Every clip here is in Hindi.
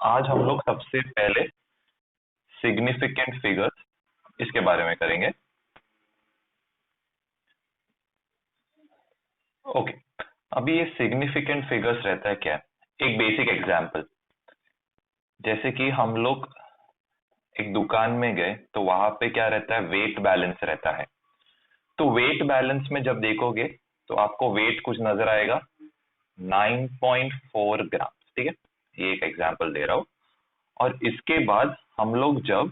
आज हम लोग सबसे पहले सिग्निफिकेंट फिगर्स इसके बारे में करेंगे। ओके, अभी ये सिग्निफिकेंट फिगर्स रहता है क्या? एक बेसिक एग्जांपल, जैसे कि हम लोग एक दुकान में गए तो वहां पे क्या रहता है, वेट बैलेंस रहता है। तो वेट बैलेंस में जब देखोगे तो आपको वेट कुछ नजर आएगा 9.4 ग्राम, ठीक है, ये एक एग्जांपल दे रहा हूं। और इसके बाद हम लोग जब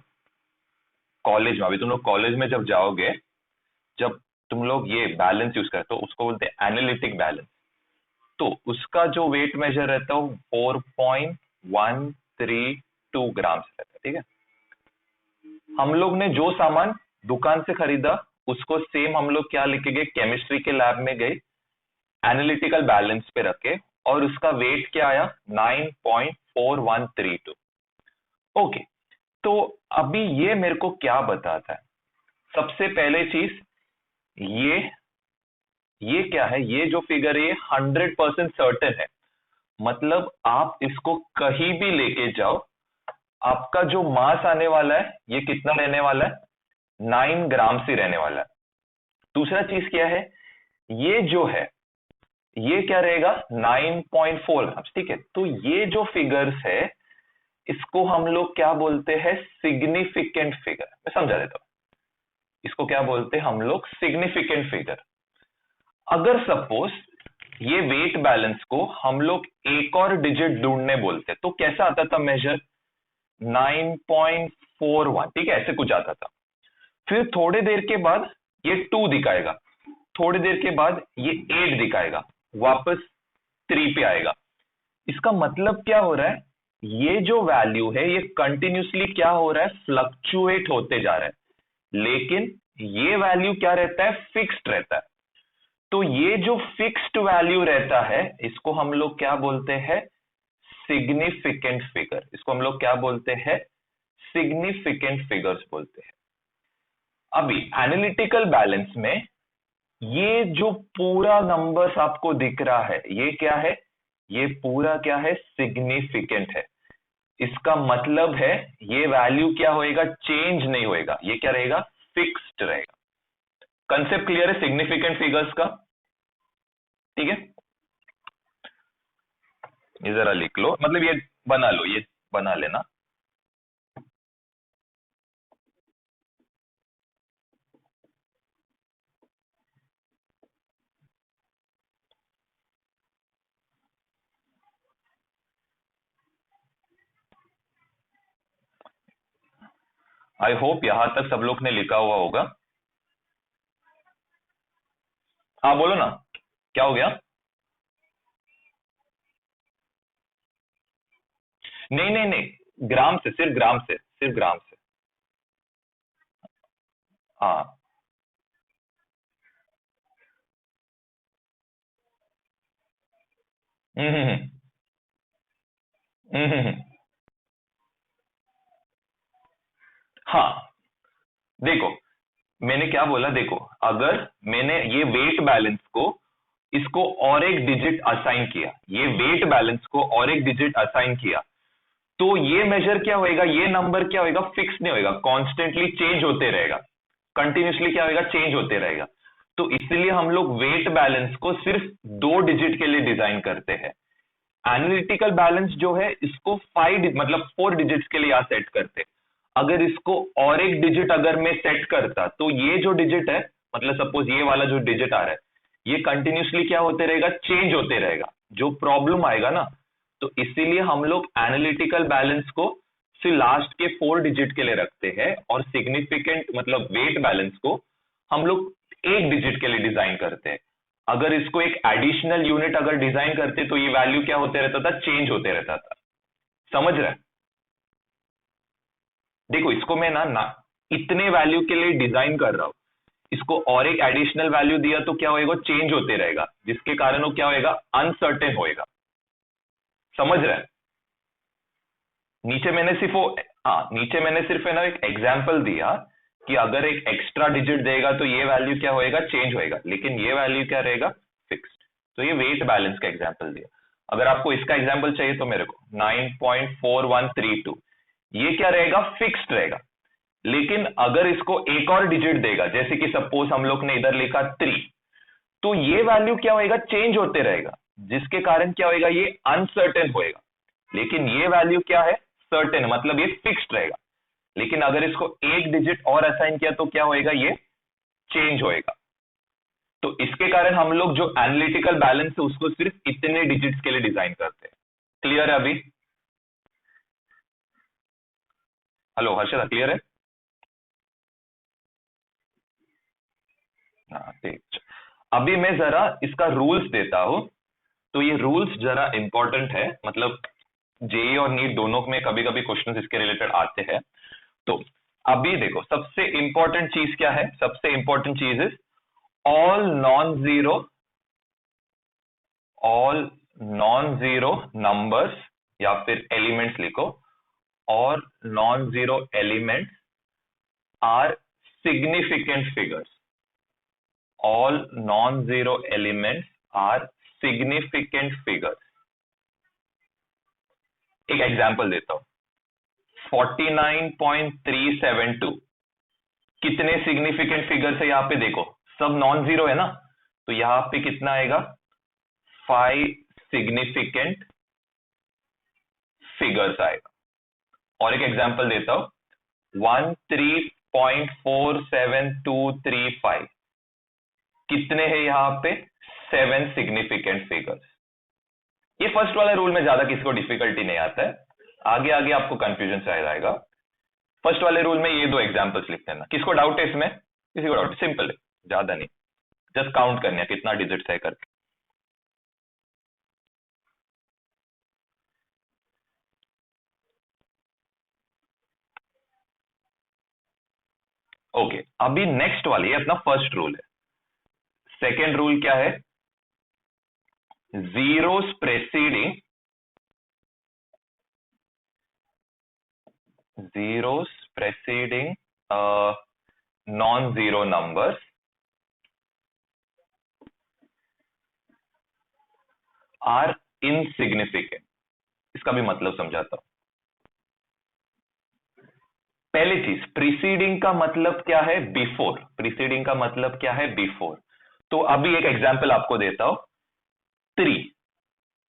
कॉलेज में, अभी तुम लोग कॉलेज में जब जाओगे, जब तुम लोग ये बैलेंस यूज करते हो उसको बोलते हैं एनालिटिक बैलेंस। तो उसका जो वेट मेजर रहता है वो 4.132 ग्राम रहता है, ठीक है। हम लोग ने जो सामान दुकान से खरीदा उसको सेम हम लोग क्या लिखे गए, केमिस्ट्री के लैब में गए, एनालिटिकल बैलेंस पे रखे और उसका वेट क्या आया 9.4132। ओके, तो अभी ये मेरे को क्या बताता है? सबसे पहले चीज, ये क्या है, ये जो फिगर है 100% सर्टेन है। मतलब आप इसको कहीं भी लेके जाओ, आपका जो मास आने वाला है ये कितना रहने वाला है, 9 ग्राम से रहने वाला है। दूसरा चीज क्या है, ये जो है ये क्या रहेगा 9.4 ग्राम, ठीक है। तो ये जो फिगर्स है इसको हम लोग क्या बोलते हैं, सिग्निफिकेंट फिगर। मैं समझा देता हूं, इसको क्या बोलते हैं हम लोग, सिग्निफिकेंट फिगर। अगर सपोज ये वेट बैलेंस को हम लोग एक और डिजिट ढूंढने बोलते तो कैसा आता था मेजर, 9.41, ठीक है, ऐसे कुछ आता था। फिर थोड़ी देर के बाद ये 2 दिखाएगा, थोड़ी देर के बाद ये 8 दिखाएगा, वापस 3 पे आएगा। इसका मतलब क्या हो रहा है, ये जो वैल्यू है ये कंटिन्यूसली क्या हो रहा है, फ्लक्चुएट होते जा रहा है, लेकिन ये वैल्यू क्या रहता है, फिक्स्ड रहता है। तो ये जो फिक्स्ड वैल्यू रहता है इसको हम लोग क्या बोलते हैं, सिग्निफिकेंट फिगर। इसको हम लोग क्या बोलते हैं, सिग्निफिकेंट फिगर्स बोलते हैं। अभी एनालिटिकल बैलेंस में ये जो पूरा नंबर्स आपको दिख रहा है ये क्या है, ये पूरा क्या है, सिग्निफिकेंट है। इसका मतलब है ये वैल्यू क्या होएगा, चेंज नहीं होएगा, ये क्या रहेगा, फिक्स्ड रहेगा। कंसेप्ट क्लियर है सिग्निफिकेंट फिगर्स का? ठीक है, ये जरा लिख लो, मतलब ये बना लो, ये बना लेना। आई होप यहां तक सब लोग ने लिखा हुआ होगा। हाँ बोलो ना, क्या हो गया? नहीं नहीं नहीं, ग्राम से, सिर्फ ग्राम से, सिर्फ ग्राम से। हाँ। हम्म हम्म हम्म हम्म, हम्म, हम्म। हाँ, देखो मैंने क्या बोला, देखो अगर मैंने ये वेट बैलेंस को, इसको और एक डिजिट असाइन किया, ये वेट बैलेंस को और एक डिजिट असाइन किया, तो ये मेजर क्या होएगा, ये नंबर क्या होएगा, फिक्स नहीं होएगा, कॉन्स्टेंटली चेंज होते रहेगा, कंटिन्यूसली क्या होएगा, चेंज होते रहेगा। तो इसलिए हम लोग वेट बैलेंस को सिर्फ 2 डिजिट के लिए डिजाइन करते हैं। एनालिटिकल बैलेंस जो है इसको 5 मतलब 4 डिजिट्स के लिए यहां सेट करते हैं। अगर इसको और एक डिजिट अगर मैं सेट करता तो ये जो डिजिट है, मतलब सपोज ये वाला जो डिजिट आ रहा है ये कंटिन्यूसली क्या होते रहेगा, चेंज होते रहेगा, जो प्रॉब्लम आएगा ना। तो इसीलिए हम लोग एनालिटिकल बैलेंस को सिर्फ लास्ट के 4 डिजिट के लिए रखते हैं और सिग्निफिकेंट मतलब वेट बैलेंस को हम लोग एक डिजिट के लिए डिजाइन करते हैं। अगर इसको एक एडिशनल यूनिट अगर डिजाइन करते तो ये वैल्यू क्या होते रहता था, चेंज होते रहता था। समझ रहे हैं? देखो इसको मैं ना इतने वैल्यू के लिए डिजाइन कर रहा हूं, इसको और एक एडिशनल वैल्यू दिया तो क्या होएगा, चेंज होते रहेगा, जिसके कारण वो क्या होएगा, अनसर्टेन होएगा। समझ रहे हैं? नीचे मैंने सिर्फ वो, हाँ नीचे मैंने सिर्फ है ना एक एग्जाम्पल दिया कि अगर एक एक्स्ट्रा डिजिट देगा तो ये वैल्यू क्या होएगा, चेंज होएगा, लेकिन ये वैल्यू क्या रहेगा, फिक्स्ड। तो ये वेट बैलेंस का एग्जाम्पल दिया। अगर आपको इसका एग्जाम्पल चाहिए तो मेरे को 9.4132, ये क्या रहेगा, फिक्स्ड रहेगा। लेकिन अगर इसको एक और डिजिट देगा, जैसे कि सपोज हम लोग ने इधर लिखा 3, तो ये वैल्यू क्या होएगा, चेंज होते रहेगा, जिसके कारण क्या होएगा, ये अनसर्टेन होएगा। लेकिन ये वैल्यू क्या है, सर्टेन, मतलब ये फिक्स्ड रहेगा। लेकिन अगर इसको एक डिजिट और असाइन किया तो क्या होएगा, ये चेंज होएगा। तो इसके कारण हम लोग जो एनालिटिकल बैलेंस है उसको सिर्फ इतने डिजिट्स के लिए डिजाइन करते हैं। क्लियर है अभी? हेलो हर्षद, क्लियर है? हाँ ठीक। अभी मैं जरा इसका रूल्स देता हूं। तो ये रूल्स जरा इंपॉर्टेंट है, मतलब जेई और नीट दोनों में कभी कभी क्वेश्चंस इसके रिलेटेड आते हैं। तो अभी देखो, सबसे इंपॉर्टेंट चीज क्या है, सबसे इंपॉर्टेंट चीज is all non zero numbers, या फिर एलिमेंट्स लिखो, और non zero elements are significant figures. all non-zero elements are significant figures। एक एग्जांपल देता हूं, 49.372 कितने सिग्निफिकेंट फिगर्स है, यहां पे देखो सब नॉन जीरो है ना, तो यहां पे कितना आएगा, 5 सिग्निफिकेंट फिगर्स आएगा। और एक एग्जांपल देता हूं, 13.47235 कितने हैं यहां पे, 7 सिग्निफिकेंट फिगर्स। ये फर्स्ट वाला रूल में ज्यादा किसी को डिफिकल्टी नहीं आता है, आगे आगे आपको कंफ्यूजन शायद आएगा। फर्स्ट वाले रूल में ये दो एग्जांपल्स लिख देना। किसको डाउट है इसमें, किसी को डाउट? सिंपल है, ज्यादा नहीं, जस्ट काउंट करना है कितना डिजिट्स है करके। ओके, अभी नेक्स्ट वाली, ये अपना फर्स्ट रूल है। सेकेंड रूल क्या है, zeros preceding non zero numbers are insignificant. इसका भी मतलब समझाता हूं। पहली चीज, प्रीसीडिंग का मतलब क्या है, बिफोर। प्रीसीडिंग का मतलब क्या है, बिफोर। तो अभी एक एग्जांपल आपको देता हूं, 3,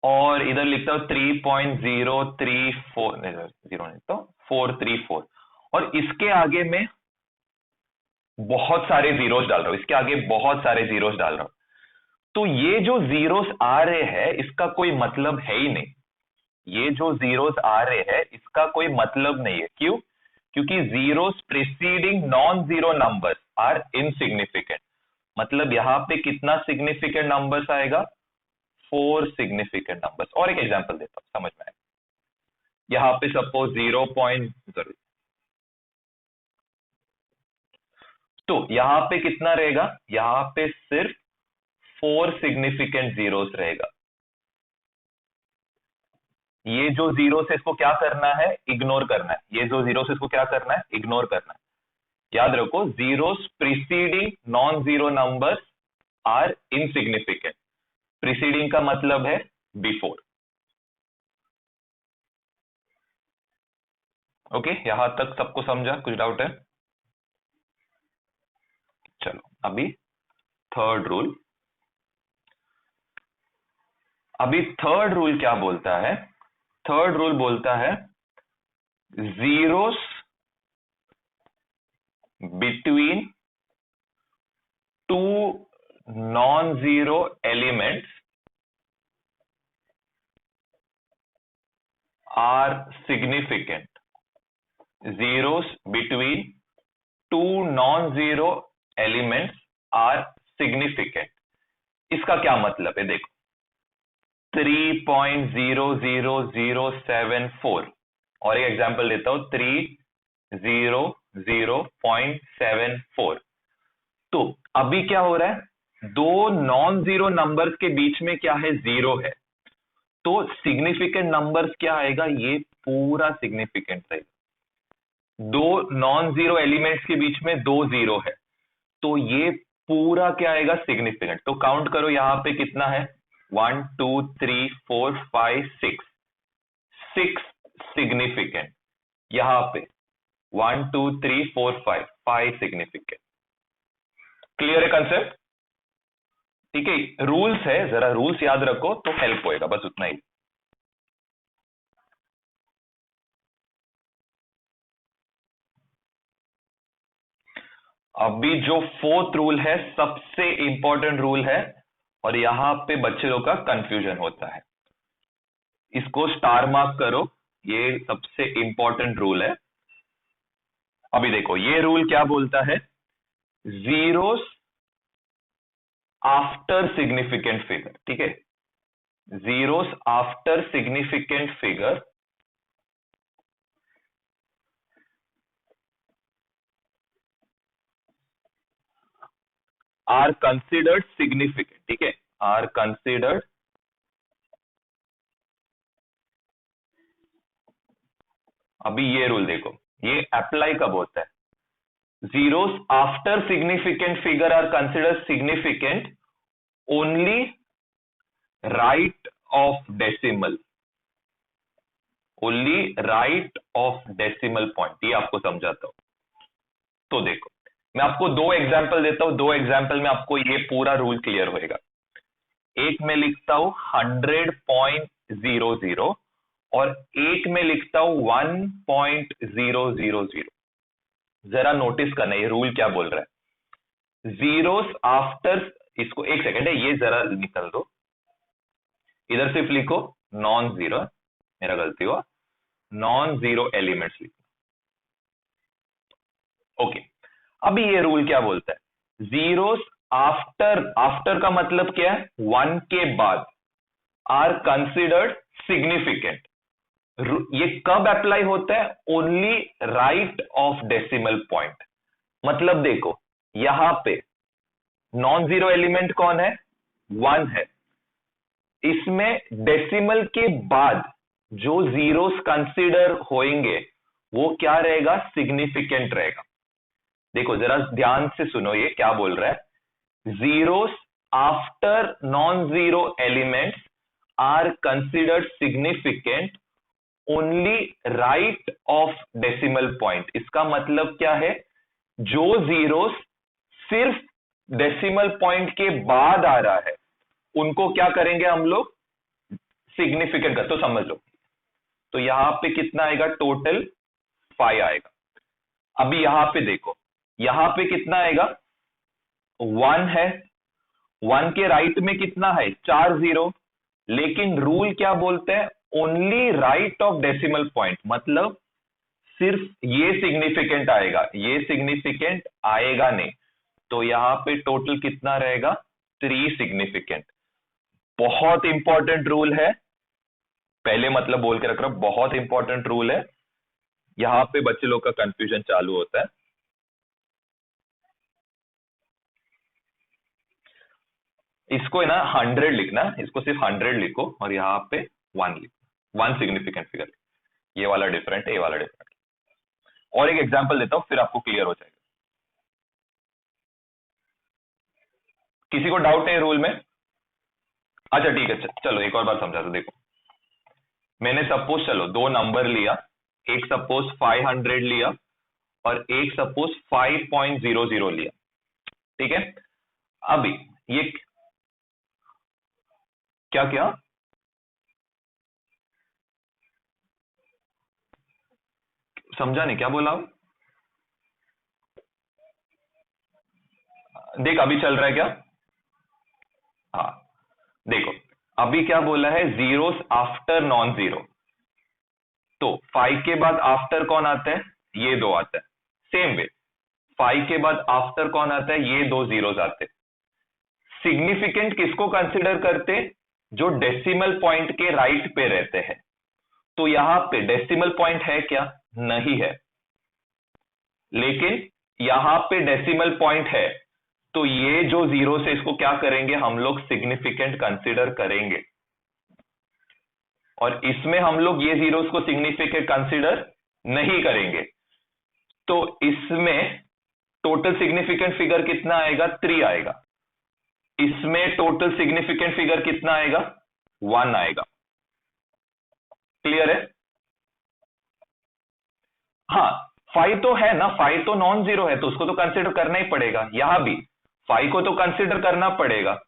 और इधर लिखता हूं 3.034, जीरो नहीं तो 434, और इसके आगे में बहुत सारे जीरोस डाल रहा हूं, इसके आगे बहुत सारे जीरोस डाल रहा हूं। तो ये जो जीरोस आ रहे हैं इसका कोई मतलब है ही नहीं। ये जो जीरोस आ रहे हैं इसका कोई मतलब नहीं है। क्यों? क्योंकि zeros preceding non zero numbers are insignificant. मतलब यहां पे कितना सिग्निफिकेंट नंबर्स आएगा, 4 सिग्निफिकेंट नंबर्स। और एक एग्जांपल देता हूं, समझ में आएगा। यहां पे सपोज 0. तो यहां पे कितना रहेगा, यहां पे सिर्फ 4 सिग्निफिकेंट जीरोस रहेगा। ये जो जीरो से इसको क्या करना है, इग्नोर करना है। ये जो जीरो से इसको क्या करना है, इग्नोर करना है। याद रखो, zeros preceding non zero numbers are insignificant. Preceding का मतलब है बिफोर। ओके, यहां तक सबको समझा? कुछ डाउट है? चलो अभी थर्ड रूल। अभी थर्ड रूल क्या बोलता है, थर्ड रूल बोलता है zeros between two non zero elements are significant. Zeros between two non zero elements are significant. इसका क्या मतलब है, देखो 3.00074, और एक एग्जांपल देता हूं 300.74। तो अभी क्या हो रहा है, दो नॉन जीरो नंबर्स के बीच में क्या है, जीरो है। तो सिग्निफिकेंट नंबर्स क्या आएगा, ये पूरा सिग्निफिकेंट रहेगा। दो नॉन जीरो एलिमेंट्स के बीच में 2 जीरो है, तो ये पूरा क्या आएगा, सिग्निफिकेंट। तो काउंट करो यहां पे कितना है, 1 2 3 4 5 6 6 सिग्निफिकेंट, यहां पे 1 2 3 4 5 सिग्निफिकेंट। क्लियर है कंसेप्ट? ठीक है, रूल्स है, जरा रूल्स याद रखो तो हेल्प होएगा, बस उतना ही। अभी जो फोर्थ रूल है सबसे इंपॉर्टेंट रूल है, और यहां पे बच्चे लोग का कंफ्यूजन होता है, इसको स्टार मार्क करो, ये सबसे इंपॉर्टेंट रूल है। अभी देखो ये रूल क्या बोलता है, जीरोस आफ्टर सिग्निफिकेंट फिगर, ठीक है, zeros after significant figure are considered significant, ठीक है, आर कंसिडर्ड, अभी ये रूल देखो, ये अप्लाई कब होता है, zeros after significant figure are considered significant only right of decimal, only right of decimal point, ये आपको समझाता हूं। तो देखो मैं आपको दो एग्जांपल देता हूं, दो एग्जांपल में आपको ये पूरा रूल क्लियर होएगा। एक में लिखता हूं 100.00 और एक में लिखता हूं 1.000। जरा नोटिस करना ये रूल क्या बोल रहा है, जीरोस आफ्टर, इसको एक सेकंड है, ये जरा निकल दो, इधर सिर्फ लिखो नॉन जीरो, मेरा गलती हुआ, नॉन जीरो एलिमेंट्स लिखो। ओके, अभी ये रूल क्या बोलता है, जीरोस आफ्टर, आफ्टर का मतलब क्या है, 1 के बाद, आर कंसिडर्ड सिग्निफिकेंट, ये कब अप्लाई होता है, only right of decimal point. मतलब देखो यहां पे नॉन जीरो एलिमेंट कौन है, 1 है, इसमें डेसिमल के बाद जो जीरोस कंसिडर होंगे वो क्या रहेगा, सिग्निफिकेंट रहेगा। देखो जरा ध्यान से सुनो ये क्या बोल रहा है, zeros after non zero elements are considered significant only right of decimal point. इसका मतलब क्या है, जो जीरोस सिर्फ डेसिमल पॉइंट के बाद आ रहा है उनको क्या करेंगे हम लोग, सिग्निफिकेंट कर, तो समझ लो। तो यहां पे कितना आएगा, टोटल 5 आएगा। अभी यहां पे देखो, यहां पे कितना आएगा, 1 है, 1 के राइट में कितना है, 4 जीरो, लेकिन रूल क्या बोलते हैं, only right of decimal point, मतलब सिर्फ ये सिग्निफिकेंट आएगा, ये सिग्निफिकेंट आएगा नहीं। तो यहां पे टोटल कितना रहेगा, 3 सिग्निफिकेंट। बहुत इंपॉर्टेंट रूल है, पहले मतलब बोल के रख रहा हूं, बहुत इंपॉर्टेंट रूल है, यहां पे बच्चे लोग का कंफ्यूजन चालू होता है। इसको है ना 100 लिखना, इसको सिर्फ 100 लिखो और यहाँ पे 1 लिखो, 1 सिग्निफिकेंट फिगर, ये वाला डिफरेंट है, ये वाला डिफरेंट। और एक एग्जांपल देता हूं फिर आपको क्लियर हो जाएगा। किसी को डाउट है रूल में? अच्छा ठीक है, चलो एक और बार समझा दो। देखो मैंने सपोज, चलो दो नंबर लिया, एक सपोज 500 लिया और एक सपोज 5.00 लिया, ठीक है। अभी ये क्या क्या, समझा नहीं क्या बोला हूं? देख अभी चल रहा है क्या, हाँ देखो अभी क्या बोला है, जीरोस आफ्टर नॉन जीरो, तो 5 के बाद आफ्टर कौन आता है, ये दो आता है। सेम वे 5 के बाद आफ्टर कौन आता है, ये दो जीरोस आते हैं। सिग्निफिकेंट किसको कंसिडर करते, जो डेसिमल पॉइंट के राइट पे रहते हैं। तो यहां पे डेसिमल पॉइंट है क्या, नहीं है, लेकिन यहां पे डेसिमल पॉइंट है, तो ये जो जीरो से इसको क्या करेंगे हम लोग, सिग्निफिकेंट कंसिडर करेंगे। और इसमें हम लोग ये जीरोस को सिग्निफिकेंट कंसिडर नहीं करेंगे। तो इसमें टोटल सिग्निफिकेंट फिगर कितना आएगा, 3 आएगा। इसमें टोटल सिग्निफिकेंट फिगर कितना आएगा? 1 आएगा। क्लियर है? हाँ, 5 तो है ना, 5 तो नॉन जीरो है, तो उसको तो कंसिडर करना ही पड़ेगा। यहां भी 5 को तो कंसिडर करना पड़ेगा,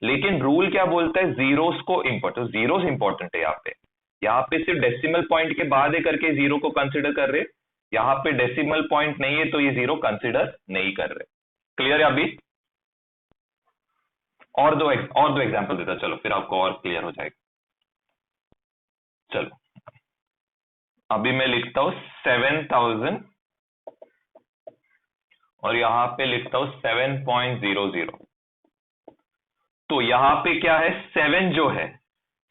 लेकिन रूल क्या बोलता है? जीरोस को इंपॉर्टेंट, जीरोस इंपॉर्टेंट है यहाँ पे सिर्फ डेसिमल पॉइंट के बाद है करके जीरो को कंसिडर कर रहे, यहाँ पे डेसिमल पॉइंट नहीं है तो ये जीरो कंसिडर नहीं कर रहे। क्लियर है? अभी और दो एग्जांपल देता, चलो फिर आपको और क्लियर हो जाएगा। चलो अभी मैं लिखता हूं 7000 और यहां पे लिखता हूं 7.00। तो यहां पे क्या है? 7 जो है,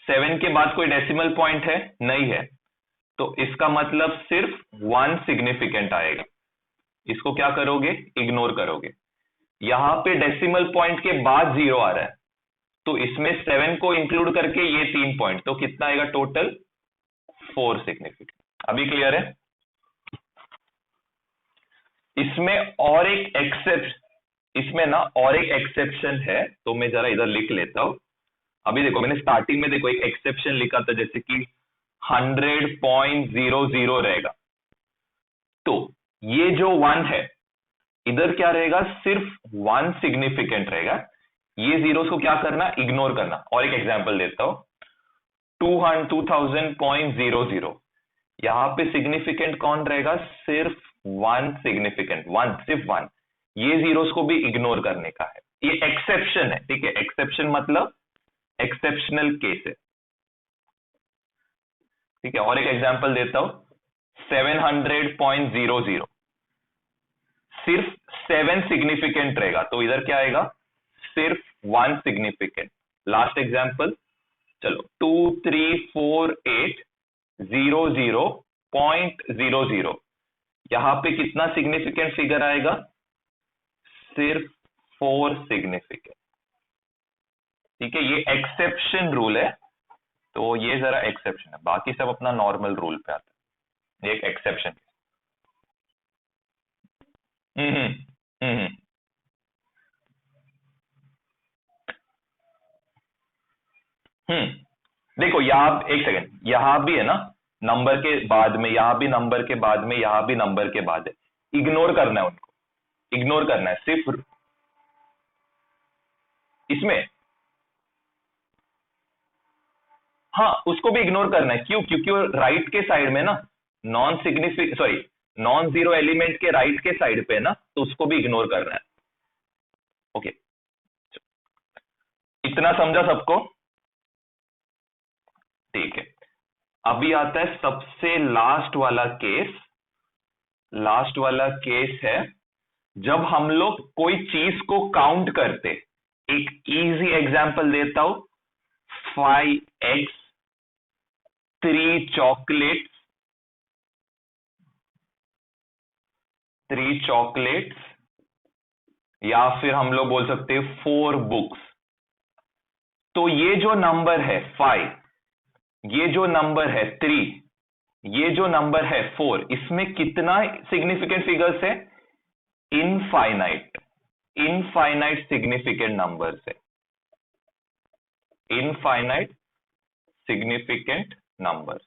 7 के बाद कोई डेसिमल पॉइंट है? नहीं है, तो इसका मतलब सिर्फ 1 सिग्निफिकेंट आएगा। इसको क्या करोगे? इग्नोर करोगे। यहां पे डेसिमल पॉइंट के बाद 0 आ रहा है, तो इसमें 7 को इंक्लूड करके ये 3 पॉइंट, तो कितना आएगा टोटल? 4 सिग्निफिकेंट। अभी क्लियर है? इसमें और एक एक्सेप्शन, इसमें ना और एक एक्सेप्शन है, तो मैं जरा इधर लिख लेता हूं। अभी देखो मैंने स्टार्टिंग में देखो एक एक्सेप्शन लिखा था, जैसे कि 100.00 रहेगा, तो ये जो 1 है इधर क्या रहेगा? सिर्फ 1 सिग्निफिकेंट रहेगा। ये जीरोस को क्या करना? इग्नोर करना। और एक एग्जांपल देता हूं, 2000.00, यहां पे सिग्निफिकेंट कौन रहेगा? सिर्फ 1 सिग्निफिकेंट, 1, सिर्फ 1। ये जीरोस को भी इग्नोर करने का है, ये एक्सेप्शन है, ठीक है? एक्सेप्शन मतलब एक्सेप्शनल केस है, ठीक है? और एक एग्जांपल देता हूं, 700.00, सिर्फ 7 सिग्निफिकेंट रहेगा, तो इधर क्या आएगा? सिर्फ 1 सिग्निफिकेंट। लास्ट एग्जांपल, चलो 234800.00, यहां पे कितना सिग्निफिकेंट फिगर आएगा? सिर्फ 4 सिग्निफिकेंट, ठीक है? ये एक्सेप्शन रूल है, तो ये जरा एक्सेप्शन है, बाकी सब अपना नॉर्मल रूल पे आता है, ये एक एक्सेप्शन। हम्म हम्म हम्म देखो यहां एक सेकेंड, यहां भी है ना नंबर के बाद में, यहां भी नंबर के बाद में, यहां भी नंबर के बाद है, इग्नोर करना है उनको, इग्नोर करना है सिर्फ इसमें। हाँ, उसको भी इग्नोर करना है, क्यों? क्योंकि वो राइट के साइड में ना, non signific sorry non zero element के राइट के साइड पे है ना, तो उसको भी इग्नोर करना है। ओके, इतना समझा सबको? ठीक है, अभी आता है सबसे लास्ट वाला केस। लास्ट वाला केस है जब हम लोग कोई चीज को काउंट करते। एक इजी एग्जांपल देता हूं, 5x, 3 चॉकलेट्स, 3 चॉकलेट्स, या फिर हम लोग बोल सकते हैं 4 बुक्स। तो ये जो नंबर है 5, ये जो नंबर है 3, ये जो नंबर है 4, इसमें कितना सिग्निफिकेंट फिगर्स है? इनफाइनाइट, इनफाइनाइट सिग्निफिकेंट नंबर्स है, इनफाइनाइट सिग्निफिकेंट नंबर्स।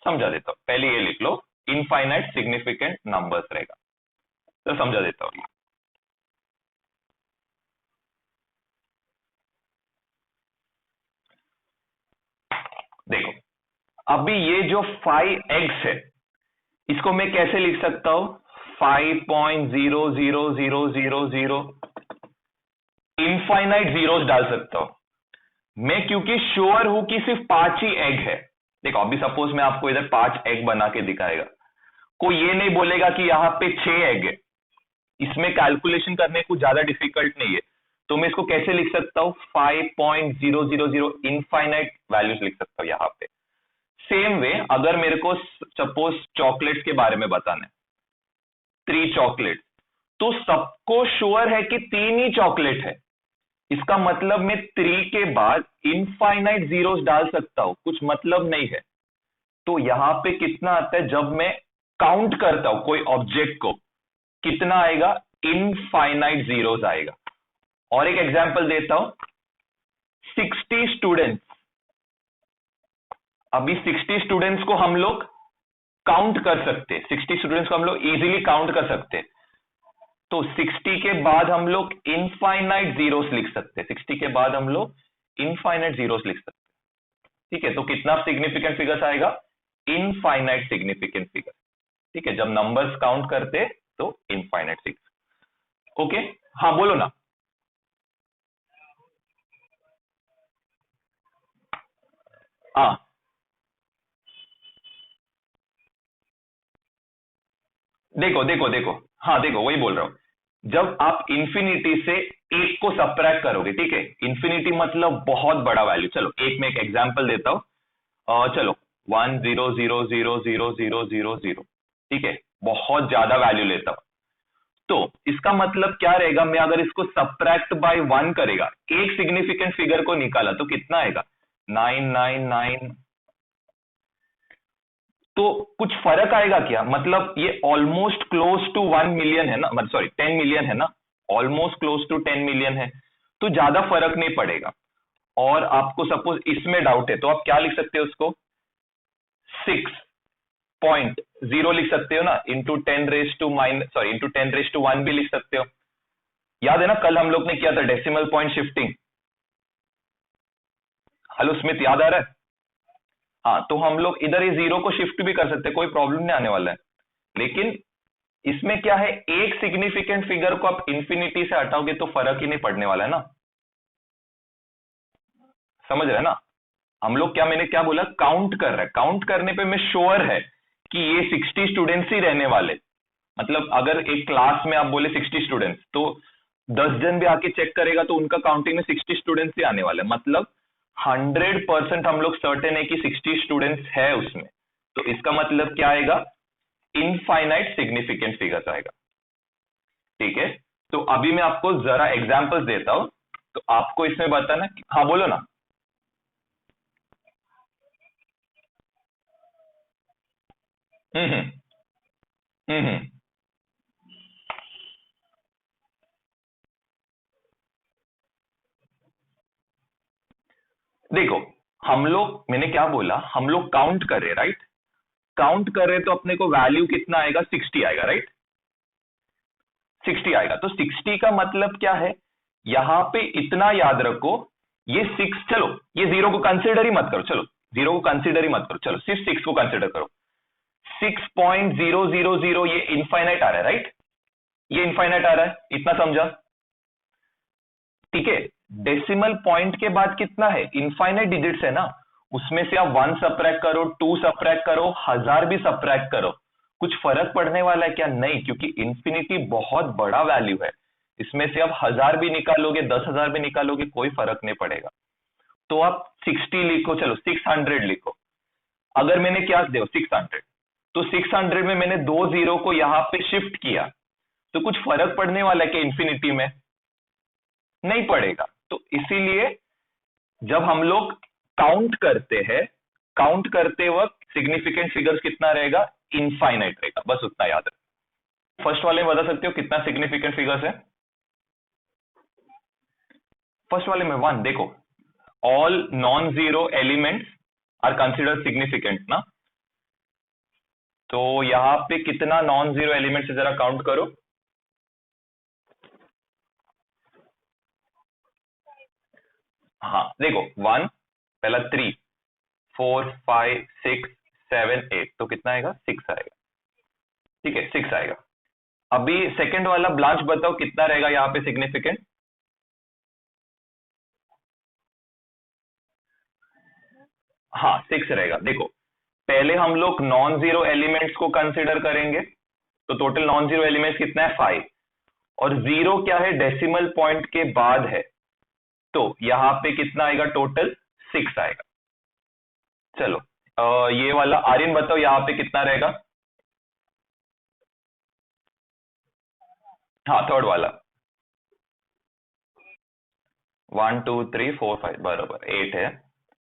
समझा देता हूं, पहले ये लिख लो, इनफाइनाइट सिग्निफिकेंट नंबर्स रहेगा, तो समझा देता हूं। देखो अभी ये जो 5x है, इसको मैं कैसे लिख सकता हूं? 5.00000, इनफाइनाइट जीरोस डाल सकता हूं मैं, क्योंकि श्योर हूं कि सिर्फ 5 ही एग है। देखो अभी सपोज मैं आपको इधर 5 एग बना के दिखाएगा, कोई ये नहीं बोलेगा कि यहां पे 6 एग है, इसमें कैलकुलेशन करने को ज्यादा डिफिकल्ट नहीं है, तो मैं इसको कैसे लिख सकता हूं? 5.000 इनफाइनाइट वैल्यूज लिख सकता हूं यहां पे। सेम वे अगर मेरे को सपोज चॉकलेट्स के बारे में बताना है, 3 चॉकलेट, तो सबको श्योर है कि 3 ही चॉकलेट है, इसका मतलब मैं 3 के बाद इनफाइनाइट जीरोस डाल सकता हूं, कुछ मतलब नहीं है। तो यहां पे कितना आता है जब मैं काउंट करता हूं कोई ऑब्जेक्ट को, कितना आएगा? इनफाइनाइट जीरोस आएगा। और एक एग्जांपल देता हूं, 60 स्टूडेंट्स। अभी 60 स्टूडेंट्स को हम लोग काउंट कर सकते, 60 स्टूडेंट्स को हम लोग इजीली काउंट कर सकते। तो 60 के बाद हम लोग इनफाइनाइट जीरोस लिख सकते, 60 के बाद हम लोग इनफाइनाइट जीरोस लिख सकते। ठीक है, तो कितना सिग्निफिकेंट फिगर्स आएगा? Infinite significant figure. ठीक है, जब नंबर्स काउंट करते तो इनफाइनाइट फिगर। ओके, हाँ बोलो ना। हाँ देखो देखो देखो, हाँ देखो वही बोल रहा हूं, जब आप इंफिनिटी से एक को सब्ट्रैक्ट करोगे, ठीक है, इंफिनिटी मतलब बहुत बड़ा वैल्यू। चलो एक मैं एक एग्जांपल देता हूं, चलो 1 0 0 0 0 0 0 0, ठीक है, बहुत ज्यादा वैल्यू लेता हूं। तो इसका मतलब क्या रहेगा, मैं अगर इसको सब्ट्रैक्ट बाय 1 करेगा, एक सिग्निफिकेंट फिगर को निकाला तो कितना आएगा? 999। तो कुछ फर्क आएगा क्या? मतलब ये ऑलमोस्ट क्लोज टू 1 मिलियन है ना, मतलब सॉरी 10 मिलियन है ना, ऑलमोस्ट क्लोज टू 10 मिलियन है, तो ज्यादा फर्क नहीं पड़ेगा। और आपको सपोज इसमें डाउट है तो आप क्या लिख सकते हो उसको? 6.0 लिख सकते हो ना, इंटू 10 रेज टू 1 भी लिख सकते हो। याद है ना कल हम लोग ने किया था decimal point shifting. Hello Smith, याद आ रहा है? हाँ, तो हम लोग इधर ये जीरो को शिफ्ट भी कर सकते हैं, कोई प्रॉब्लम नहीं आने वाला है। लेकिन इसमें क्या है, एक सिग्निफिकेंट फिगर को आप इंफिनिटी से हटाओगे तो फर्क ही नहीं पड़ने वाला है ना, समझ रहे हैं ना? हम लोग क्या, मैंने क्या बोला, काउंट कर रहे हैं, काउंट करने पे मैं श्योर है कि ये 60 स्टूडेंट्स ही रहने वाले। मतलब अगर एक क्लास में आप बोले 60 स्टूडेंट्स, तो 10 जन भी आके चेक करेगा तो उनका काउंटिंग में 60 स्टूडेंट्स ही आने वाले, मतलब 100% हम लोग सर्टेन है कि 60 स्टूडेंट्स है उसमें। तो इसका मतलब क्या आएगा? इनफाइनाइट सिग्निफिकेंट फिगर्स आएगा। ठीक है, तो अभी मैं आपको जरा एग्जांपल्स देता हूं, तो आपको इसमें बताना हाँ बोलो ना। हम्म हम्म हम्म। देखो, हम लोग, मैंने क्या बोला, हम लोग काउंट कर रहे, राइट? काउंट कर रहे तो अपने को वैल्यू कितना आएगा? 60 आएगा, राइट? 60 आएगा, तो 60 का मतलब क्या है? यहां पे इतना याद रखो, ये 6, चलो ये जीरो को कंसिडर ही मत करो, चलो जीरो को कंसिडर ही मत करो, चलो सिर्फ 6 को कंसिडर करो। 6.000 ये इनफाइनाइट आ रहा है, राइट? ये इनफाइनाइट आ रहा है, इतना समझा? ठीक है, डेसिमल पॉइंट के बाद कितना है? इनफाइनाइट डिजिट्स है ना, उसमें से आप 1 सब्ट्रैक्ट करो, 2 सब्ट्रैक्ट करो, 1000 भी सब्ट्रैक्ट करो, कुछ फर्क पड़ने वाला है क्या? नहीं, क्योंकि इंफिनिटी बहुत बड़ा वैल्यू है, इसमें से आप 1000 भी निकालोगे, 10,000 भी निकालोगे, कोई फर्क नहीं पड़ेगा। तो आप 60 लिखो, चलो 600 लिखो। अगर मैंने क्या दे 600, तो 600 में मैंने 2 जीरो को यहां पे शिफ्ट किया, तो कुछ फर्क पड़ने वाला है क्या इंफिनिटी में? नहीं पड़ेगा। तो इसीलिए जब हम लोग काउंट करते हैं, काउंट करते वक्त सिग्निफिकेंट फिगर्स कितना रहेगा? इनफाइनाइट रहेगा, बस उतना याद है। फर्स्ट वाले में बता सकते हो कितना सिग्निफिकेंट फिगर्स है? फर्स्ट वाले में 1। देखो, all non zero elements are consider significant ना, तो यहां पे कितना नॉन जीरो एलिमेंट्स है जरा काउंट करो। हाँ देखो, 1, पहला 3, 4, 5, 6, 7, 8, तो कितना आएगा? 6 आएगा। ठीक है, 6 आएगा। अभी सेकंड वाला ब्लांच बताओ कितना रहेगा यहाँ पे सिग्निफिकेंट? हाँ 6 रहेगा। देखो, पहले हम लोग नॉन जीरो एलिमेंट्स को कंसिडर करेंगे, तो टोटल नॉन जीरो एलिमेंट्स कितना है? 5। और जीरो क्या है? डेसिमल पॉइंट के बाद है, तो यहां पे कितना आएगा? टोटल 6 आएगा। चलो, ये वाला आर्यन बताओ यहाँ पे कितना रहेगा? हाँ थर्ड वाला। 1 2 3 4 5, बराबर 8 है।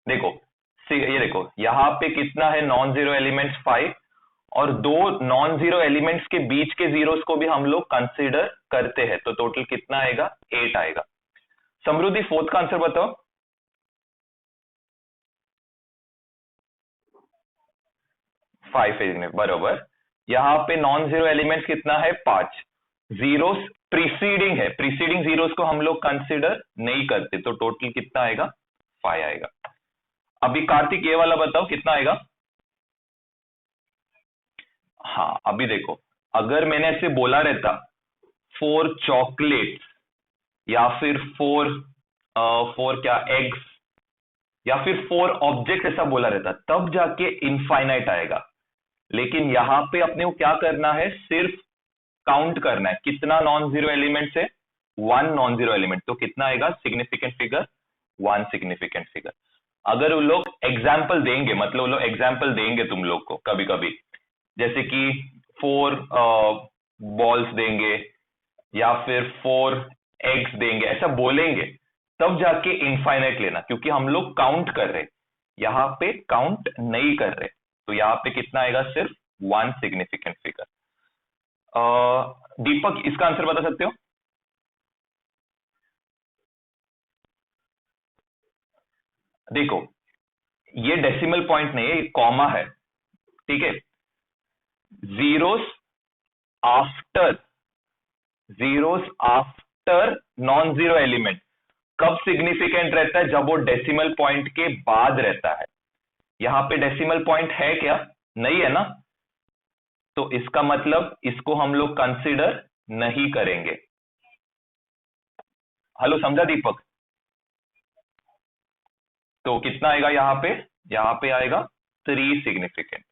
देखो, ये देखो यहाँ पे कितना है? नॉन जीरो एलिमेंट्स 5, और दो नॉन जीरो एलिमेंट्स के बीच के जीरोस को भी हम लोग कंसीडर करते हैं, तो टोटल कितना आएगा? 8 आएगा। समृद्धि फोर्थ का आंसर बताओ। 5 है बरोबर। यहाँ पे नॉन जीरो एलिमेंट्स कितना है 5। जीरोस प्रीसीडिंग है, प्रीसीडिंग जीरोस को हम लोग कंसिडर नहीं करते, तो टोटल कितना आएगा 5 आएगा। अभी कार्तिक ये वाला बताओ कितना आएगा। हाँ अभी देखो, अगर मैंने ऐसे बोला रहता 4 चॉकलेट्स या फिर 4 क्या एग्स या फिर 4 ऑब्जेक्ट ऐसा बोला रहता, तब जाके इनफाइनाइट आएगा। लेकिन यहां पे अपने को क्या करना है, सिर्फ काउंट करना है कितना नॉन जीरो एलिमेंट्स है, 1 नॉन जीरो एलिमेंट। तो कितना आएगा सिग्निफिकेंट फिगर, 1 सिग्निफिकेंट फिगर। अगर वो लोग एग्जाम्पल देंगे, मतलब वो लोग एग्जाम्पल देंगे तुम लोग को कभी कभी, जैसे कि 4 बॉल्स देंगे या फिर 4 एग्स देंगे, ऐसा बोलेंगे, तब जाके इनफाइनाइट लेना, क्योंकि हम लोग काउंट कर रहे, यहां पे काउंट नहीं कर रहे। तो यहां पे कितना आएगा, सिर्फ 1 सिग्निफिकेंट फिगर। दीपक इसका आंसर बता सकते हो। देखो ये डेसिमल पॉइंट नहीं है, ये कॉमा है, ठीक है। Zeros after, zeros after non zero element कब सिग्निफिकेंट रहता है, जब वो डेसिमल पॉइंट के बाद रहता है। यहां पे डेसिमल पॉइंट है क्या, नहीं है ना, तो इसका मतलब इसको हम लोग कंसिडर नहीं करेंगे। हेलो समझा दीपक। तो कितना आएगा यहां पे आएगा 3 सिग्निफिकेंट।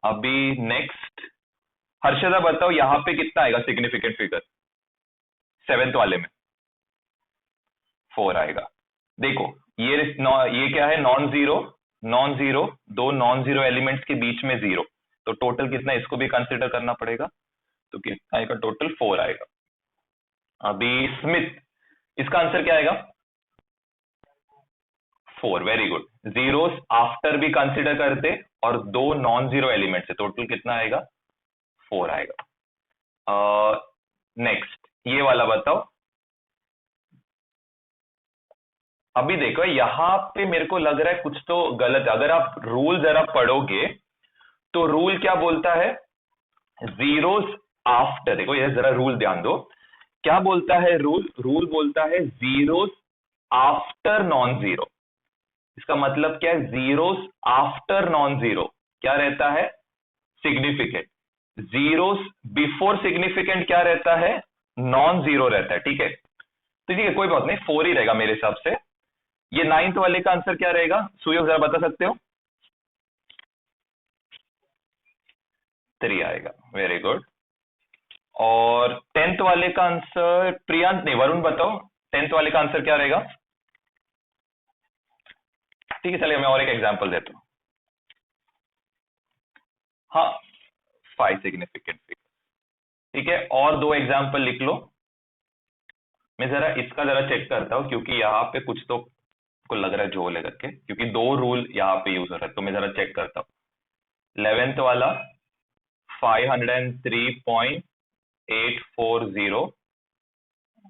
अभी नेक्स्ट हर्षदा बताओ, यहां पे कितना आएगा सिग्निफिकेंट फिगर 7th वाले में। 4 आएगा। देखो ये क्या है, नॉन जीरो, नॉन जीरो, दो नॉन जीरो एलिमेंट्स के बीच में जीरो, तो टोटल कितना, इसको भी कंसिडर करना पड़ेगा। तो कितना आएगा टोटल 4 आएगा। अभी स्मिथ इसका आंसर क्या आएगा 4, वेरी गुड। जीरोस आफ्टर भी कंसिडर करते और दो नॉन जीरो एलिमेंट्स है, टोटल कितना आएगा 4 आएगा। नेक्स्ट ये वाला बताओ। अभी देखो यहां पे मेरे को लग रहा है कुछ तो गलत है, अगर आप रूल जरा पढ़ोगे तो रूल क्या बोलता है, जीरोस आफ्टर, देखो ये जरा रूल ध्यान दो, क्या बोलता है रूल, रूल बोलता है जीरोस आफ्टर नॉन जीरो। इसका मतलब क्या है, जीरोस आफ्टर नॉन जीरो क्या रहता है सिग्निफिकेंट, जीरोस बिफोर सिग्निफिकेंट क्या रहता है नॉन जीरो रहता है, ठीक है। तो ठीक है कोई बात नहीं, 4 ही रहेगा मेरे हिसाब से। ये 9th वाले का आंसर क्या रहेगा, सुयोग जरा बता सकते हो। 3 आएगा, वेरी गुड। और 10th वाले का आंसर प्रियांत नहीं, वरुण बताओ 10th वाले का आंसर क्या रहेगा। ठीक है चलिए मैं और एक एग्जांपल देता हूं। हाँ 5 सिग्निफिकेंट फिगर, ठीक है। और 2 एग्जांपल लिख लो। मैं जरा इसका जरा चेक करता हूं, क्योंकि यहाँ पे कुछ तो को लग रहा है झोल है करके, क्योंकि 2 रूल यहाँ पे यूज हो रहा है, तो मैं जरा चेक करता हूं। 11th वाला 503.840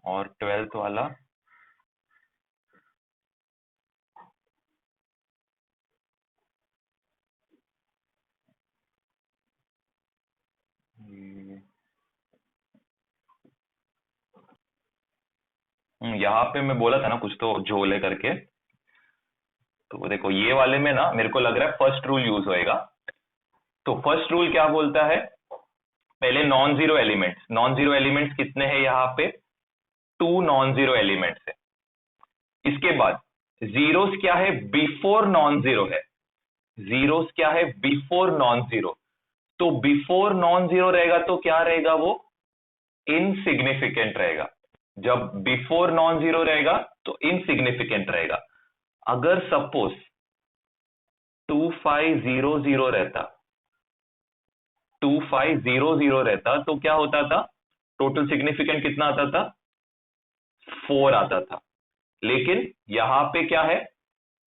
और 12th वाला यहाँ पे मैं बोला था ना कुछ तो झोल है करके। तो देखो ये वाले में ना मेरे को लग रहा है फर्स्ट रूल यूज होएगा। तो फर्स्ट रूल क्या बोलता है, पहले non zero elements, non zero elements कितने हैं यहाँ पे 2 नॉन जीरो एलिमेंट्स है। इसके बाद जीरोस क्या है बिफोर नॉन जीरो है, जीरोस क्या है बिफोर नॉन जीरो। तो बिफोर नॉन जीरो रहेगा तो क्या रहेगा वो इनसिग्निफिकेंट रहेगा। जब बिफोर नॉन जीरो रहेगा तो इनसिग्निफिकेंट रहेगा। अगर सपोज 2500 रहता, 2500 रहता तो क्या होता था, टोटल सिग्निफिकेंट कितना आता था 4 आता था। लेकिन यहां पे क्या है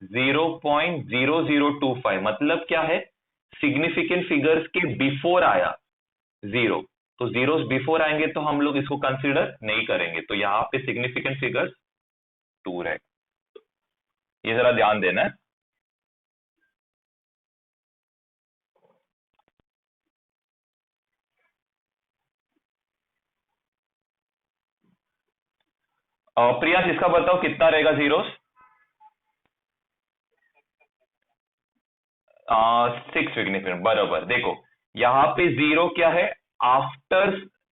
0.0025, मतलब क्या है सिग्निफिकेंट फिगर्स के बिफोर आया जीरो, तो जीरोस बिफोर आएंगे तो हम लोग इसको कंसीडर नहीं करेंगे। तो यहाँ पे सिग्निफिकेंट फिगर्स 2 रहेगा। ये जरा ध्यान देना है। प्रियांश इसका बताओ कितना रहेगा जीरोस? 6 सिग्निफिकेंट, बराबर। देखो यहाँ पे जीरो क्या है, आफ्टर,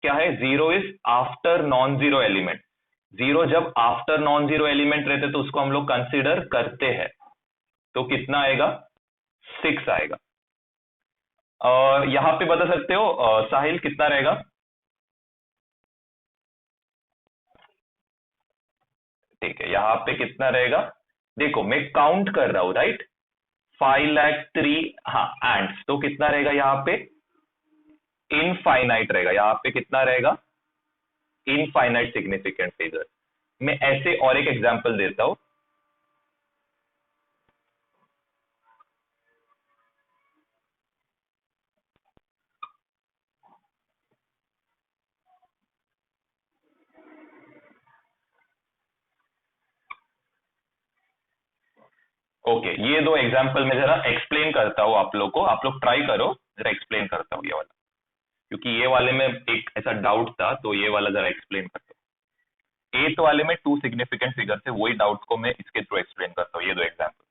क्या है, zero is after non zero element. Zero जब आफ्टर नॉन जीरो एलिमेंट रहते तो उसको हम लोग कंसीडर करते हैं। तो कितना आएगा? 6 आएगा। यहाँ पे बता सकते हो साहिल कितना रहेगा? ठीक है, यहाँ पे कितना रहेगा? देखो मैं काउंट कर रहा हूं, राइट? 5,03,000, हाँ, एंड्स, तो कितना रहेगा यहाँ पे? इनफाइनाइट रहेगा। यहाँ पे कितना रहेगा? Infinite significant figure. मैं ऐसे और एक एग्जांपल देता हूं। ओके, ये दो एग्जांपल मैं जरा एक्सप्लेन करता हूं आप लोग को, आप लोग ट्राई करो, जरा एक्सप्लेन करता हूं ये वाला, क्योंकि ये वाले में एक ऐसा डाउट था, तो ये वाला जरा एक्सप्लेन करता हूं। एथ वाले में 2 सिग्निफिकेंट फिगर थे, वही डाउट को मैं इसके थ्रू एक्सप्लेन करता हूँ, ये दो एग्जाम्पल।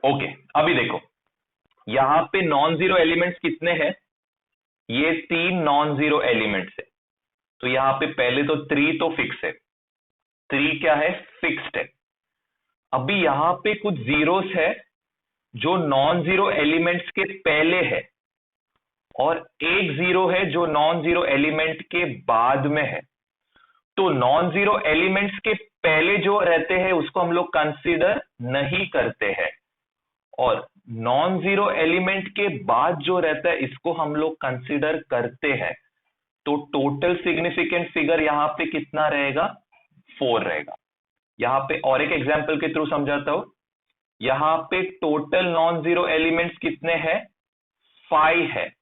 ओके, अभी देखो यहाँ पे नॉन जीरो एलिमेंट्स कितने हैं? ये 3 नॉन जीरो एलिमेंट्स है। तो यहाँ पे पहले तो 3 तो फिक्स है, 3 क्या है? फिक्स्ड है। अभी यहाँ पे कुछ जीरोस है जो नॉन जीरो एलिमेंट्स के पहले है, और एक जीरो है जो नॉन जीरो एलिमेंट के बाद में है। तो नॉन जीरो एलिमेंट्स के पहले जो रहते हैं उसको हम लोग कंसीडर नहीं करते हैं, और नॉन जीरो एलिमेंट के बाद जो रहता है इसको हम लोग कंसीडर करते हैं। तो टोटल सिग्निफिकेंट फिगर यहां पे कितना रहेगा? 4 रहेगा। यहां पे और एक एग्जांपल के थ्रू समझाता हूं। यहां पे टोटल नॉन जीरो एलिमेंट्स कितने हैं? 5 है।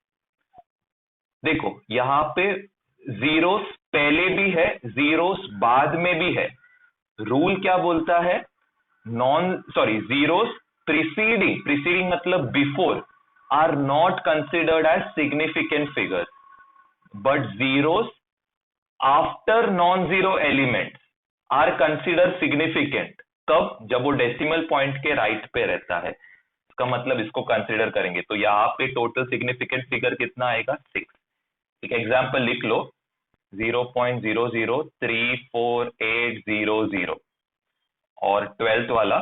देखो यहां पे जीरोस पहले भी है, जीरोस बाद में भी है। रूल क्या बोलता है? जीरोस प्रीसीडिंग, प्रीसीडिंग मतलब before, are not considered as significant figures, but zeros after non zero elements are consider significant. कब? जब वो डेसिमल पॉइंट के राइट पे रहता है, इसका मतलब इसको कंसिडर करेंगे। तो यहाँ पे टोटल सिग्निफिकेंट फिगर कितना आएगा? 6। एक एग्जाम्पल लिख लो, 0.003480, और 12th वाला,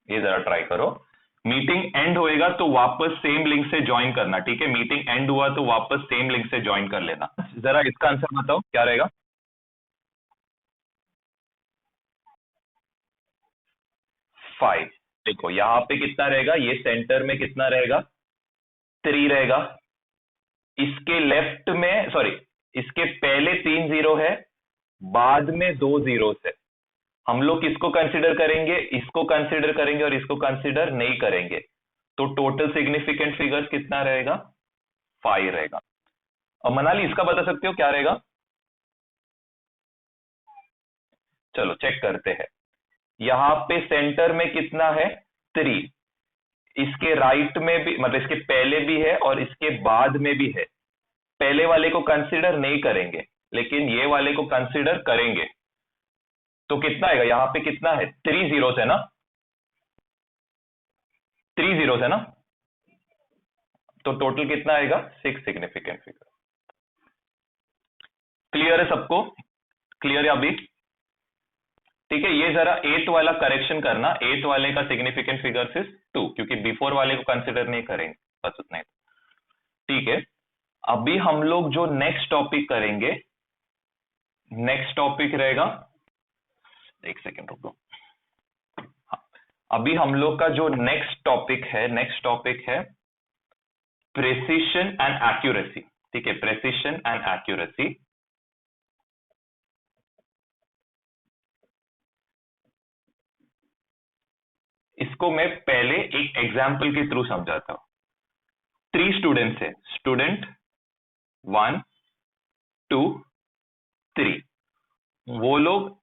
ये जरा ट्राई करो। मीटिंग एंड होएगा तो वापस सेम लिंक से ज्वाइन करना, ठीक है? मीटिंग एंड हुआ तो वापस सेम लिंक से ज्वाइन कर लेना। जरा इसका आंसर बताओ क्या रहेगा? 5। देखो यहाँ पे कितना रहेगा? ये सेंटर में कितना रहेगा? 3 रहेगा। इसके लेफ्ट में, सॉरी, इसके पहले 3 जीरो है, बाद में 2 जीरो है। हम लोग किसको कंसिडर करेंगे? इसको कंसिडर करेंगे और इसको कंसिडर नहीं करेंगे। तो टोटल सिग्निफिकेंट फिगर्स कितना रहेगा? 5 रहेगा। और मनाली इसका बता सकते हो क्या रहेगा? चलो चेक करते हैं। यहां पे सेंटर में कितना है? 3। इसके राइट में भी, मतलब इसके पहले भी है और इसके बाद में भी है। पहले वाले को कंसिडर नहीं करेंगे, लेकिन ये वाले को कंसिडर करेंगे। तो कितना आएगा? यहाँ पे कितना है? 3 जीरोस है ना? 3 जीरोस है ना? तो टोटल कितना आएगा? 6 सिग्निफिकेंट फिगर। क्लियर है सबको? क्लियर है अभी? ठीक है, ये जरा एथ वाला करेक्शन करना। एथ वाले का सिग्निफिकेंट फिगर सिर्फ 2, क्योंकि बिफोर वाले को कंसिडर नहीं करेंगे, बस उतना ही। ठीक है, अभी हम लोग जो नेक्स्ट टॉपिक करेंगे, नेक्स्ट टॉपिक रहेगा, एक सेकेंड रुक दो। हाँ, अभी हम लोग का जो नेक्स्ट टॉपिक है, नेक्स्ट टॉपिक है प्रेसिशन एंड एक्यूरेसी। ठीक है, प्रेसिशन एंड एक्यूरेसी। इसको मैं पहले एक एग्जाम्पल के थ्रू समझाता हूं। 3 स्टूडेंट्स है, स्टूडेंट 1 2 3, वो लोग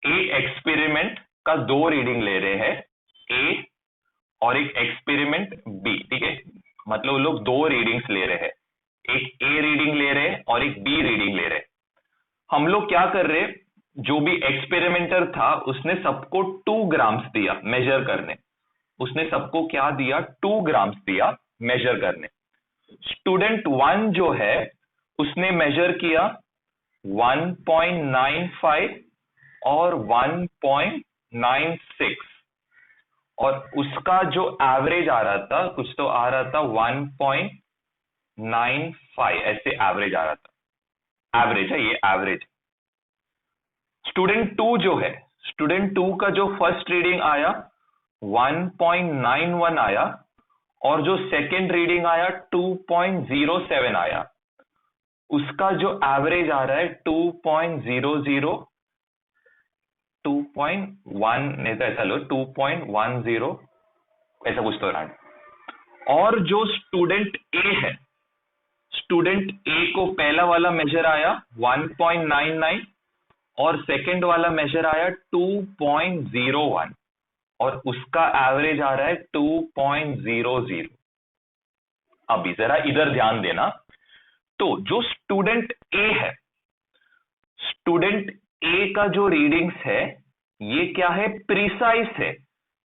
एक एक्सपेरिमेंट का 2 रीडिंग ले रहे हैं, ए और एक एक्सपेरिमेंट बी, ठीक है। मतलब वो लोग 2 रीडिंग्स ले रहे हैं, एक ए रीडिंग ले रहे हैं और एक बी रीडिंग ले रहे हैं। हम लोग क्या कर रहे, जो भी एक्सपेरिमेंटर था उसने सबको 2 ग्राम्स दिया मेजर करने, उसने सबको क्या दिया, 2 ग्राम्स दिया मेजर करने। स्टूडेंट 1 जो है उसने मेजर किया 1.95 और 1.96, और उसका जो एवरेज आ रहा था, कुछ तो आ रहा था 1.95, ऐसे एवरेज आ रहा था। एवरेज है ये, एवरेज। स्टूडेंट 2 जो है, स्टूडेंट 2 का जो फर्स्ट रीडिंग आया 1.91 आया, और जो सेकंड रीडिंग आया 2.07 आया, उसका जो एवरेज आ रहा है 2.00, 2.1 नहीं तो ऐसा लो 2.10, ऐसा कुछ तो रहा है। और जो स्टूडेंट ए है, स्टूडेंट ए को पहला वाला मेजर आया 1.99 और सेकंड वाला मेजर आया 2.01, और उसका एवरेज आ रहा है 2.00। अभी जरा इधर ध्यान देना, तो जो स्टूडेंट ए है, स्टूडेंट ए का जो रीडिंग्स है ये क्या है, प्रिसाइज है।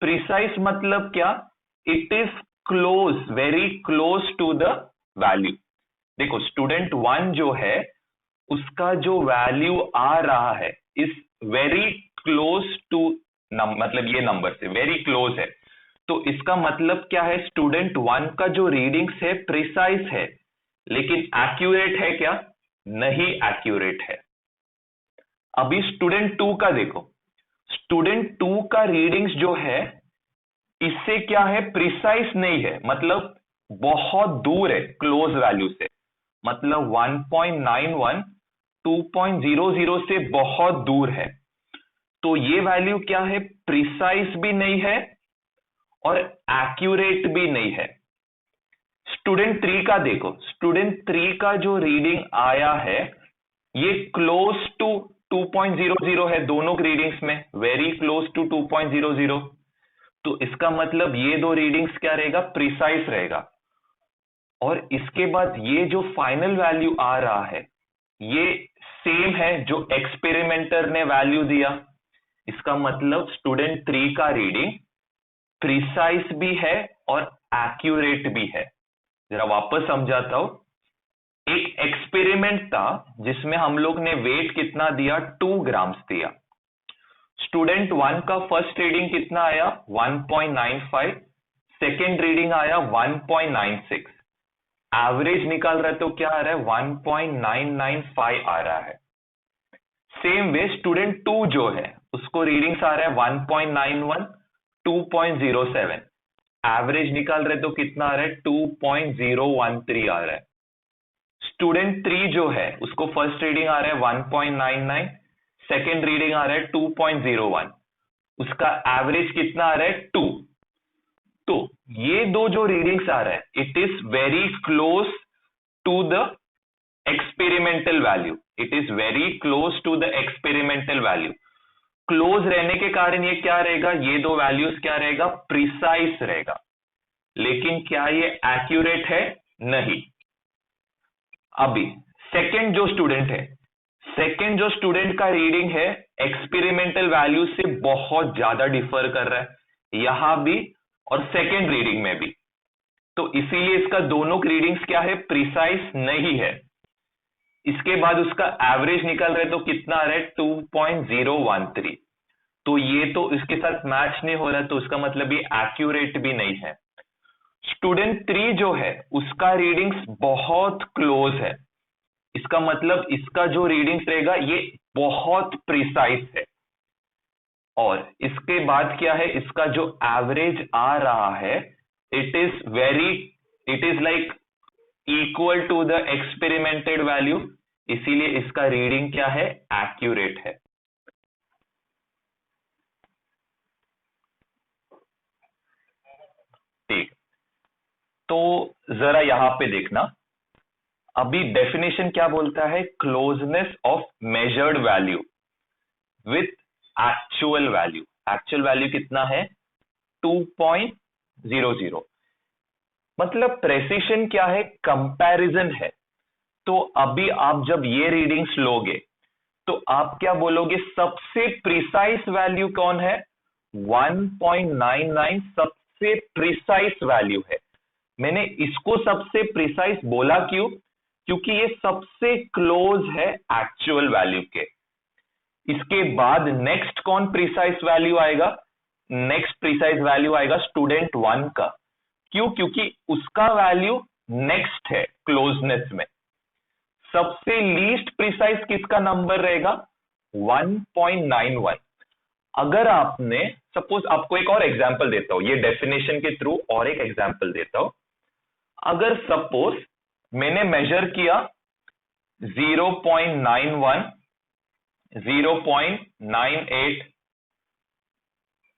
प्रिसाइज मतलब क्या, it is close, very close to the value. देखो स्टूडेंट 1 जो है उसका जो वैल्यू आ रहा है इज वेरी क्लोज टू, मतलब ये नंबर से वेरी क्लोज है। तो इसका मतलब क्या है, स्टूडेंट 1 का जो रीडिंग्स है प्रिसाइज है, लेकिन एक्यूरेट है क्या, नहीं एक्यूरेट है। अभी स्टूडेंट 2 का देखो, स्टूडेंट 2 का रीडिंग्स जो है इससे क्या है, प्रिसाइज नहीं है, मतलब बहुत दूर है क्लोज वैल्यू से, मतलब 1.91 2.00 से बहुत दूर है। तो ये वैल्यू क्या है, प्रिसाइज भी नहीं है और एक्यूरेट भी नहीं है। स्टूडेंट 3 का देखो, स्टूडेंट 3 का जो रीडिंग आया है ये क्लोज टू 2.00 है, दोनों रीडिंग्स में वेरी क्लोज टू 2.00। तो इसका मतलब ये 2 रीडिंग्स क्या रहेगा, प्रिसाइज रहेगा। और इसके बाद ये जो फाइनल वैल्यू आ रहा है ये सेम है जो एक्सपेरिमेंटर ने वैल्यू दिया। इसका मतलब स्टूडेंट 3 का रीडिंग प्रिसाइज भी है और एक्यूरेट भी है। जरा वापस समझाता हूं, एक एक्सपेरिमेंट था जिसमें हम लोग ने वेट कितना दिया, 2 ग्राम्स दिया। स्टूडेंट 1 का फर्स्ट रीडिंग कितना आया, 1.95, सेकेंड रीडिंग आया 1.96, एवरेज निकाल रहा है तो क्या आ रहा है, 1.995 आ रहा है। सेम वे स्टूडेंट 2 जो है उसको रीडिंग्स आ रहा है 1.91 2.07, एवरेज निकाल रहे तो कितना आ रहा है, 2.013 आ रहा है। स्टूडेंट 3 जो है उसको फर्स्ट रीडिंग आ रहा है 1.99, सेकेंड रीडिंग आ रहा है 2.01, उसका एवरेज कितना आ रहा है, 2। तो ये 2 जो रीडिंग्स आ रहा है it is very close to the experimental value, it is very close to the experimental value. Close रहने के कारण ये क्या रहेगा, ये 2 वैल्यूज क्या रहेगा, प्रिसाइज रहेगा। लेकिन क्या ये एक्यूरेट है, नहीं। अभी सेकंड जो स्टूडेंट है, सेकंड जो स्टूडेंट का रीडिंग है एक्सपेरिमेंटल वैल्यू से बहुत ज्यादा डिफर कर रहा है, यहां भी और सेकंड रीडिंग में भी। तो इसीलिए इसका दोनों रीडिंग्स क्या है, प्रिसाइज नहीं है। इसके बाद उसका एवरेज निकल रहा है तो कितना आ रहा है, 2.013। तो ये तो इसके साथ मैच नहीं हो रहा, तो उसका मतलब ये एक्यूरेट भी नहीं है। स्टूडेंट 3 जो है उसका रीडिंग्स बहुत क्लोज है, इसका मतलब इसका जो रीडिंग्स रहेगा ये बहुत प्रिसाइज है। और इसके बाद क्या है, इसका जो एवरेज आ रहा है it is like equal to the experimented value, इसीलिए इसका रीडिंग क्या है, एक्यूरेट है। ठीक, तो जरा यहां पे देखना, अभी डेफिनेशन क्या बोलता है, closeness of measured value with actual value. Actual value कितना है, 2.00। मतलब प्रेसिशन क्या है, कंपैरिजन है। तो अभी आप जब ये रीडिंग्स लोगे तो आप क्या बोलोगे, सबसे प्रिसाइज वैल्यू कौन है, 1.99 सबसे प्रिसाइज वैल्यू है। मैंने इसको सबसे प्रिसाइज बोला क्यों, क्योंकि ये सबसे क्लोज है एक्चुअल वैल्यू के। इसके बाद नेक्स्ट कौन प्रिसाइज वैल्यू आएगा, नेक्स्ट प्रिसाइज वैल्यू आएगा स्टूडेंट 1 का। क्यों, क्योंकि उसका वैल्यू नेक्स्ट है क्लोजनेस में। सबसे लीस्ट प्रिसाइज किसका नंबर रहेगा, 1.91। अगर आपने सपोज, आपको एक और एग्जांपल देता हूं, ये डेफिनेशन के थ्रू और एक एग्जांपल देता हूं। अगर सपोज मैंने मेजर किया 0.91, 0.98,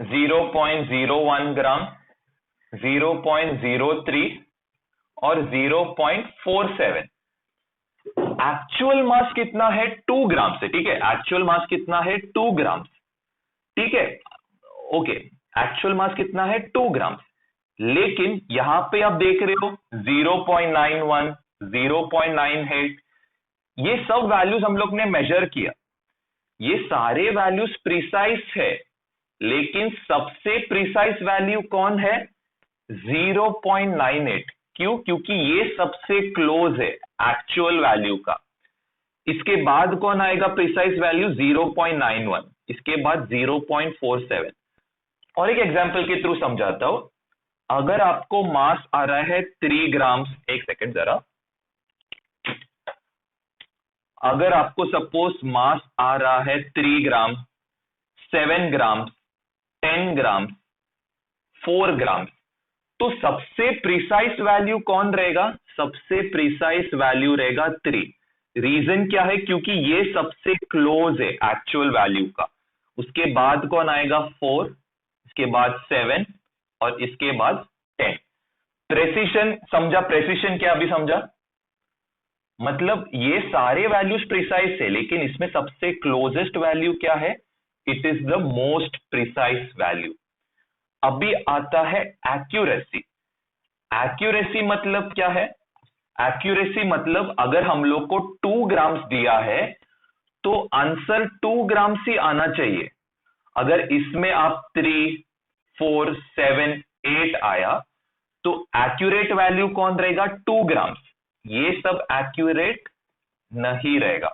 0.01 ग्राम, 0.03 और 0.47। एक्चुअल मास कितना है, 2 ग्राम से, ठीक है। एक्चुअल मास कितना है, 2 ग्राम, ठीक है, ओके। एक्चुअल मास कितना है, 2 ग्राम। लेकिन यहां पे आप देख रहे हो 0.91, 0.98, ये सब वैल्यूज हम लोग ने मेजर किया। ये सारे वैल्यूज प्रिसाइज है, लेकिन सबसे प्रिसाइज वैल्यू कौन है, 0.98। क्यों, क्योंकि ये सबसे क्लोज है एक्चुअल वैल्यू का। इसके बाद कौन आएगा प्रिसाइज वैल्यू, 0.91, इसके बाद 0.47। और एक एग्जांपल के थ्रू समझाता हूं। अगर आपको मास आ रहा है 3 ग्राम, एक सेकंड जरा, अगर आपको सपोज मास आ रहा है 3 ग्राम, 7 ग्राम, 10 ग्राम, 4 ग्राम, तो सबसे प्रिसाइज वैल्यू कौन रहेगा, सबसे प्रिसाइज वैल्यू रहेगा 3। रीजन क्या है, क्योंकि ये सबसे क्लोज है एक्चुअल वैल्यू का। उसके बाद कौन आएगा, 4, इसके बाद 7 और इसके बाद 10। प्रेसिशन समझा, प्रेसिशन क्या अभी समझा, मतलब ये सारे वैल्यूज प्रिसाइज है, लेकिन इसमें सबसे क्लोजेस्ट वैल्यू क्या है, it is the most precise value. अभी आता है एक्यूरेसी। एक्यूरेसी मतलब क्या है, एक्यूरेसी मतलब अगर हम लोग को 2 ग्राम्स दिया है तो आंसर 2 ग्राम्स ही आना चाहिए। अगर इसमें आप 3, 4, 7, 8 आया तो एक्यूरेट वैल्यू कौन रहेगा, 2 ग्राम्स। ये सब एक्यूरेट नहीं रहेगा।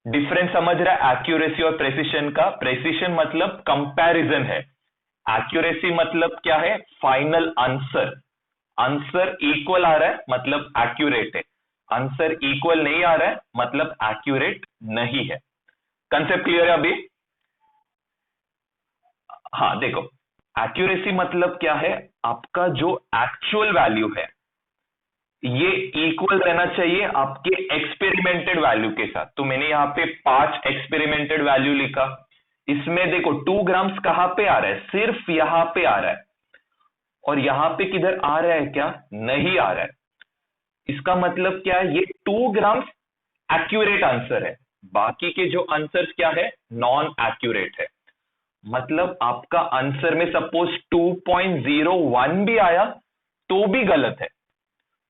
डिफरेंस समझ रहा है एक्यूरेसी और प्रेसिशन का। प्रेसिशन मतलब कंपैरिजन है, एक्यूरेसी मतलब क्या है, फाइनल आंसर। आंसर इक्वल आ रहा है मतलब एक्यूरेट है, आंसर इक्वल नहीं आ रहा है मतलब एक्यूरेट नहीं है। कंसेप्ट क्लियर है अभी, हाँ देखो, एक्यूरेसी मतलब क्या है, आपका जो एक्चुअल वैल्यू है ये इक्वल रहना चाहिए आपके एक्सपेरिमेंटेड वैल्यू के साथ। तो मैंने यहाँ पे 5 एक्सपेरिमेंटेड वैल्यू लिखा। इसमें देखो 2 ग्राम्स कहां पे आ रहा है, सिर्फ यहां पे आ रहा है, और यहां पे किधर आ रहा है क्या, नहीं आ रहा है। इसका मतलब क्या है, ये 2 ग्राम्स एक्यूरेट आंसर है, बाकी के जो आंसर्स क्या है, नॉन एक्यूरेट है। मतलब आपका आंसर में सपोज 2.001 भी आया तो भी गलत है,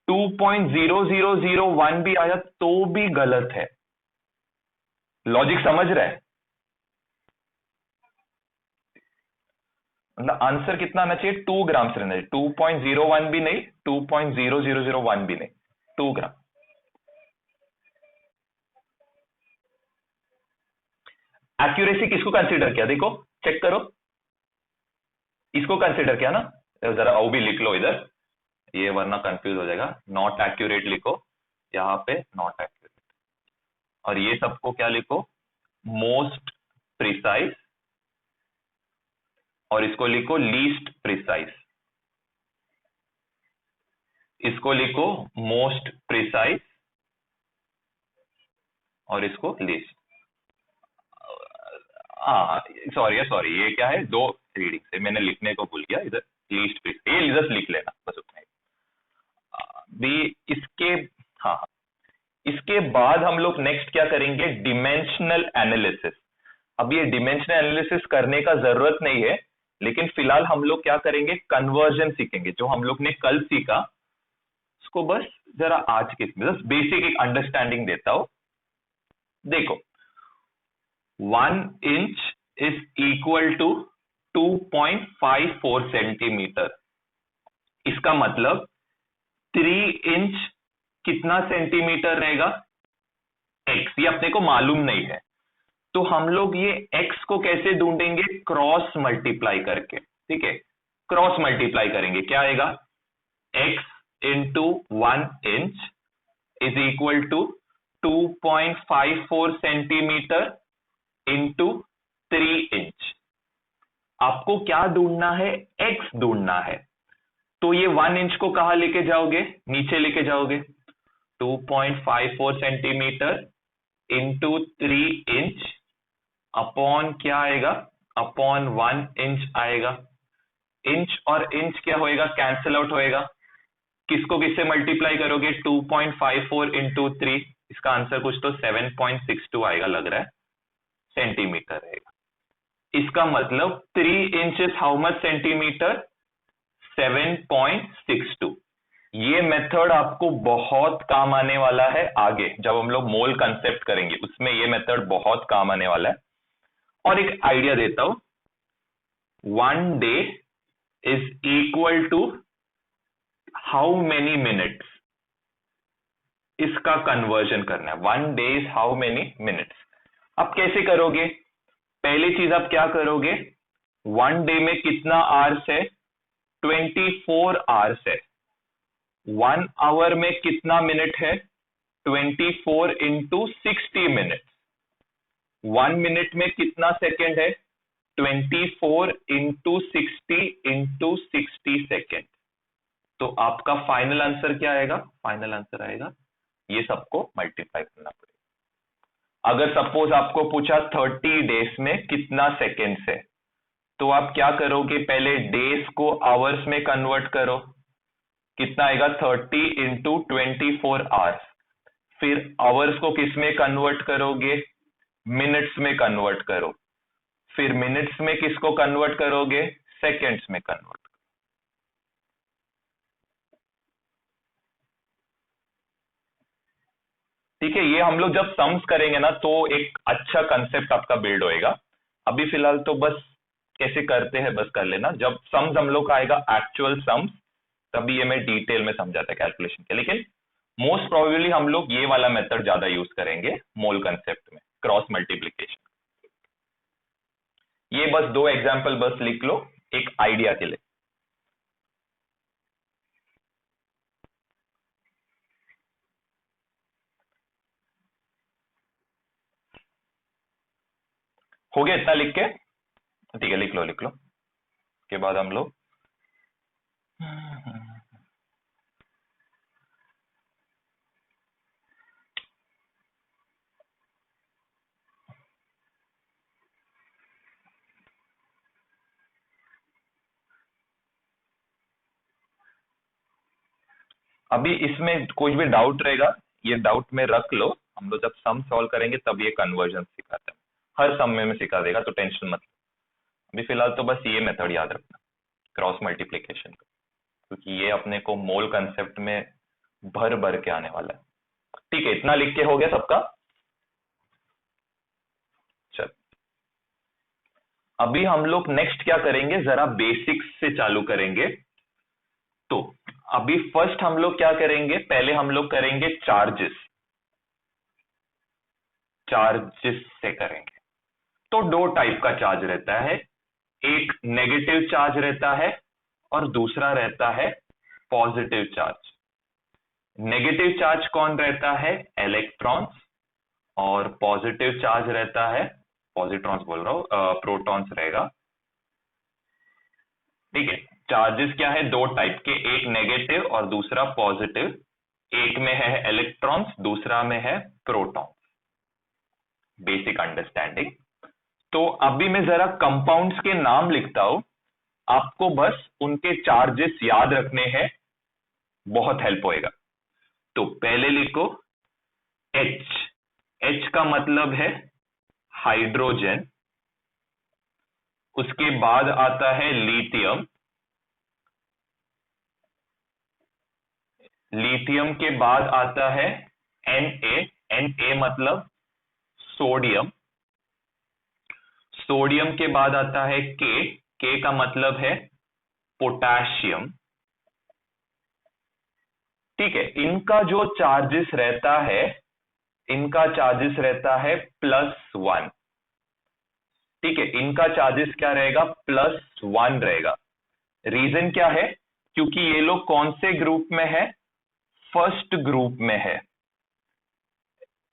2.0001 भी आया तो भी गलत है। लॉजिक समझ रहा है, मतलब आंसर कितना आना चाहिए, 2 ग्राम्स रहना चाहिए, 2.01 भी नहीं, 2.0001 भी नहीं, 2 ग्राम। एक्यूरेसी किसको कंसीडर किया, देखो चेक करो, इसको कंसीडर किया ना। जरा वो भी लिख लो इधर, ये वरना कंफ्यूज हो जाएगा। नॉट एक्यूरेट लिखो यहां पे, नॉट एक्यूरेट, और ये सबको क्या लिखो, मोस्ट प्रिसाइज, और इसको लिखो लीस्ट प्रिसाइज, इसको लिखो मोस्ट प्रिसाइज और इसको लीस्ट। हाँ सॉरी सॉरी, ये क्या है, 2 रीडिंग से मैंने लिखने को भूल गया इधर, लीस्ट प्रिसाइज, ये जस्ट लिख लेना बस उतना ही। भी इसके, हाँ, इसके बाद हम लोग नेक्स्ट क्या करेंगे, डिमेंशनल एनालिसिस। अब ये डिमेंशनल एनालिसिस करने का जरूरत नहीं है, लेकिन फिलहाल हम लोग क्या करेंगे, कन्वर्जन सीखेंगे। जो हम लोग ने कल सीखा उसको बस जरा आज के बस बेसिक एक अंडरस्टैंडिंग देता हूं। देखो, 1 inch is equal to 2.54 centimetre. इसका मतलब 3 इंच कितना सेंटीमीटर रहेगा, एक्स, ये अपने को मालूम नहीं है। तो हम लोग ये एक्स को कैसे ढूंढेंगे, क्रॉस मल्टीप्लाई करके। ठीक है, क्रॉस मल्टीप्लाई करेंगे, क्या आएगा, X into 1 inch is equal to 2.54 centimetre into 3 inch. आपको क्या ढूंढना है, एक्स ढूंढना है। तो ये 1 इंच को कहां लेके जाओगे, नीचे लेके जाओगे, 2.54 सेंटीमीटर इंटू 3 इंच अपॉन क्या आएगा, अपॉन 1 इंच आएगा। इंच और इंच क्या होएगा, कैंसिल आउट होएगा। किसको किससे मल्टीप्लाई करोगे, 2.54 इंटू 3, इसका आंसर कुछ तो 7.62 आएगा लग रहा है, सेंटीमीटर रहेगा। इसका मतलब 3 inch is how much centimetre, 7.62। ये मेथड आपको बहुत काम आने वाला है आगे, जब हम लोग मोल कंसेप्ट करेंगे उसमें ये मेथड बहुत काम आने वाला है। और एक आइडिया देता हूं, 1 day is equal to how many minutes, इसका कन्वर्जन करना है। 1 day is how many minutes. अब कैसे करोगे, पहली चीज आप क्या करोगे, 1 डे में कितना आवर्स है, 24 आवर्स है। 1 आवर में कितना मिनट है, 24 इंटू 60 मिनट। 1 मिनट में कितना सेकेंड है, 24 इंटू 60 इंटू 60 सेकेंड। तो आपका फाइनल आंसर क्या आएगा, फाइनल आंसर आएगा, ये सबको मल्टीप्लाई करना पड़ेगा। अगर सपोज आपको पूछा 30 डेज में कितना सेकेंड्स है, तो आप क्या करोगे, पहले डेज को आवर्स में कन्वर्ट करो, कितना आएगा, 30 इंटू 24 आवर्स। फिर आवर्स को किस में कन्वर्ट करोगे, मिनट्स में कन्वर्ट करो। फिर मिनट्स में किसको कन्वर्ट करोगे, सेकेंड्स में कन्वर्ट। ठीक है, ये हम लोग जब सम्स करेंगे ना तो एक अच्छा कंसेप्ट आपका बिल्ड होएगा। अभी फिलहाल तो बस कैसे करते हैं बस कर लेना, जब सम्स हम लोग का आएगा एक्चुअल सम्स, तभी ये मैं डिटेल में समझाता कैलकुलेशन के। लेकिन मोस्ट प्रोबेबली हम लोग ये वाला मेथड ज्यादा यूज करेंगे मोल कंसेप्ट में, क्रॉस मल्टीप्लीकेशन। ये बस 2 एग्जाम्पल बस लिख लो एक आइडिया के लिए। हो गया इतना लिख के, ठीक है, लिख लो लिख लो। उसके बाद हम लोग अभी इसमें कोई भी डाउट रहेगा, ये डाउट में रख लो। हम लोग जब सम सॉल्व करेंगे तब ये कन्वर्जन सिखाते हैं, हर सम में सिखा देगा, तो टेंशन मत। अभी फिलहाल तो बस ये मेथड याद रखना, क्रॉस मल्टीप्लीकेशन का, क्योंकि ये अपने को मोल कंसेप्ट में भर भर के आने वाला है। ठीक है, इतना लिख के हो गया सबका। चल, अभी हम लोग नेक्स्ट क्या करेंगे, जरा बेसिक्स से चालू करेंगे। तो अभी फर्स्ट हम लोग क्या करेंगे, पहले हम लोग करेंगे चार्जेस, चार्जेस से करेंगे। तो 2 टाइप का चार्ज रहता है, एक नेगेटिव चार्ज रहता है और दूसरा रहता है पॉजिटिव चार्ज। नेगेटिव चार्ज कौन रहता है, इलेक्ट्रॉन्स, और पॉजिटिव चार्ज रहता है, पॉजिट्रॉन्स बोल रहा हूं, प्रोटॉन्स रहेगा। ठीक है, चार्जेस क्या है, 2 टाइप के, एक नेगेटिव और दूसरा पॉजिटिव। एक में है इलेक्ट्रॉन्स, दूसरा में है प्रोटॉन्स। Basic understanding. तो अभी मैं जरा कंपाउंड्स के नाम लिखता हूं, आपको बस उनके चार्जेस याद रखने हैं, बहुत हेल्प होएगा। तो पहले लिखो H, H का मतलब है हाइड्रोजन, उसके बाद आता है लिथियम, लिथियम के बाद आता है Na, Na मतलब सोडियम, सोडियम के बाद आता है K का मतलब है पोटेशियम। ठीक है, इनका जो चार्जेस रहता है, इनका चार्जेस रहता है +1। ठीक है, इनका चार्जेस क्या रहेगा, +1 रहेगा। रीजन क्या है, क्योंकि ये लोग कौन से ग्रुप में है, फर्स्ट ग्रुप में है।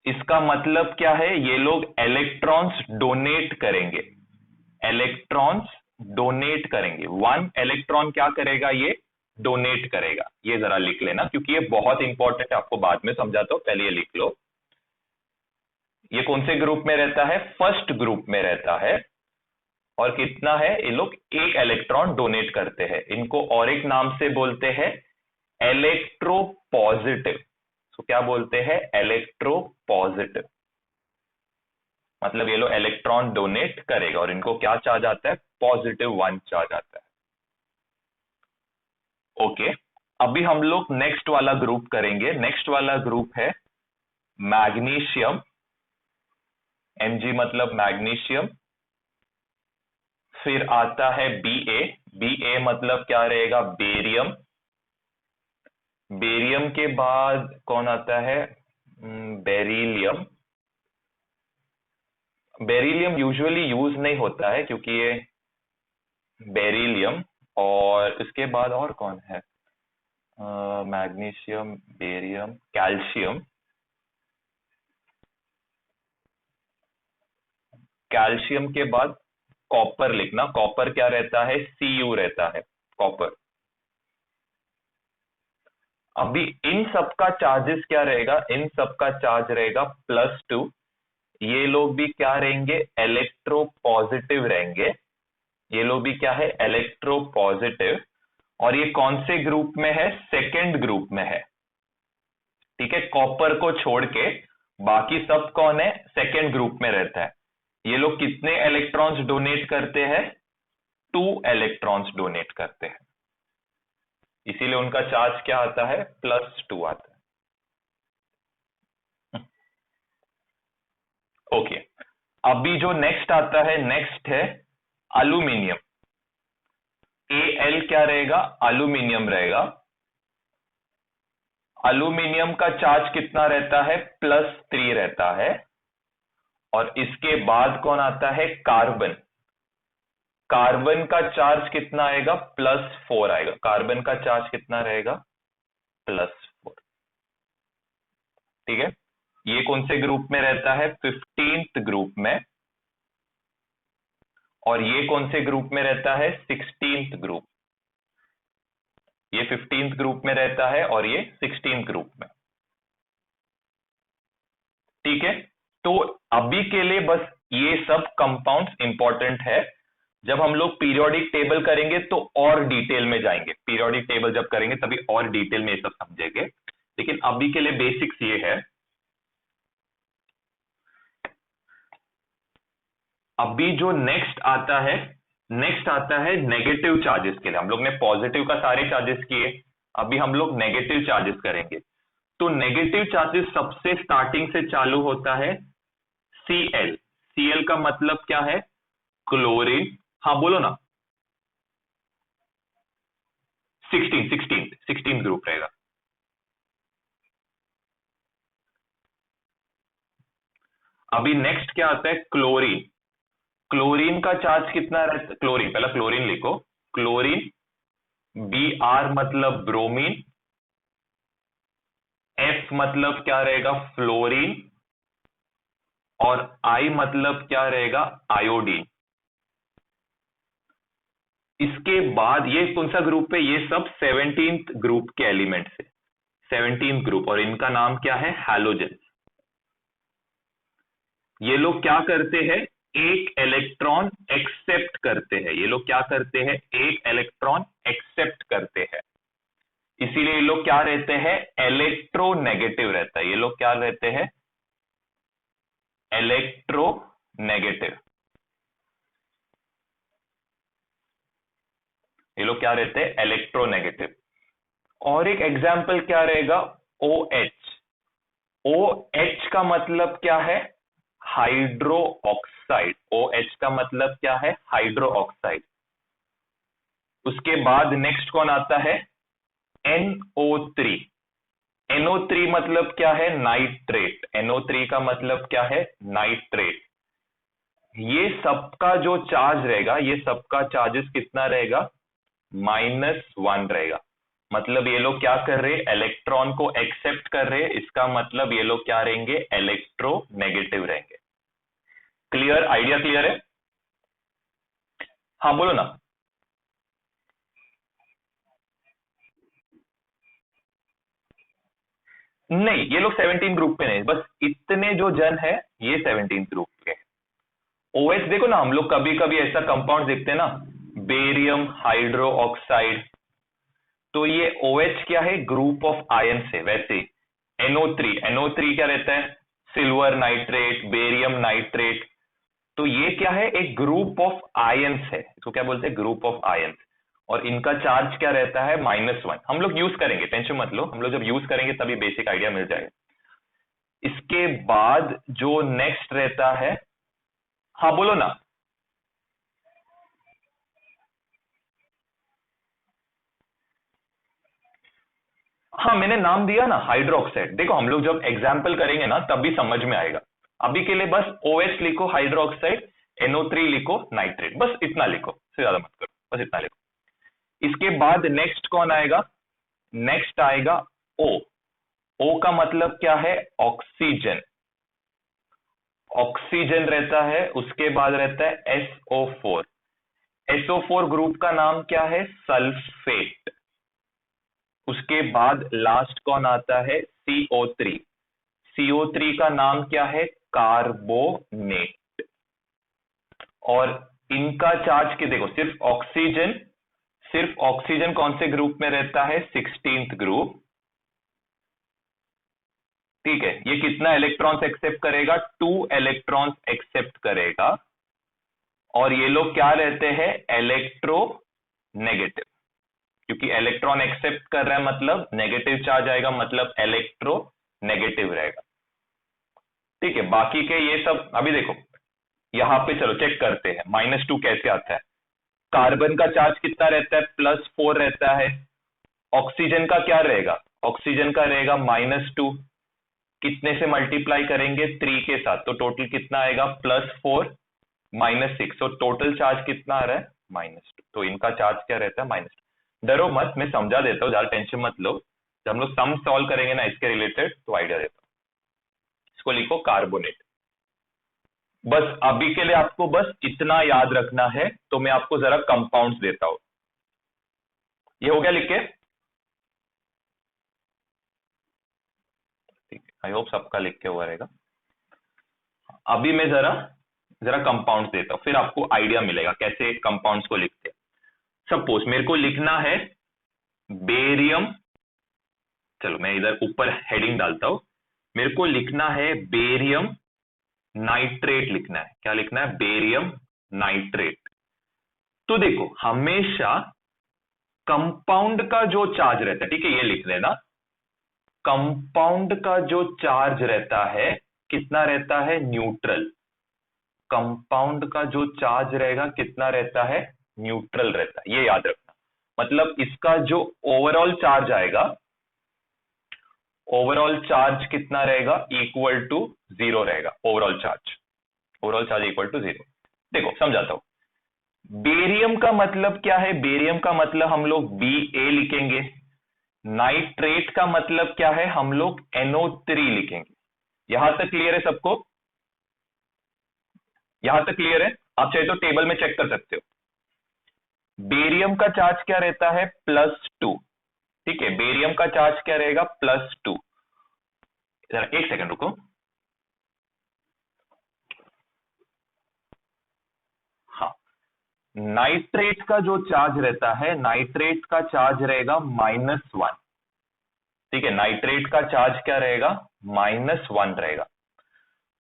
इसका मतलब क्या है, ये लोग इलेक्ट्रॉन्स डोनेट करेंगे, इलेक्ट्रॉन्स डोनेट करेंगे। 1 इलेक्ट्रॉन क्या करेगा, ये डोनेट करेगा। ये जरा लिख लेना क्योंकि ये बहुत इंपॉर्टेंट है, आपको बाद में समझाता हूं, पहले ये लिख लो। ये कौन से ग्रुप में रहता है, फर्स्ट ग्रुप में रहता है। और कितना है, ये लोग 1 इलेक्ट्रॉन डोनेट करते हैं। इनको और एक नाम से बोलते हैं इलेक्ट्रोपॉजिटिव। तो क्या बोलते हैं, इलेक्ट्रोपॉजिटिव, मतलब ये लोग इलेक्ट्रॉन डोनेट करेगा और इनको क्या चार्ज आता है, +1 चार्ज आता है। ओके, अभी हम लोग नेक्स्ट वाला ग्रुप करेंगे। नेक्स्ट वाला ग्रुप है मैग्नीशियम, Mg मतलब मैग्नीशियम। फिर आता है Ba मतलब क्या रहेगा, बेरियम। बेरियम के बाद कौन आता है, बेरिलियम। बेरिलियम यूजुअली यूज नहीं होता है क्योंकि ये बेरिलियम। और इसके बाद और कौन है, मैग्नीशियम, बेरियम, कैल्शियम। कैल्शियम के बाद कॉपर लिखना। कॉपर क्या रहता है, Cu रहता है, कॉपर। अभी इन सबका चार्जेस क्या रहेगा, इन सबका चार्ज रहेगा +2। ये लोग भी क्या रहेंगे, इलेक्ट्रोपॉजिटिव रहेंगे। ये लोग भी क्या है, इलेक्ट्रोपॉजिटिव। और ये कौन से ग्रुप में है, सेकेंड ग्रुप में है। ठीक है, कॉपर को छोड़ के बाकी सब कौन है, सेकेंड ग्रुप में रहता है। ये लोग कितने इलेक्ट्रॉन्स डोनेट करते हैं, 2 इलेक्ट्रॉन्स डोनेट करते हैं, इसीलिए उनका चार्ज क्या आता है, +2 आता है। ओके, अभी जो नेक्स्ट आता है, नेक्स्ट है एल्यूमिनियम। Al क्या रहेगा, एल्यूमिनियम रहेगा। एल्यूमिनियम का चार्ज कितना रहता है, +3 रहता है। और इसके बाद कौन आता है, कार्बन। कार्बन का चार्ज कितना आएगा, +4 आएगा। कार्बन का चार्ज कितना रहेगा, +4। ठीक है, ये कौन से ग्रुप में रहता है, 15th ग्रुप में। और ये कौन से ग्रुप में रहता है, 16th ग्रुप। ये 15th ग्रुप में रहता है और ये 16th ग्रुप में। ठीक है, तो अभी के लिए बस ये सब कंपाउंड्स इंपॉर्टेंट है। जब हम लोग पीरियोडिक टेबल करेंगे तो और डिटेल में जाएंगे। पीरियोडिक टेबल जब करेंगे तभी और डिटेल में ये सब समझेंगे, लेकिन अभी के लिए बेसिक्स ये है। अभी जो नेक्स्ट आता है, नेक्स्ट आता है नेगेटिव चार्जेस के लिए। हम लोग ने पॉजिटिव का सारे चार्जेस किए, अभी हम लोग नेगेटिव चार्जेस करेंगे। तो नेगेटिव चार्जेस सबसे स्टार्टिंग से चालू होता है Cl। Cl का मतलब क्या है, क्लोरीन। हाँ बोलो ना, 16 ग्रुप रहेगा। अभी नेक्स्ट क्या आता है, क्लोरीन। क्लोरीन का चार्ज कितना रहता है, क्लोरीन, पहला क्लोरीन लिखो। क्लोरीन, Br मतलब ब्रोमीन, F मतलब क्या रहेगा, फ्लोरीन, और I मतलब क्या रहेगा, आयोडीन। इसके बाद ये कौन सा ग्रुप है, ये सब 17th ग्रुप के एलिमेंट्स है, 17th ग्रुप। और इनका नाम क्या है, हैलोजन। ये लोग क्या करते हैं, एक इलेक्ट्रॉन एक्सेप्ट करते हैं। ये लोग क्या करते हैं, एक इलेक्ट्रॉन एक्सेप्ट करते हैं, इसीलिए ये लोग क्या रहते हैं, इलेक्ट्रोनेगेटिव रहता है। ये लोग क्या रहते हैं, इलेक्ट्रोनेगेटिव। ये लोग क्या रहते हैं, इलेक्ट्रोनेगेटिव। और एक एग्जाम्पल क्या रहेगा, ओ एच। ओ एच का मतलब क्या है, हाइड्रो ऑक्साइड। ओ एच का मतलब क्या है, हाइड्रो ऑक्साइड। उसके बाद नेक्स्ट कौन आता है, NO3। NO3 मतलब क्या है, नाइट्रेट। NO3 का मतलब क्या है, नाइट्रेट। ये सबका जो चार्ज रहेगा, ये सबका चार्जेस कितना रहेगा, -1 रहेगा। मतलब ये लोग क्या कर रहे हैं, इलेक्ट्रॉन को एक्सेप्ट कर रहे हैं। इसका मतलब ये लोग क्या रहेंगे, इलेक्ट्रोनेगेटिव रहेंगे। क्लियर, आइडिया क्लियर है? हाँ बोलो ना। नहीं, ये लोग 17 ग्रुप पे नहीं, बस इतने जो जन है ये 17 ग्रुप के। ओएच देखो ना, हम लोग कभी कभी ऐसा कंपाउंड देखते हैं ना, बेरियम हाइड्रो ऑक्साइड। तो ये OH क्या है, ग्रुप ऑफ आयन से। वैसे NO3 क्या रहता है, सिल्वर नाइट्रेट, बेरियम नाइट्रेट। तो ये क्या है, एक ग्रुप ऑफ आयंस है। इसको क्या बोलते हैं, ग्रुप ऑफ आयंस। और इनका चार्ज क्या रहता है, -1। हम लोग यूज करेंगे, टेंशन मत लो, हम लोग जब यूज करेंगे तभी बेसिक आइडिया मिल जाएगा। इसके बाद जो नेक्स्ट रहता है, हाँ बोलो ना। हाँ मैंने नाम दिया ना, हाइड्रोक्साइड। देखो हम लोग जब एग्जाम्पल करेंगे ना तभी समझ में आएगा। अभी के लिए बस OH लिखो हाइड्रोक्साइड, NO3 लिखो नाइट्रेट, बस इतना लिखो, से ज्यादा मत करो, बस इतना लिखो। इसके बाद नेक्स्ट कौन आएगा, नेक्स्ट आएगा O। O का मतलब क्या है, ऑक्सीजन। ऑक्सीजन रहता है। उसके बाद रहता है SO4। SO4 ग्रुप का नाम क्या है, सल्फेट। उसके बाद लास्ट कौन आता है, CO3। CO3 का नाम क्या है, कार्बोनेट। और इनका चार्ज के देखो, सिर्फ ऑक्सीजन कौन से ग्रुप में रहता है, 16th ग्रुप। ठीक है, ये कितना इलेक्ट्रॉन्स एक्सेप्ट करेगा, 2 इलेक्ट्रॉन्स एक्सेप्ट करेगा। और ये लोग क्या रहते हैं, इलेक्ट्रो नेगेटिव। क्योंकि इलेक्ट्रॉन एक्सेप्ट कर रहा है मतलब नेगेटिव चार्ज आएगा, मतलब इलेक्ट्रो नेगेटिव रहेगा। ठीक है, बाकी के ये सब अभी देखो, यहां पे चलो चेक करते हैं -2 कैसे आता है। कार्बन का चार्ज कितना रहता है, +4 रहता है। ऑक्सीजन का क्या रहेगा, ऑक्सीजन का रहेगा -2। कितने से मल्टीप्लाई करेंगे, 3 के साथ, तो टोटल कितना आएगा, +4 -6। तो टोटल चार्ज कितना आ रहा है, -2। तो इनका चार्ज क्या रहता है, -2। डरो मत, मैं समझा देता हूँ, ज्यादा टेंशन मत लो। जब हम लोग सम सॉल्व करेंगे ना इसके रिलेटेड तो आइडिया देता हूँ। इसको लिखो कार्बोनेट। बस अभी के लिए आपको बस इतना याद रखना है। तो मैं आपको जरा कंपाउंड्स देता हूं। ये हो गया लिख के, ठीक है, आई होप सबका लिख के हुआ रहेगा। अभी मैं जरा जरा कंपाउंड्स देता हूं, फिर आपको आइडिया मिलेगा कैसे कंपाउंड्स को लिखते हैं। सपोज मेरे को लिखना है बेरियम, चलो मैं इधर ऊपर हेडिंग डालता हूं। मेरे को लिखना है बेरियम नाइट्रेट लिखना है। क्या लिखना है, बेरियम नाइट्रेट। तो देखो हमेशा कंपाउंड का जो चार्ज रहता है, ठीक है, ये लिख लेना, कंपाउंड का जो चार्ज रहता है कितना रहता है, न्यूट्रल। कंपाउंड का जो चार्ज रहेगा कितना रहता है, न्यूट्रल रहता है, ये याद रखना। मतलब इसका जो ओवरऑल चार्ज आएगा, ओवरऑल चार्ज कितना रहेगा, इक्वल टू 0 रहेगा। Overall charge equal to 0। देखो समझाता हूं। बेरियम का मतलब क्या है, बेरियम का मतलब हम लोग Ba लिखेंगे। नाइट्रेट का मतलब क्या है, हम लोग NO3 लिखेंगे। यहां तक क्लियर है सबको, यहां तक क्लियर है? आप चाहे तो टेबल में चेक कर सकते हो। बेरियम का चार्ज क्या रहता है, +2। ठीक है, बेरियम का चार्ज क्या रहेगा, +2। जरा एक सेकंड रुको। हाँ, नाइट्रेट का जो चार्ज रहता है, नाइट्रेट का चार्ज रहेगा -1। ठीक है, नाइट्रेट का चार्ज क्या रहेगा, -1 रहेगा।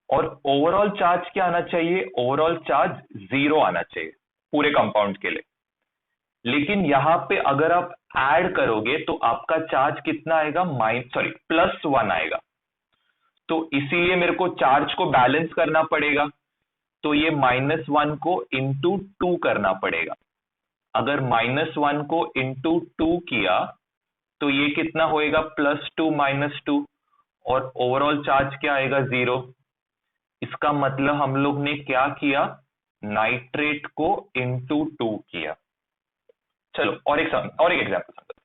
और ओवरऑल चार्ज क्या आना चाहिए, ओवरऑल चार्ज 0 आना चाहिए पूरे कंपाउंड के लिए। लेकिन यहां पे अगर आप ऐड करोगे तो आपका चार्ज कितना आएगा, +1 आएगा। तो इसीलिए मेरे को चार्ज को बैलेंस करना पड़ेगा, तो ये -1 को इंटू 2 करना पड़ेगा। अगर -1 को इंटू 2 किया तो ये कितना होएगा, +2 -2, और ओवरऑल चार्ज क्या आएगा, 0। इसका मतलब हम लोग ने क्या किया, नाइट्रेट को इंटू 2 किया। चलो और एक एग्जांपल समझो,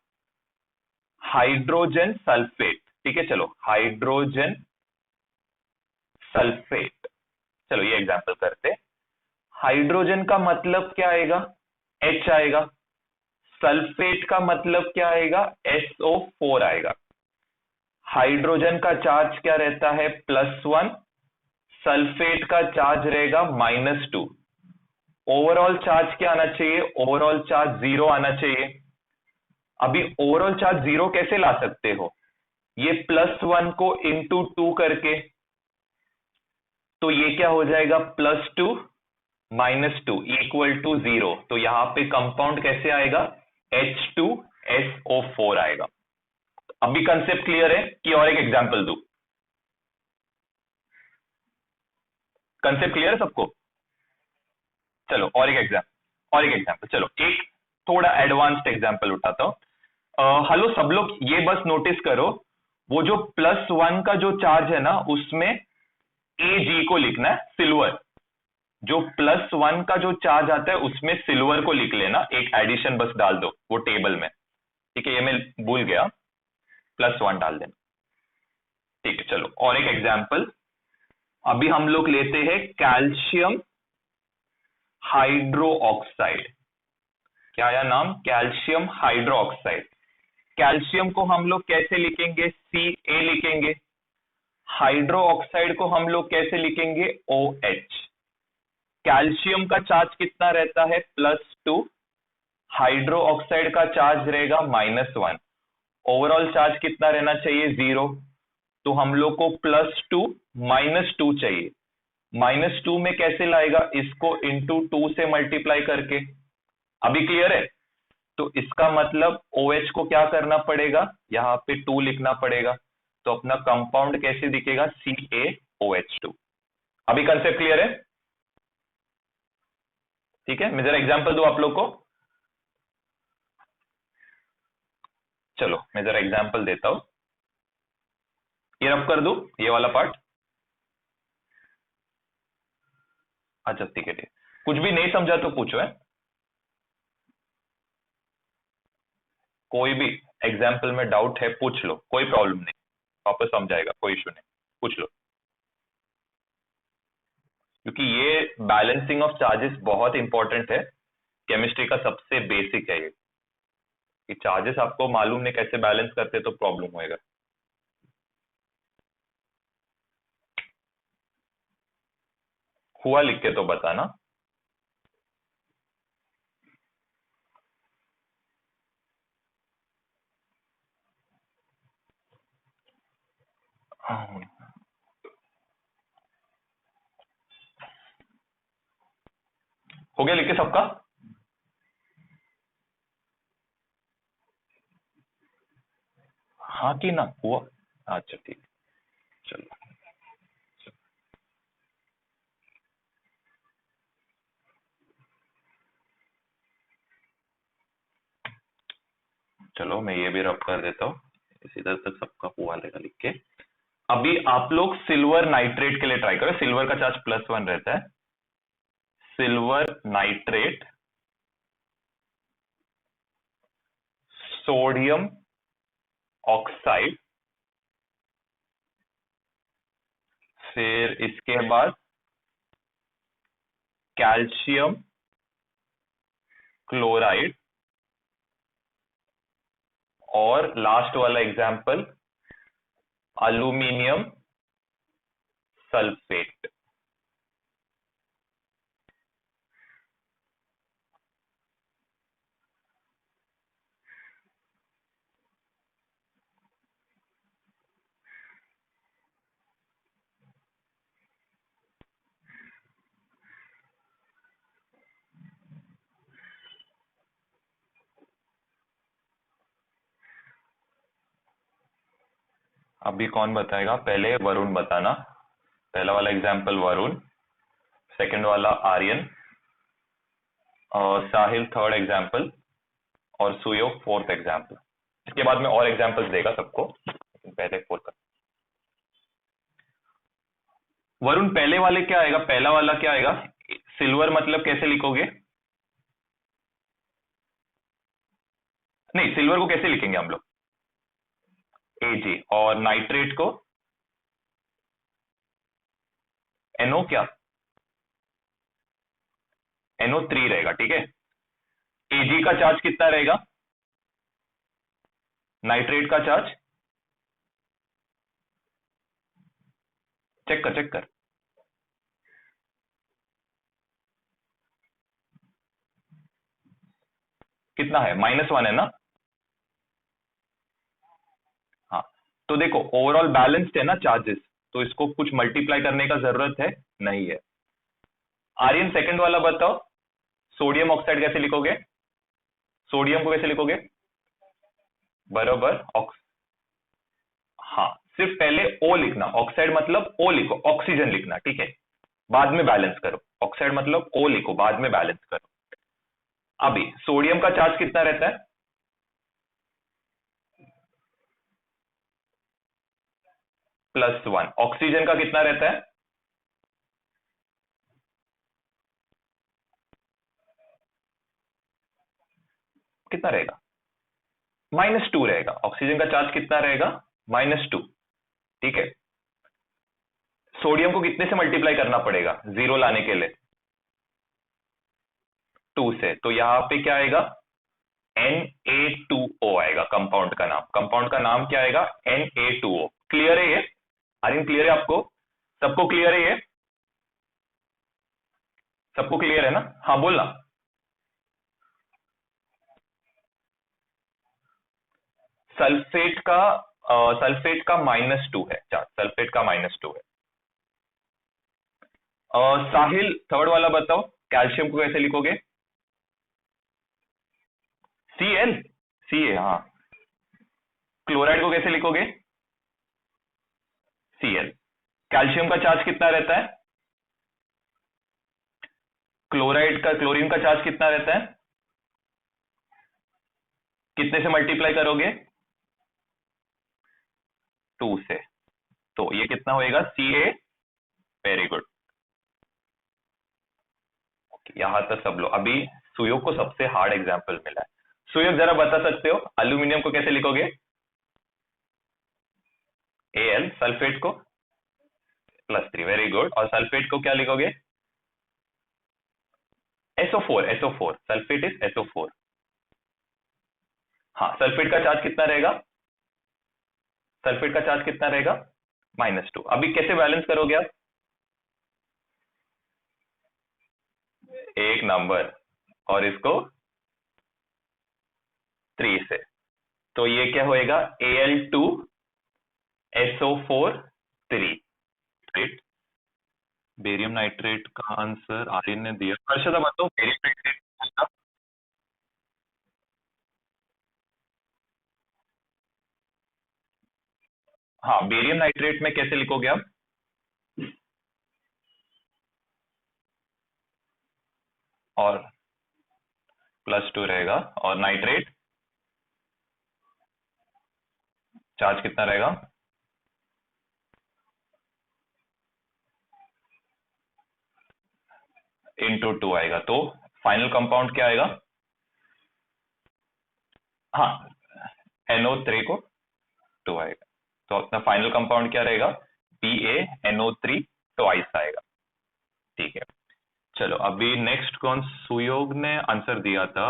हाइड्रोजन सल्फेट। ठीक है, चलो हाइड्रोजन सल्फेट, चलो ये एग्जांपल करते। हाइड्रोजन का मतलब क्या आएगा, H आएगा। सल्फेट का मतलब क्या आएगा, SO4 आएगा। हाइड्रोजन का चार्ज क्या रहता है, +1, सल्फेट का चार्ज रहेगा -2। ओवरऑल चार्ज क्या आना चाहिए, ओवरऑल चार्ज 0 आना चाहिए। अभी ओवरऑल चार्ज 0 कैसे ला सकते हो, ये +1 को इंटू 2 करके, तो ये क्या हो जाएगा, +2 -2 इक्वल टू 0। तो यहां पे कंपाउंड कैसे आएगा, H2SO4 आएगा। अभी कंसेप्ट क्लियर है कि और एक एग्जांपल दूं, कंसेप्ट क्लियर है सबको। चलो और एक एग्जांपल, चलो एक थोड़ा एडवांस्ड एग्जांपल उठाता हूं। हेलो सब लोग, ये बस नोटिस करो, वो जो +1 का जो चार्ज है ना, उसमें Ag को लिखना है, सिल्वर। जो +1 का जो चार्ज आता है उसमें सिल्वर को लिख लेना, एक एडिशन बस डाल दो वो टेबल में। ठीक है, ये मैं भूल गया, +1 डाल देना। ठीक है, चलो और एक एग्जांपल। अभी हम लोग लेते हैं कैल्शियम हाइड्रो ऑक्साइड। क्या आया नाम, कैल्शियम हाइड्रो ऑक्साइड। कैल्शियम को हम लोग कैसे लिखेंगे, Ca लिखेंगे। हाइड्रो ऑक्साइड को हम लोग कैसे लिखेंगे, OH। कैल्शियम का चार्ज कितना रहता है, +2। हाइड्रो ऑक्साइड का चार्ज रहेगा -1। ओवरऑल चार्ज कितना रहना चाहिए, 0। तो हम लोग को +2 -2 चाहिए। -2 में कैसे लाएगा, इसको इंटू 2 से मल्टीप्लाई करके। अभी क्लियर है। तो इसका मतलब OH को क्या करना पड़ेगा, यहां पे 2 लिखना पड़ेगा। तो अपना कंपाउंड कैसे दिखेगा, CaOH2। अभी कंसेप्ट क्लियर है। ठीक है, मैं जरा एग्जांपल दूं आप लोग को। चलो मैं जरा एग्जांपल देता हूं, ये रफ कर दूं ये वाला पार्ट। अच्छा ठीक है, कुछ भी नहीं समझा तो पूछो है, कोई भी एग्जाम्पल में डाउट है पूछ लो, कोई प्रॉब्लम नहीं, वापस समझाएगा, कोई इशू नहीं, पूछ लो। क्योंकि ये बैलेंसिंग ऑफ चार्जेस बहुत इंपॉर्टेंट है, केमिस्ट्री का सबसे बेसिक है ये, कि चार्जेस आपको मालूम नहीं कैसे बैलेंस करते तो प्रॉब्लम होएगा। हुआ लिख के तो बताना। हो गया लिख के सबका। हाँ कि ना हुआ, अच्छा ठीक, चलो चलो मैं ये भी रब कर देता हूँ, इधर तक सबका हुआ लेगा लिख के। अभी आप लोग सिल्वर नाइट्रेट के लिए ट्राई करो, सिल्वर का चार्ज +1 रहता है। सिल्वर नाइट्रेट, सोडियम ऑक्साइड, फिर इसके बाद कैल्शियम क्लोराइड, और लास्ट वाला एग्जाम्पल अल्यूमिनियम सल्फेट। अभी कौन बताएगा? पहले वरुण बताना। पहला वाला एग्जाम्पल वरुण, सेकंड वाला आर्यन, और साहिल थर्ड एग्जाम्पल, और सुयोग फोर्थ एग्जाम्पल। इसके बाद में और एग्जाम्पल्स देगा सबको, लेकिन पहले फोर कर। वरुण पहले वाले क्या आएगा? पहला वाला क्या आएगा? सिल्वर मतलब कैसे लिखोगे? नहीं, सिल्वर को कैसे लिखेंगे हम लोग? एजी। और नाइट्रेट को एनओ क्या? NO3 रहेगा, ठीक है। एजी का चार्ज कितना रहेगा? नाइट्रेट का चार्ज चेक कर, चेक कर। कितना है? -1 है ना? हाँ, तो देखो ओवरऑल बैलेंस्ड है ना चार्जेस, तो इसको कुछ मल्टीप्लाई करने का जरूरत है नहीं है। आर्यन सेकंड वाला बताओ, सोडियम ऑक्साइड कैसे लिखोगे? सोडियम को कैसे लिखोगे? बराबर ऑक्स, हाँ, सिर्फ पहले ओ लिखना, ऑक्साइड मतलब ओ लिखो, ऑक्सीजन लिखना, ठीक है। बाद में बैलेंस करो, ऑक्साइड मतलब ओ लिखो, बाद में बैलेंस करो। अभी सोडियम का चार्ज कितना रहता है? +1। ऑक्सीजन का कितना रहता है? कितना रहेगा? -2 रहेगा। ऑक्सीजन का चार्ज कितना रहेगा? -2, ठीक है। सोडियम को कितने से मल्टीप्लाई करना पड़ेगा जीरो लाने के लिए? 2 से। तो यहां पे क्या आएगा? Na2O आएगा कंपाउंड का नाम। कंपाउंड का नाम क्या आएगा? Na2O। क्लियर है ये? आर्यन क्लियर है आपको? सबको क्लियर है ये? सबको क्लियर है ना? हाँ बोलना। सल्फेट का सल्फेट का -2 है चार्ज, सल्फेट का -2 है। साहिल थर्ड वाला बताओ, कैल्शियम को कैसे लिखोगे? Cl, Ca, हाँ। क्लोराइड को कैसे लिखोगे? Cl। कैल्शियम का चार्ज कितना रहता है? क्लोराइड का, क्लोरीन का चार्ज कितना रहता है? कितने से मल्टीप्लाई करोगे? 2 से। तो ये कितना होएगा? Ca। Very good. यहां तक सब लोग। अभी सुयोग को सबसे हार्ड एग्जाम्पल मिला है। सुयोग जरा बता सकते हो अल्यूमिनियम को कैसे लिखोगे? Al। सल्फेट को? +3, वेरी गुड। और सल्फेट को क्या लिखोगे? SO4, SO4, sulphate is SO4। हाँ, सल्फेट का चार्ज कितना रहेगा? सल्फेट का चार्ज कितना रहेगा? -2। अभी कैसे बैलेंस करोगे आप? एक नंबर। और इसको 3 से। तो ये क्या होएगा? Al2SO4 3। राइट। बेरियम नाइट्रेट का आंसर आर्यन ने दिया। हर्षदा बताओ बेरियम नाइट्रेट का। हाँ, बेरियम नाइट्रेट में कैसे लिखोगे आप? और +2 रहेगा। और नाइट्रेट चार्ज कितना रहेगा? ×2 आएगा। तो फाइनल कंपाउंड क्या आएगा? हाँ, NO3 को 2 आएगा। तो अपना फाइनल कंपाउंड क्या रहेगा? BaNO3 ट्वाइस आएगा, ठीक है। चलो अभी नेक्स्ट कौन? सुयोग ने आंसर दिया था।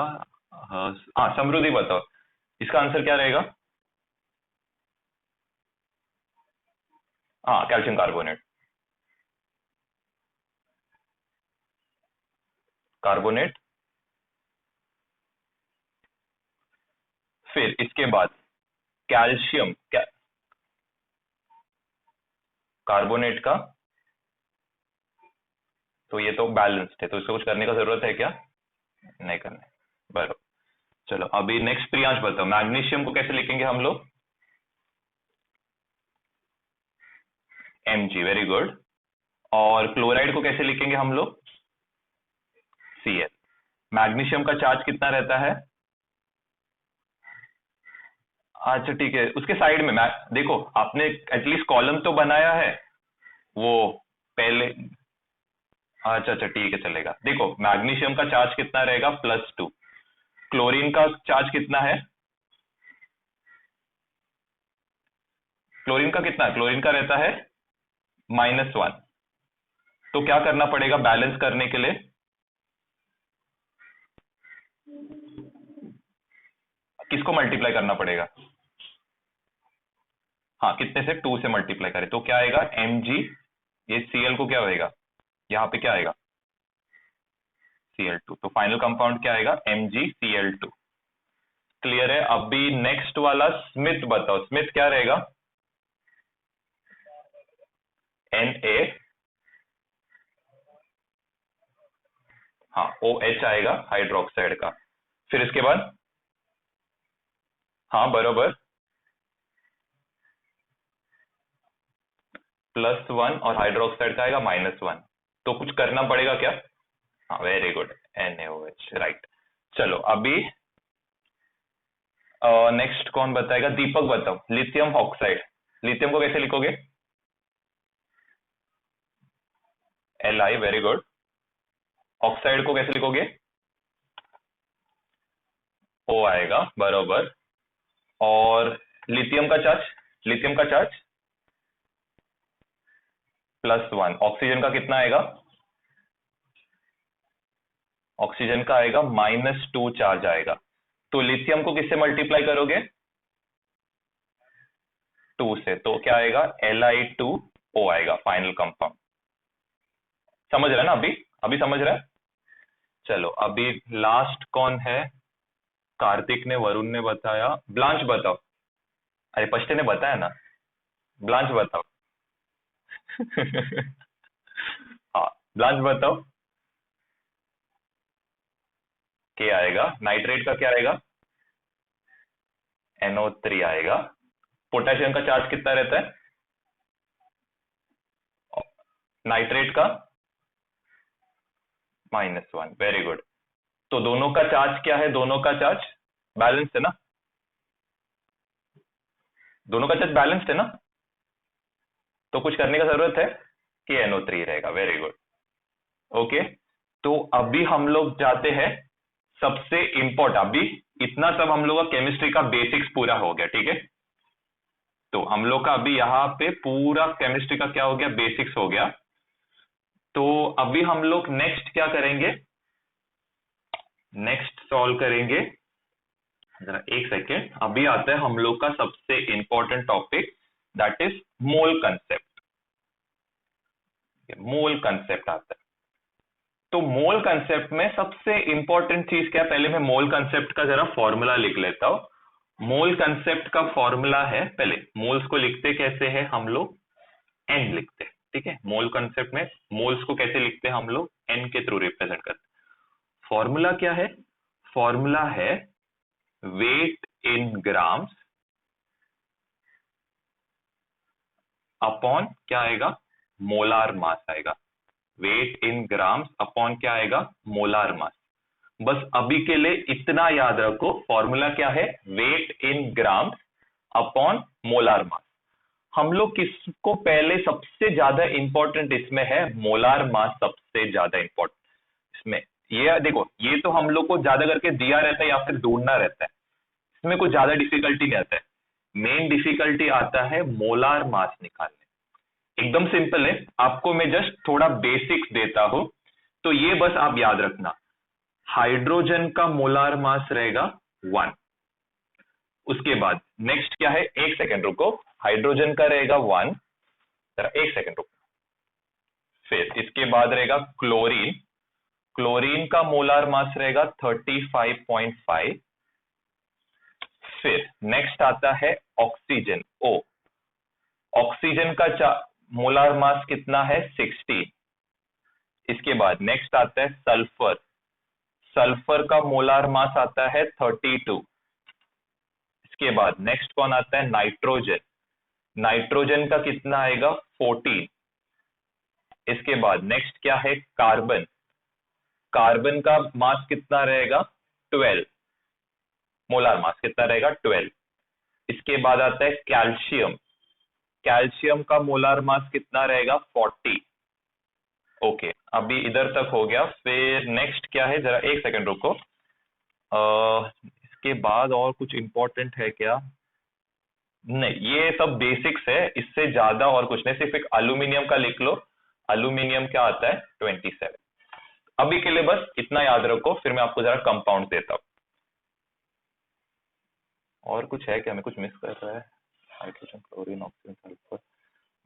हाँ, समृद्धि बताओ इसका आंसर क्या रहेगा? हाँ, कैल्शियम कार्बोनेट। कार्बोनेट। फिर इसके बाद कैल्शियम क्या? कार्बोनेट का? तो ये तो बैलेंस्ड है, तो इसको कुछ करने का जरूरत है क्या? नहीं करना है। बराबर। चलो अभी नेक्स्ट प्रियांश बताओ, मैग्नीशियम को कैसे लिखेंगे हम लोग? mg, very good. और क्लोराइड को कैसे लिखेंगे हम लोग? Cl। मैग्नीशियम का चार्ज कितना रहता है? अच्छा ठीक है, उसके साइड में देखो आपने एटलीस्ट कॉलम तो बनाया है वो पहले। अच्छा अच्छा ठीक है, चलेगा। देखो मैग्नीशियम का चार्ज कितना रहेगा? +2। क्लोरीन का चार्ज कितना है? क्लोरीन का कितना? क्लोरीन का रहता है -1। तो क्या करना पड़ेगा बैलेंस करने के लिए? किसको मल्टीप्लाई करना पड़ेगा? हाँ, कितने से? 2 से मल्टीप्लाई करें तो क्या आएगा? mg। ये Cl को क्या होएगा? यहाँ पे क्या आएगा? Cl2। तो फाइनल कंपाउंड क्या आएगा? MgCl2। क्लियर है? अभी नेक्स्ट वाला स्मिथ बताओ, स्मिथ क्या रहेगा? Na। हाँ, OH आएगा हाइड्रोक्साइड का। फिर इसके बाद? हाँ बरोबर, +1 और हाइड्रोक्साइड का आएगा -1। तो कुछ करना पड़ेगा क्या? हाँ वेरी गुड, NaOH, राइट। चलो अभी नेक्स्ट कौन बताएगा? दीपक बताओ, लिथियम ऑक्साइड। लिथियम को कैसे लिखोगे? Li, very good. ऑक्साइड को कैसे लिखोगे? O आएगा, बरोबर। और लिथियम का चार्ज? लिथियम का चार्ज +1। ऑक्सीजन का कितना आएगा? ऑक्सीजन का आएगा -2 चार्ज आएगा। तो लिथियम को किससे मल्टीप्लाई करोगे? 2 से। तो क्या आएगा? Li2O आएगा फाइनल कंपाउंड। समझ रहा है ना? अभी अभी समझ रहा है? चलो अभी लास्ट कौन है? कार्तिक ने, वरुण ने बताया। ब्लांच बताओ। अरे पश्चिम ने बताया ना, ब्लांच बताओ। हाँ, ब्लांच बताओ। क्या आएगा? नाइट्रेट का क्या आएगा? NO3 आएगा। पोटेशियम का चार्ज कितना रहता है नाइट्रेट का? -1, वेरी गुड। तो दोनों का चार्ज क्या है? दोनों का चार्ज बैलेंस है ना? दोनों का चार्ज बैलेंस्ड है ना? तो कुछ करने का जरूरत है कि NO3 रहेगा, वेरी गुड। ओके, तो अभी हम लोग जाते हैं सबसे इंपॉर्टेंट। अभी इतना सब हम लोग का केमिस्ट्री का बेसिक्स पूरा हो गया, ठीक है? तो हम लोग का अभी यहाँ पे पूरा केमिस्ट्री का क्या हो गया? बेसिक्स हो गया। तो अभी हम लोग नेक्स्ट क्या करेंगे? नेक्स्ट सॉल्व करेंगे, जरा एक सेकेंड। अभी आता है हम लोग का सबसे important topic, that is mole concept. Mole concept आता है। तो मोल कंसेप्ट में सबसे इंपॉर्टेंट चीज क्या? पहले मैं मोल कंसेप्ट का जरा फॉर्मूला लिख लेता हूं। मोल कंसेप्ट का फॉर्मूला है, पहले मोल्स को लिखते कैसे है हम लोग? N लिखते हैं, ठीक है? मोल कंसेप्ट में मोल्स को कैसे लिखते हैं हम लोग? N के थ्रू रिप्रेजेंट करते हैं। फॉर्मूला क्या है? फॉर्मूला है वेट इन ग्राम्स अपॉन क्या आएगा? मोलार मास आएगा। वेट इन ग्राम्स अपॉन क्या आएगा? Molar mass. बस अभी के लिए इतना याद रखो, फॉर्मूला क्या है? Weight in grams upon molar mass. हम लोग किसको पहले सबसे ज्यादा इंपॉर्टेंट इसमें है? मोलार मास सबसे ज्यादा इंपॉर्टेंट इसमें। ये देखो, ये तो हम लोग को ज्यादा करके दिया रहता है या फिर ढूंढना रहता है, इसमें कुछ ज्यादा डिफिकल्टी नहीं आता है। मेन डिफिकल्टी आता है मोलार मास निकालने। एकदम सिंपल है, आपको मैं जस्ट थोड़ा बेसिक्स देता हूं, तो ये बस आप याद रखना। हाइड्रोजन का मोलार मास रहेगा 1। उसके बाद नेक्स्ट क्या है? एक सेकेंड रुको। हाइड्रोजन का रहेगा 1, जरा एक सेकेंड रुको। फिर इसके बाद रहेगा क्लोरीन। क्लोरीन का मोलार मास रहेगा 35.5। फिर नेक्स्ट आता है ऑक्सीजन, O। ऑक्सीजन का मोलार मास कितना है? 16। इसके बाद नेक्स्ट आता है सल्फर। सल्फर का मोलार मास आता है 32। इसके बाद नेक्स्ट कौन आता है? नाइट्रोजन। नाइट्रोजन का कितना आएगा? 14। इसके बाद नेक्स्ट क्या है, कार्बन। कार्बन का मास कितना रहेगा, 12, मोलार मास कितना रहेगा, 12। इसके बाद आता है कैल्शियम। कैल्शियम का मोलार मास कितना रहेगा, 40। ओके, अभी इधर तक हो गया। फिर नेक्स्ट क्या है, जरा एक सेकंड रुको। इसके बाद और कुछ इंपॉर्टेंट है क्या, नहीं, ये सब बेसिक्स है, इससे ज्यादा और कुछ नहीं। सिर्फ एक एल्यूमिनियम का लिख लो, एल्यूमिनियम क्या आता है, 27। अभी के लिए बस इतना याद रखो, फिर मैं आपको जरा कंपाउंड देता हूं। और कुछ है क्या, मैं कुछ मिस कर रहा है, hydrogen, chlorine, oxygen, sulphur,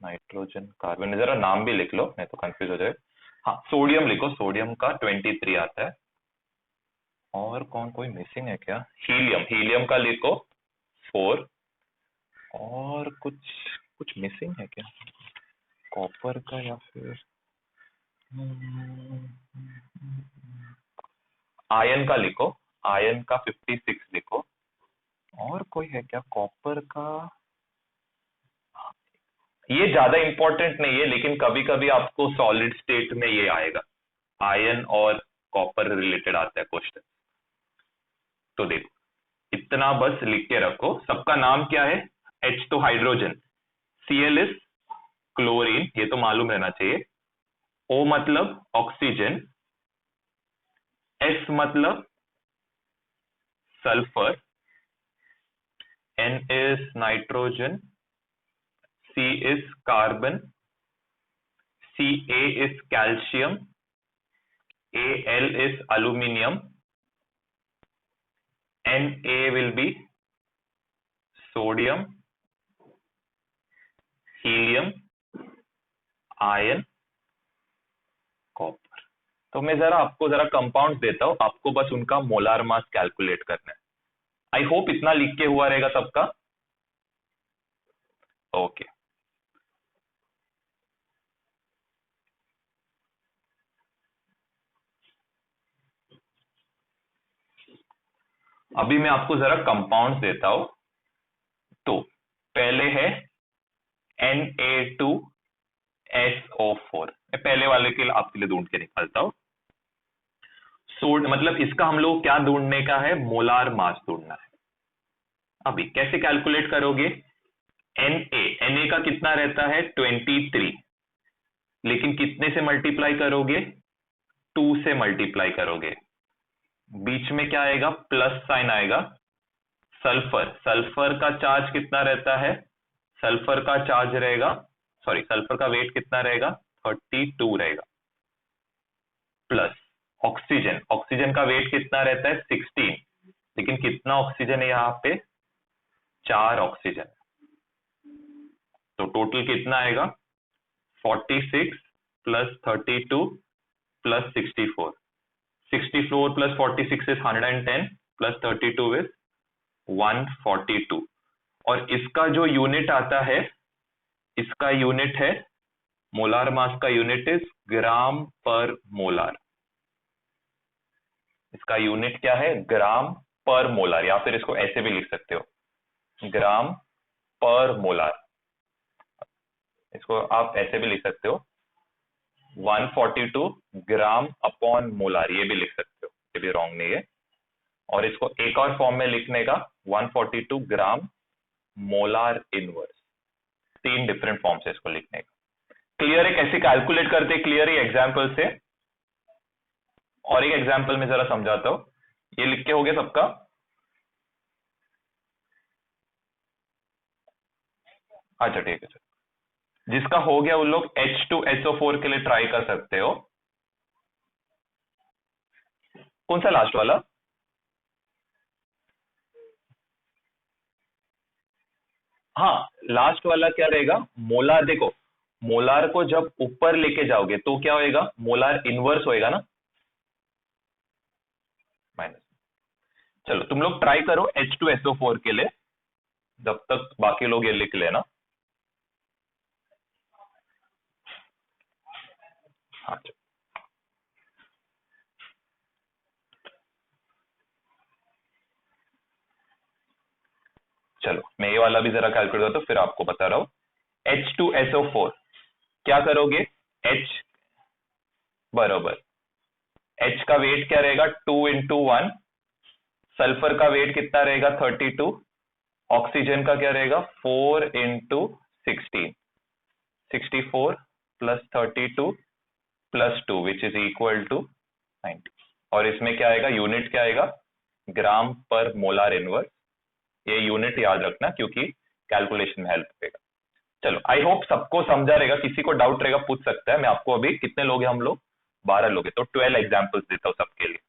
nitrogen, carbon, जरा नाम भी लिख लो, नहीं तो कंफ्यूज हो जाए। हाँ, सोडियम लिखो, सोडियम का 23 आता है। और कौन कोई मिसिंग है क्या, हीलियम, हीलियम का लिखो 4। और कुछ कुछ मिसिंग है क्या, कॉपर का, या फिर आयन का लिखो, आयन का 56 लिखो। और कोई है क्या, कॉपर का, ये ज्यादा इंपॉर्टेंट नहीं है, लेकिन कभी कभी आपको सॉलिड स्टेट में ये आएगा, आयन और कॉपर रिलेटेड आता है क्वेश्चन। तो देखो, इतना बस लिख के रखो। सबका नाम क्या है, H तो हाइड्रोजन, Cl इज क्लोरीन, ये तो मालूम रहना चाहिए। O मतलब ऑक्सीजन, S मतलब sulphur, N is nitrogen, C is carbon, Ca is calcium, Al is aluminium, Na will be sodium, helium, iron, copper। तो मैं जरा आपको जरा कंपाउंड देता हूं, आपको बस उनका मोलार मास कैलकुलेट करना है। आई होप इतना लिख के हुआ रहेगा सबका। ओके, अभी मैं आपको जरा कंपाउंड देता हूं। तो पहले है Na2SO4, मैं पहले वाले के लिए आपके लिए ढूंढ के निकालता हूं। मतलब इसका हम लोग क्या ढूंढने का है, मोलार मास ढूंढना है। अभी कैसे कैलकुलेट करोगे, Na का कितना रहता है, 23, लेकिन कितने से मल्टीप्लाई करोगे, 2 से मल्टीप्लाई करोगे। बीच में क्या आएगा, प्लस साइन आएगा। सल्फर, सल्फर का चार्ज कितना रहता है, सल्फर का चार्ज रहेगा, सॉरी, सल्फर का वेट कितना रहेगा, 32 रहेगा। प्लस ऑक्सीजन, ऑक्सीजन का वेट कितना रहता है, 16, लेकिन कितना ऑक्सीजन है यहाँ पे, 4 ऑक्सीजन। तो टोटल कितना आएगा, 46 plus 32 plus 64, 64 plus 46 is 110 plus 32 is 142। और इसका जो यूनिट आता है, इसका यूनिट है, मोलार मास का यूनिट इज ग्राम पर मोलार। इसका यूनिट क्या है, ग्राम पर मोलार, या फिर इसको ऐसे भी लिख सकते हो, ग्राम पर मोलार। इसको आप ऐसे भी लिख सकते हो, 142 ग्राम अपॉन मोलार, ये भी लिख सकते हो, ये भी रॉन्ग नहीं है। और इसको एक और फॉर्म में लिखने का, 142 ग्राम मोलार इनवर्स। 3 डिफरेंट फॉर्म से इसको लिखने का। क्लियर है कैसे कैलकुलेट करते, क्लियर है एग्जाम्पल से। और एक एग्जाम्पल में जरा समझाता हूं, ये लिख के हो गया सबका। अच्छा ठीक है, जिसका हो गया उन लोग H2SO4 के लिए ट्राई कर सकते हो। कौन सा लास्ट वाला, हाँ लास्ट वाला क्या रहेगा, मोलार। देखो, मोलार को जब ऊपर लेके जाओगे तो क्या होएगा, मोलार इनवर्स होएगा ना, माइनस। चलो तुम लोग ट्राई करो H2SO4 के लिए, जब तक बाकी लोग ये लिख लेना। हाँ चलो, मैं ये वाला भी जरा कैलकुलेट करता हूं, फिर आपको बता रहा हूं। H2SO4 क्या करोगे, H बरोबर, H का वेट क्या रहेगा 2 × 1, सल्फर का वेट कितना रहेगा 32, ऑक्सीजन का क्या रहेगा 4 × 16, 64 plus 32 plus 2 which is equal to 90। और इसमें क्या आएगा, यूनिट क्या आएगा, ग्राम पर मोलार इनवर्स। ये यूनिट याद रखना क्योंकि कैलकुलेशन में हेल्प करेगा। चलो, आई होप सबको समझा रहेगा, किसी को डाउट रहेगा पूछ सकता है। मैं आपको अभी, कितने लोग हैं हम लोग, 12 लोग हैं, तो 12 एग्जाम्पल्स देता हूँ सबके लिए।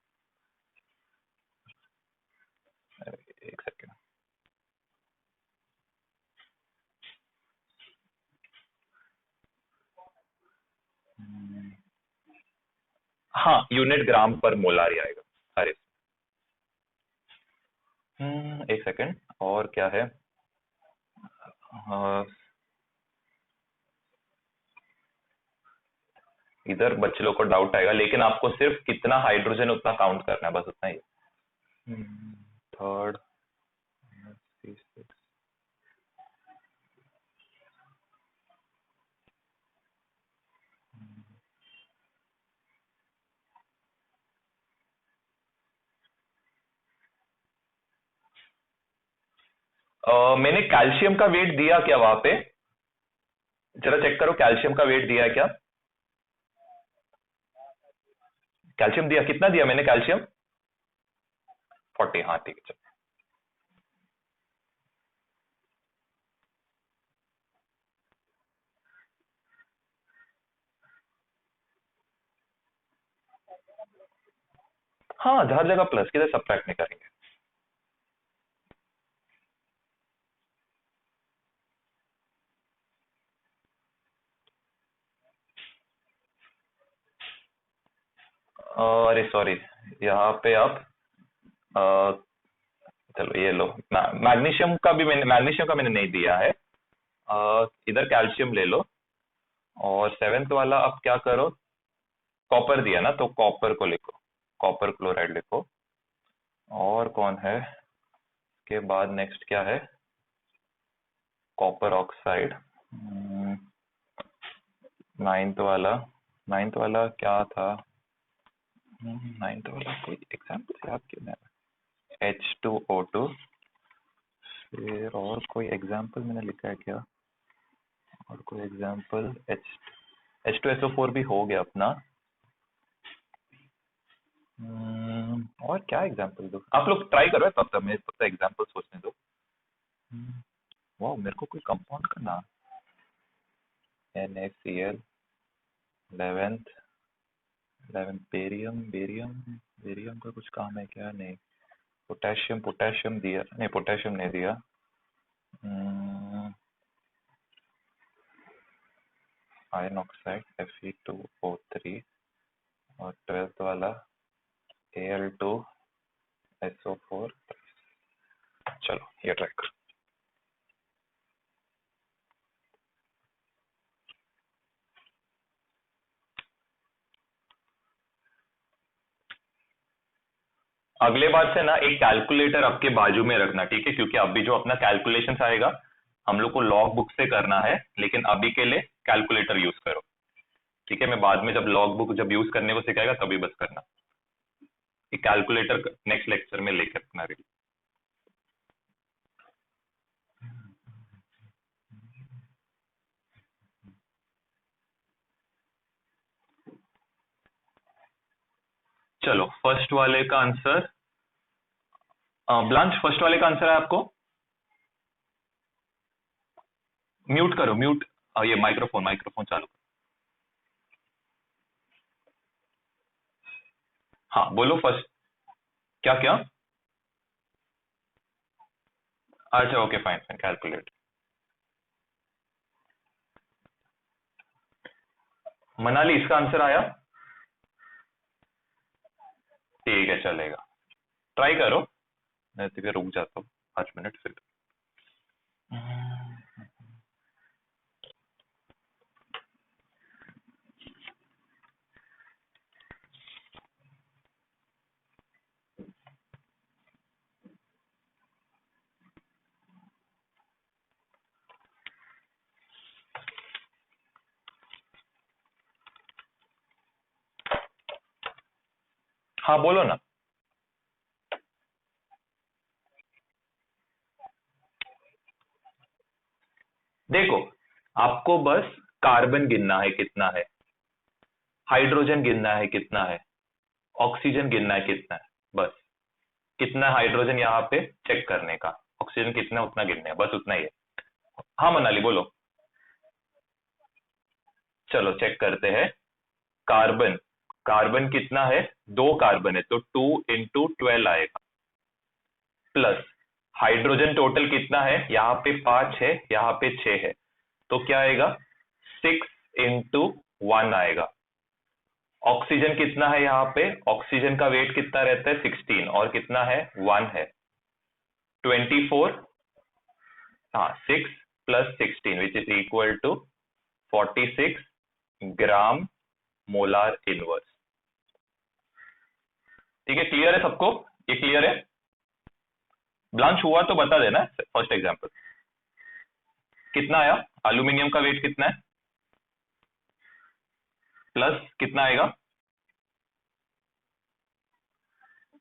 एक सेकेंड। हाँ, यूनिट ग्राम पर मोलार ही आएगा। अरे एक सेकेंड, और क्या है, इधर बच्चे लोग को डाउट आएगा, लेकिन आपको सिर्फ कितना हाइड्रोजन उतना काउंट करना है, बस उतना ही। थर्ड, मैंने कैल्शियम का वेट दिया क्या वहां पे, जरा चेक करो कैल्शियम का वेट दिया है क्या, कैल्शियम दिया, कितना दिया मैंने कैल्शियम, 40। हाँ ठीक है, चलो। हाँ, हर जगह प्लस, किधर सब्ट्रैक्ट नहीं करेंगे। अरे सॉरी, यहाँ पे आप अ, चलो ये लो, मैग्नीशियम का भी मैंने, मैग्नीशियम का मैंने नहीं दिया है। इधर कैल्शियम ले लो, और सेवेंथ वाला अब क्या करो, कॉपर दिया ना, तो कॉपर को लिखो, कॉपर क्लोराइड लिखो। और कौन है के बाद, नेक्स्ट क्या है, कॉपर ऑक्साइड। नाइन्थ वाला क्या था, नाइन्थ वाला कोई एग्जाम्पल याद क्यों नहीं, H2O2, फिर और कोई एग्जाम्पल मैंने लिखा है क्या, और कोई एग्जाम्पल, H2SO4 भी हो गया अपना। और क्या एग्जाम्पल दो, आप लोग ट्राई करो, तब तक मैं एग्जाम्पल सोचने दो। वाह, मेरे को कोई कंपाउंड का नाम, NaCl, 11th, बेरियम, बेरियम का कुछ काम है क्या, नहीं। पोटेशियम दिया, नहीं पोटेशियम नहीं दिया। आयरन ऑक्साइड Fe2O3, और 12th वाला Al2SO4। चलो ये ट्राई करो। अगले बार से ना एक कैलकुलेटर आपके बाजू में रखना, ठीक है, क्योंकि अभी जो अपना कैलकुलेशन आएगा हम लोग को लॉग बुक से करना है, लेकिन अभी के लिए कैलकुलेटर यूज करो, ठीक है। मैं बाद में जब लॉग बुक जब यूज करने को सिखाएगा तभी बस करना। ये कैलकुलेटर नेक्स्ट लेक्चर में लेकर अपना रेडी। चलो, फर्स्ट वाले का आंसर, ब्लांच, फर्स्ट वाले का आंसर है आपको, म्यूट करो, म्यूट, ये माइक्रोफोन माइक्रोफोन चालू करो। हाँ बोलो फर्स्ट, क्या क्या, अच्छा okay fine fine, calculate. Manali, इसका आंसर आया, ठीक है चलेगा, ट्राई करो, मैं तो फिर रुक जाता हूँ 5 मिनट फिर। हाँ बोलो ना। देखो, आपको बस कार्बन गिनना है कितना है, हाइड्रोजन गिनना है कितना है, ऑक्सीजन गिनना है कितना है, बस। कितना हाइड्रोजन यहाँ पे चेक करने का, ऑक्सीजन कितना उतना गिनने है, बस उतना ही है। हाँ मनाली बोलो। चलो चेक करते हैं। कार्बन, कार्बन कितना है, 2 कार्बन है तो 2 × 12 आएगा, प्लस हाइड्रोजन टोटल कितना है, यहाँ पे 5 है, यहाँ पे 6 है, तो क्या आएगा, 6 × 1 आएगा। ऑक्सीजन कितना है यहाँ पे, ऑक्सीजन का वेट कितना रहता है, 16, और कितना है, 1 है, 24। हाँ 6 + 16 which is equal to 46 gram molar inverse. ठीक है, क्लियर है सबको, ये क्लियर है। ब्लांच हुआ तो बता देना। फर्स्ट एग्जांपल कितना आया, एल्यूमिनियम का वेट कितना है, प्लस कितना आएगा,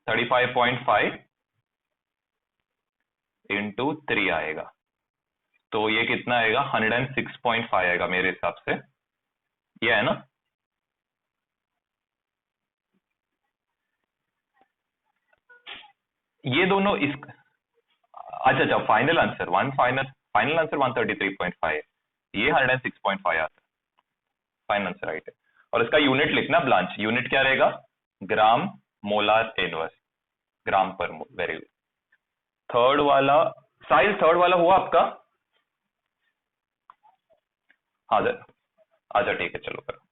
35.5 × 3 आएगा, तो ये कितना आएगा, 106.5 आएगा मेरे हिसाब से, ये है ना। ये दोनों इस, अच्छा अच्छा, फाइनल आंसर फाइनल आंसर 133.5 है, ये 106.5 आता है, फाइनल आंसर राइट है। और इसका यूनिट लिखना ब्लांच, यूनिट क्या रहेगा, ग्राम मोलार इनवर्स, ग्राम पर मोल। Very good. थर्ड वाला, साहिल थर्ड वाला हुआ आपका। हाँ सर, अच्छा ठीक है चलो करो।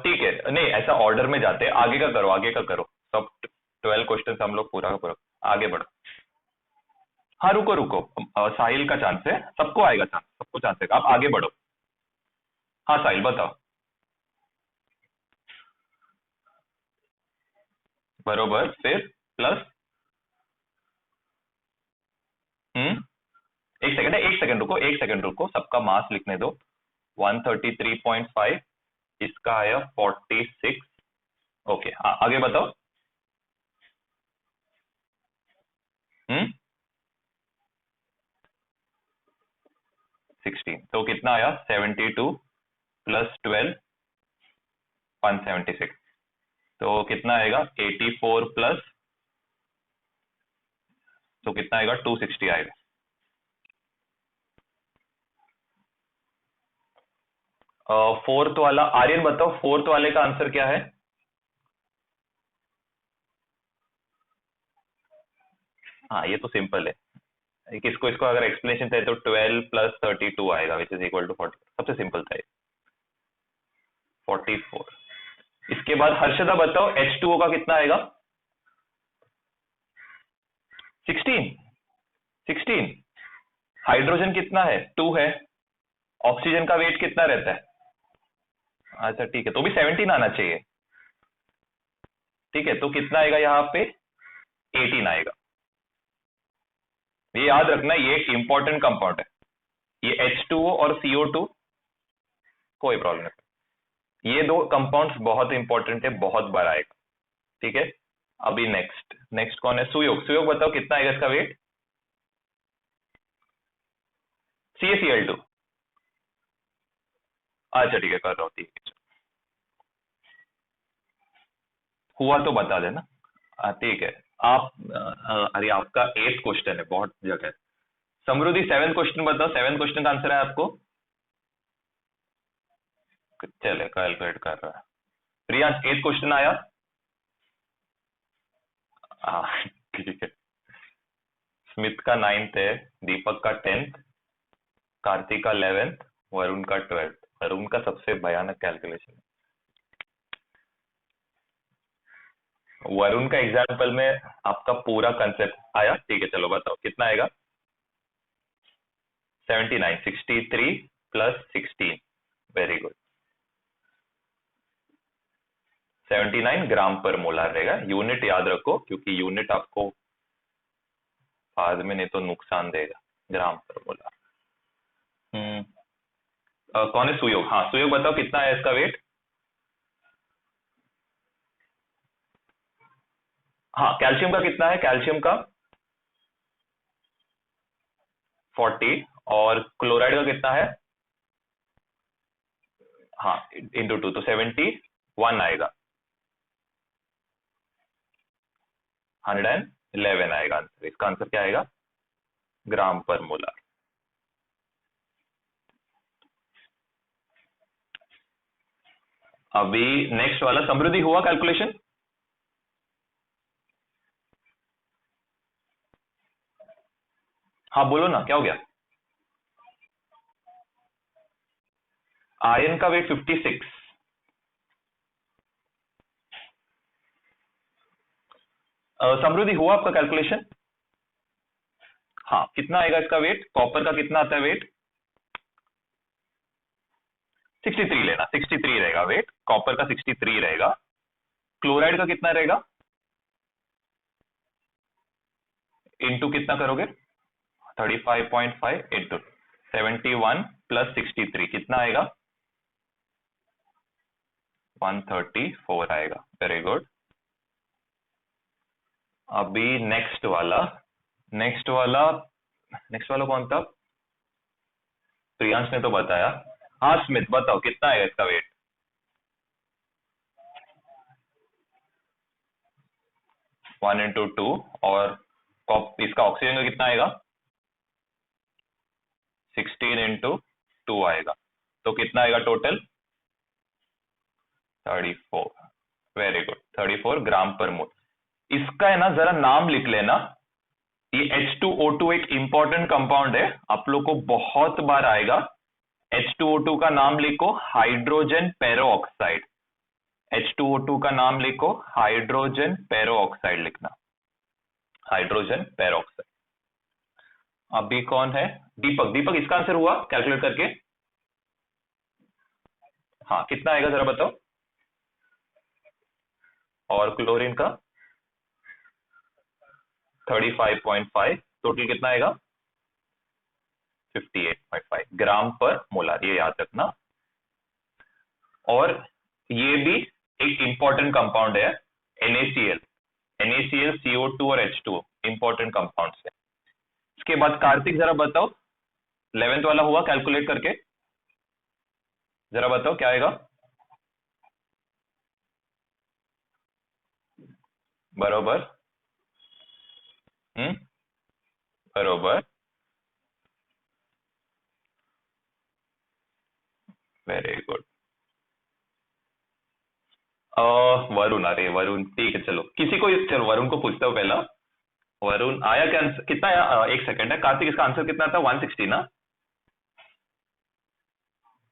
ठीक है, नहीं ऐसा ऑर्डर में जाते हैं, आगे का करो, आगे का करो, सब 12 क्वेश्चन हम लोग पूरा का पूरा, आगे बढ़ो। हाँ रुको रुको, साहिल का चांस है, सबको आएगा चांस, सबको चांस है, आप आगे बढ़ो। हाँ साहिल बताओ। बरोबर, फिर प्लस, एक सेकंड है, एक सेकंड रुको, एक सेकंड रुको, सबका मास लिखने दो। 133.5, इसका आया 46। ओके हाँ आगे बताओ। 16, तो कितना आया, 72 + 12, 176, तो कितना आएगा, 84 प्लस, तो कितना आएगा, 260 आएगा। फोर्थ वाला आर्यन बताओ, फोर्थ वाले का आंसर क्या है। हाँ ये तो सिंपल है, किसको इसको अगर एक्सप्लेनेशन चाहिए तो 12 + 32 आएगा विच इज इक्वल टू 40, सबसे सिंपल था ये, 44। इसके बाद हर्षदा बताओ, H2O का कितना आएगा, 16, 16। हाइड्रोजन कितना है, 2 है, ऑक्सीजन का वेट कितना रहता है, अच्छा ठीक है, तो भी 17 आना चाहिए। ठीक है, तो कितना आएगा यहाँ पे, 18 आएगा। ये याद रखना, ये एक इंपॉर्टेंट कंपाउंड है, ये H2O और CO2, कोई प्रॉब्लम नहीं, ये दो कंपाउंड्स बहुत इंपॉर्टेंट है, बहुत बार आएगा। ठीक है, अभी नेक्स्ट नेक्स्ट कौन है, सुयोग, सुयोग बताओ कितना आएगा इसका वेट, CaCl2। अच्छा ठीक है, कर रहा हूँ, ठीक है, हुआ तो बता देना। ठीक है, आप अरे आपका 8th क्वेश्चन है, बहुत जगह है। समृद्धि 7th क्वेश्चन बताओ, 7th क्वेश्चन का आंसर है आपको, चले कैलकुलेट कर रहा है। प्रियांश 8th क्वेश्चन आया, हाँ ठीक है। स्मिथ का 9th है, दीपक का 10th, कार्तिक का 11th, वरुण का 12th। वरुण का सबसे भयानक कैलकुलेशन है। वरुण का एग्जाम्पल में आपका पूरा कंसेप्ट आया, ठीक है चलो बताओ कितना आएगा, 79, 63 + 16, वेरी गुड, 79 ग्राम पर मोलार रहेगा। यूनिट याद रखो, क्योंकि यूनिट आपको बाद में नहीं तो नुकसान देगा, ग्राम पर मोलार। कौन है, सुयोग, हाँ सुयोग बताओ कितना है इसका वेट, हाँ, कैल्शियम का कितना है, कैल्शियम का 40, और क्लोराइड का कितना है, हाँ इंटू 2, तो 71 आएगा, 111 आएगा आंसर। इसका आंसर क्या आएगा, ग्राम पर मोलार। अभी नेक्स्ट वाला, समृद्धि हुआ कैलकुलेशन? हाँ बोलो ना, क्या हो गया? आयरन का वेट 56। समृद्धि हुआ आपका कैलकुलेशन? हाँ, कितना आएगा इसका वेट, कॉपर का कितना आता है वेट? 63 लेना, 63 रहेगा वेट, कॉपर का 63 रहेगा। क्लोराइड का कितना रहेगा, इंटू कितना करोगे, 35.5 इंटू 71 प्लस 63 कितना आएगा, 134 आएगा। Very good. अभी नेक्स्ट वाला, नेक्स्ट वाला, नेक्स्ट वाला कौन था? प्रियांश ने तो बताया। हाँ स्मिथ, बताओ कितना आएगा इसका वेट? 1 इंटू 2, और इसका ऑक्सीजन का कितना आएगा, 16 इंटू 2 आएगा, तो कितना आएगा टोटल, 34। वेरी गुड, 34 ग्राम पर मोल। इसका है ना जरा नाम लिख लेना, ये H2O2 एक इंपॉर्टेंट कंपाउंड है, आप लोग को बहुत बार आएगा। H2O2 का नाम लिखो, हाइड्रोजन पेरो ऑक्साइड। H2O2 का नाम लिखो, हाइड्रोजन पेरो ऑक्साइड लिखना, हाइड्रोजन पेरो ऑक्साइड। अभी कौन है, दीपक। दीपक, इसका आंसर हुआ कैलकुलेट करके? हाँ, कितना आएगा जरा बताओ। और क्लोरीन का 35.5, टोटल कितना आएगा, 58.5 ग्राम पर मोलार, ये याद रखना। और ये भी एक इंपॉर्टेंट कंपाउंड है, NaCl। NaCl, CO2 और H2O इंपॉर्टेंट कंपाउंड्स है। इसके बाद कार्तिक जरा बताओ, 11th वाला हुआ कैलकुलेट करके, जरा बताओ क्या आएगा। बरोबर, बरोबर, वेरी गुड। वरुण, अरे वरुण ठीक है, चलो किसी को, चलो वरुण को पूछता हूँ पहला। वरुण आया क्या आंसर, कितना आया? एक सेकंड है, कार्तिक इसका आंसर कितना था, 160 ना,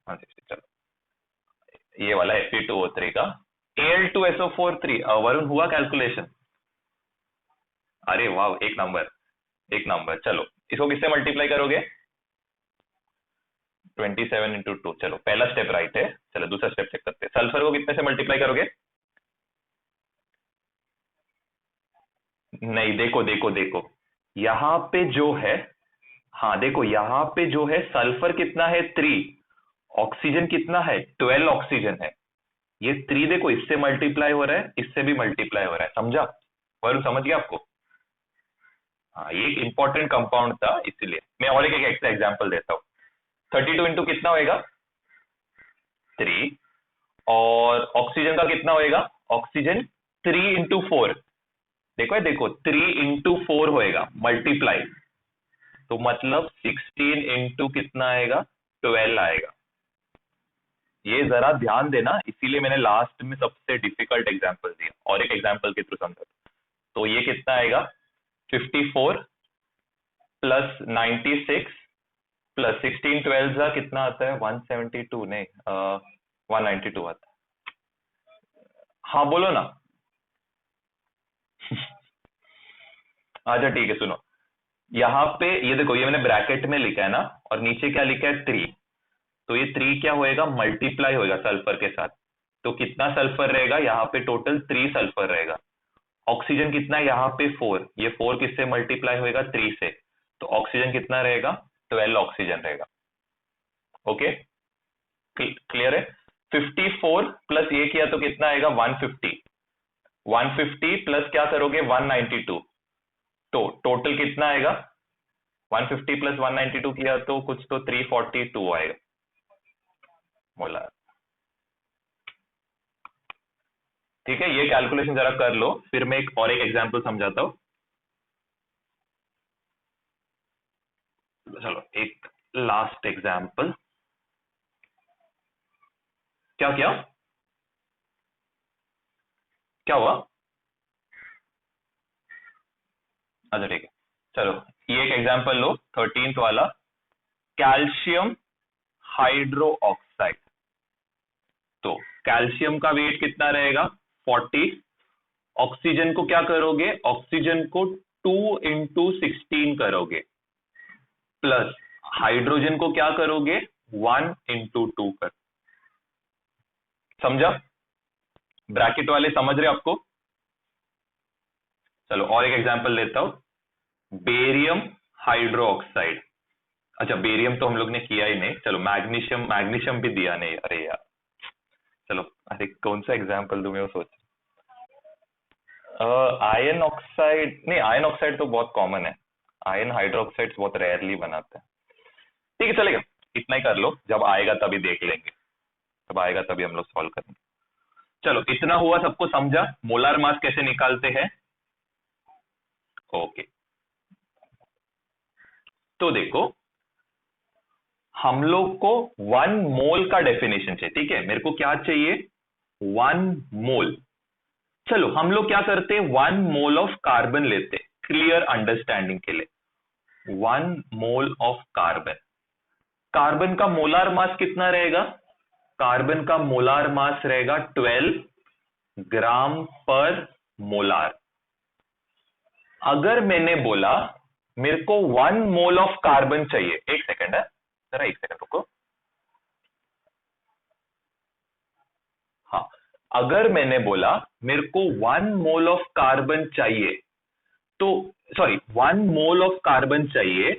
160, चलो ये वाला Fe2O3 का Al2SO4 3। वरुण हुआ कैलकुलेशन? अरे वाह, एक नंबर, एक नंबर। चलो इसको किससे मल्टीप्लाई करोगे, 27 इंटू 2। चलो पहला स्टेप राइट है, चलो दूसरा स्टेप चेक करते हैं। सल्फर को कितने से मल्टीप्लाई करोगे? नहीं, देखो देखो देखो, यहाँ पे जो है, हाँ देखो यहाँ पे जो है, सल्फर कितना है 3, ऑक्सीजन कितना है 12 ऑक्सीजन है। ये 3 देखो, इससे मल्टीप्लाई हो रहा है, इससे भी मल्टीप्लाई हो रहा है, समझा? वरुण समझ गया आपको? हाँ, ये एक इंपॉर्टेंट कंपाउंड था, इसीलिए मैं और एक एक्स्ट्रा एग्जाम्पल देता हूँ। 32 इंटू कितना होएगा, 3, और ऑक्सीजन का कितना होएगा, ऑक्सीजन 3 इंटू 4, देखो है, देखो 3 इंटू 4 होएगा मल्टीप्लाई, तो मतलब 16 इंटू कितना आएगा, 12 आएगा। ये जरा ध्यान देना, इसीलिए मैंने लास्ट में सबसे डिफिकल्ट एग्जांपल दिया, और एक एग्जांपल के थ्रू समझा। तो ये कितना आएगा, 54 प्लस 96 प्लस 16 12 का कितना आता है, 172 नहीं, 192 आता है। हाँ बोलो ना। अच्छा ठीक है, सुनो, यहाँ पे ये देखो, ये मैंने ब्रैकेट में लिखा है ना, और नीचे क्या लिखा है, 3। तो ये 3 क्या होएगा, मल्टीप्लाई होएगा सल्फर के साथ। तो कितना सल्फर रहेगा यहाँ पे, टोटल 3 सल्फर रहेगा। ऑक्सीजन कितना है यहाँ पे, 4, ये 4 किससे मल्टीप्लाई होएगा, 3 से, तो ऑक्सीजन कितना रहेगा, 12 ऑक्सीजन रहेगा। ओके, क्लियर है? 54 प्लस ये किया तो कितना आएगा, 150, 150 प्लस क्या करोगे 192, तो टोटल कितना आएगा 150 प्लस 192 किया तो कुछ तो 342 आएगा मोलार। ठीक है, ये कैलकुलेशन जरा कर लो, फिर मैं एक और एक एग्जांपल समझाता हूं। चलो एक लास्ट एग्जांपल। क्या क्या क्या हुआ? अच्छा ठीक है, चलो ये एक एग्जांपल लो 13th वाला, कैल्शियम हाइड्रो ऑक्साइड। तो कैल्शियम का वेट कितना रहेगा 40, ऑक्सीजन को क्या करोगे, ऑक्सीजन को 2 इंटू 16 करोगे, प्लस हाइड्रोजन को क्या करोगे 1 इंटू 2 कर। समझा? ब्रैकेट वाले समझ रहे आपको? चलो और एक एग्जांपल लेता हूं, बेरियम हाइड्रो ऑक्साइड। अच्छा बेरियम तो हम लोग ने किया ही नहीं, चलो मैग्नीशियम, मैग्नीशियम भी दिया नहीं, अरे यार चलो, अरे कौन सा एग्जांपल दूं मैं वो सोच। आयरन ऑक्साइड नहीं, आयरन ऑक्साइड तो बहुत कॉमन है, आयरन हाइड्रोक्साइड बहुत रेयरली बनाते हैं। ठीक है चलेगा, इतना ही कर लो, जब आएगा तभी देख लेंगे, जब आएगा तभी हम लोग सॉल्व करेंगे। चलो इतना हुआ, सबको समझा मोलार मास कैसे निकालते हैं? ओके, तो देखो हम लोग को 1 मोल का डेफिनेशन चाहिए। ठीक है, मेरे को क्या चाहिए 1 मोल। चलो हम लोग क्या करते हैं 1 मोल ऑफ कार्बन लेते, क्लियर अंडरस्टैंडिंग के लिए 1 मोल ऑफ कार्बन। कार्बन का मोलार मास कितना रहेगा, कार्बन का मोलार मास रहेगा 12 ग्राम पर मोलार। अगर मैंने बोला मेरे को 1 मोल ऑफ कार्बन चाहिए, एक सेकंड है जरा, एक सेकंड रुको। हाँ, अगर मैंने बोला मेरे को 1 मोल ऑफ कार्बन चाहिए, तो सॉरी 1 मोल ऑफ कार्बन चाहिए,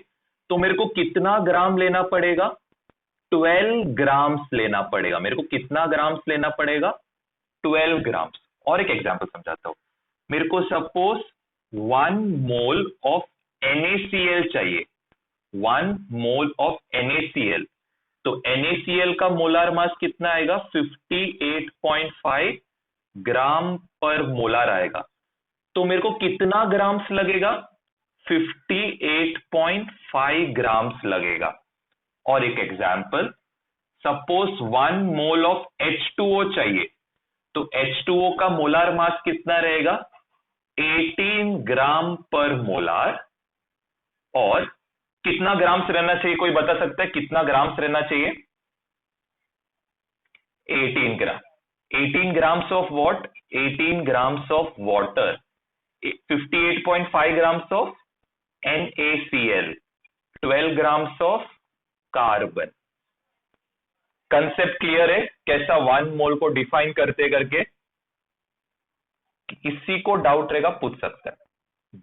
तो मेरे को कितना ग्राम लेना पड़ेगा 12 ग्राम्स लेना पड़ेगा। मेरे को कितना ग्राम्स लेना पड़ेगा 12 ग्राम्स। और एक एग्जांपल समझाता हूं, मेरे को सपोज 1 मोल ऑफ NaCl चाहिए, 1 मोल ऑफ NaCl, तो NaCl का मोलार मास कितना आएगा 58.5 ग्राम पर मोलार आएगा। तो मेरे को कितना ग्राम्स लगेगा 58.5 ग्राम्स लगेगा। और एक example, suppose 1 mole of H2O चाहिए, तो H2O का मोलार मास कितना रहेगा 18 ग्राम पर मोलार। और कितना ग्राम्स रहना चाहिए, कोई बता सकता है कितना ग्राम्स रहना चाहिए? 18 ग्राम। 18 grams of what, 18 grams of water, 58.5 grams of NaCl, 12 grams of carbon. Concept clear है कैसा 1 मोल को डिफाइन करते करके? किसी को डाउट रहेगा पूछ सकता है,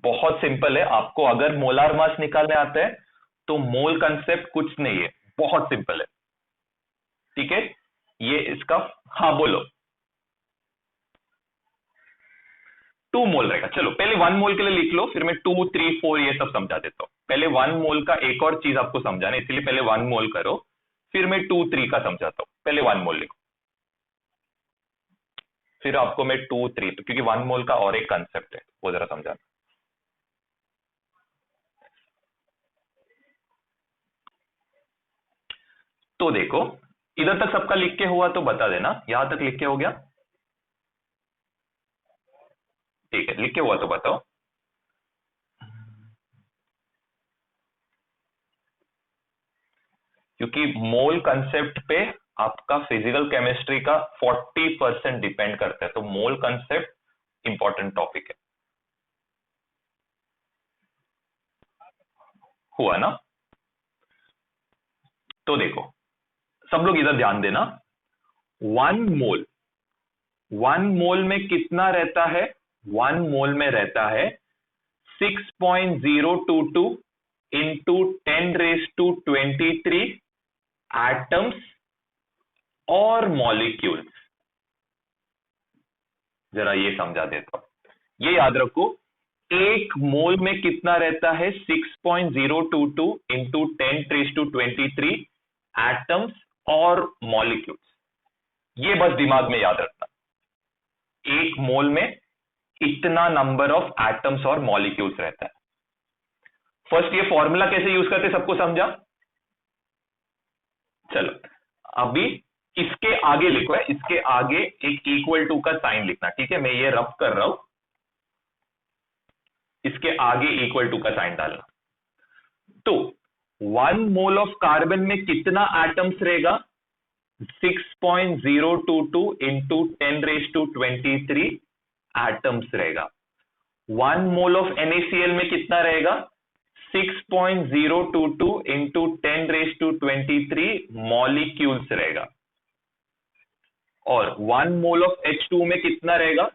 बहुत सिंपल है। आपको अगर मोलार मास निकालने आता है तो मोल कंसेप्ट कुछ नहीं है, बहुत सिंपल है। ठीक है, ये इसका, हाँ बोलो 2 मोल रहेगा। चलो पहले 1 मोल के लिए लिख लो, फिर मैं 2, 3, 4 ये सब समझा देता हूं। पहले 1 मोल का एक और चीज आपको समझाना, इसलिए पहले 1 मोल करो, फिर मैं 2, 3 का समझाता हूं। पहले 1 मोल लिखो, फिर आपको मैं 2, 3, तो क्योंकि 1 मोल का और एक कंसेप्ट है वो जरा समझाना। तो देखो इधर तक सबका लिख के हुआ तो बता देना, यहां तक लिख के हो गया? ठीक है, लिख के हुआ तो बताओ। क्योंकि मोल कंसेप्ट पे आपका फिजिकल केमिस्ट्री का 40% डिपेंड करता है, तो मोल कंसेप्ट इंपॉर्टेंट टॉपिक है। हुआ ना? तो देखो सब लोग इधर ध्यान देना, 1 मोल, 1 मोल में कितना रहता है, 1 मोल में रहता है 6.022 इंटू 10⁻23 एटम्स और मॉलिक्यूल्स। जरा ये समझा देता हूं। ये याद रखो, एक मोल में कितना रहता है 6.022 इंटू 10⁻23 एटम्स और मॉलिक्यूल्स। ये बस दिमाग में याद रखना, एक मोल में इतना नंबर ऑफ एटम्स और मॉलिक्यूल्स रहता है। फर्स्ट ये फॉर्मूला कैसे यूज करते सबको समझा? चलो अभी इसके आगे लिखो है, इसके आगे एक इक्वल टू का साइन लिखना, ठीक है? मैं ये रफ कर रहा हूं, इसके आगे इक्वल टू का साइन डालना। तो 1 मोल ऑफ कार्बन में कितना एटम्स रहेगा? 6.022 इंटू 10⁻23 एटम्स रहेगा। 1 मोल ऑफ NaCl में कितना रहेगा? 6.022 इंटू 10⁻23 मॉलिक्यूल्स रहेगा। और 1 मोल ऑफ H2 में कितना रहेगा?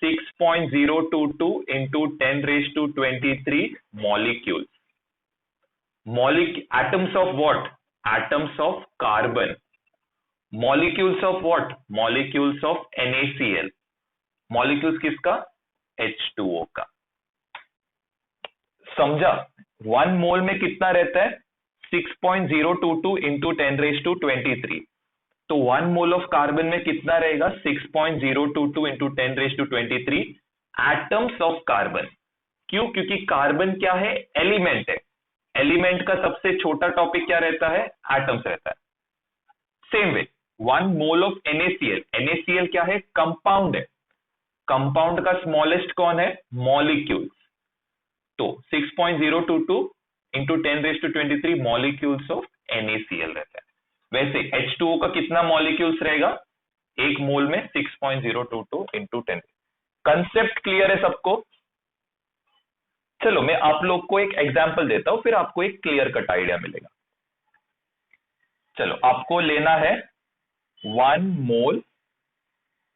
6.022 into 10⁻23 molecules. Atoms of what? Atoms of carbon. Molecules of what? Molecules of NaCl. Molecules किसका? H2O का। समझा? 1 मोल में कितना रहता है? 6.022 इंटू 10⁻23। तो 1 मोल ऑफ कार्बन में कितना रहेगा? 6.022 इंटू 10⁻23 एटम्स ऑफ कार्बन। क्यों? क्योंकि कार्बन क्या है? एलिमेंट है। एलिमेंट का सबसे छोटा टॉपिक क्या रहता है? एटम्स रहता है। Same way 1 mole of NaCl, NaCl क्या है? कंपाउंड है। कंपाउंड का स्मॉलेस्ट कौन है? मॉलिक्यूल्स। तो 6.022 इंटू 10⁻23 मॉलिक्यूल्स ऑफ NaCl रहता है। वैसे H2O का कितना मॉलिक्यूल्स रहेगा? एक मोल में 6.022 इंटू 10। कंसेप्ट क्लियर है सबको? चलो मैं आप लोग को एक एग्जांपल देता हूं, फिर आपको एक क्लियर कट आइडिया मिलेगा। चलो आपको लेना है 1 मोल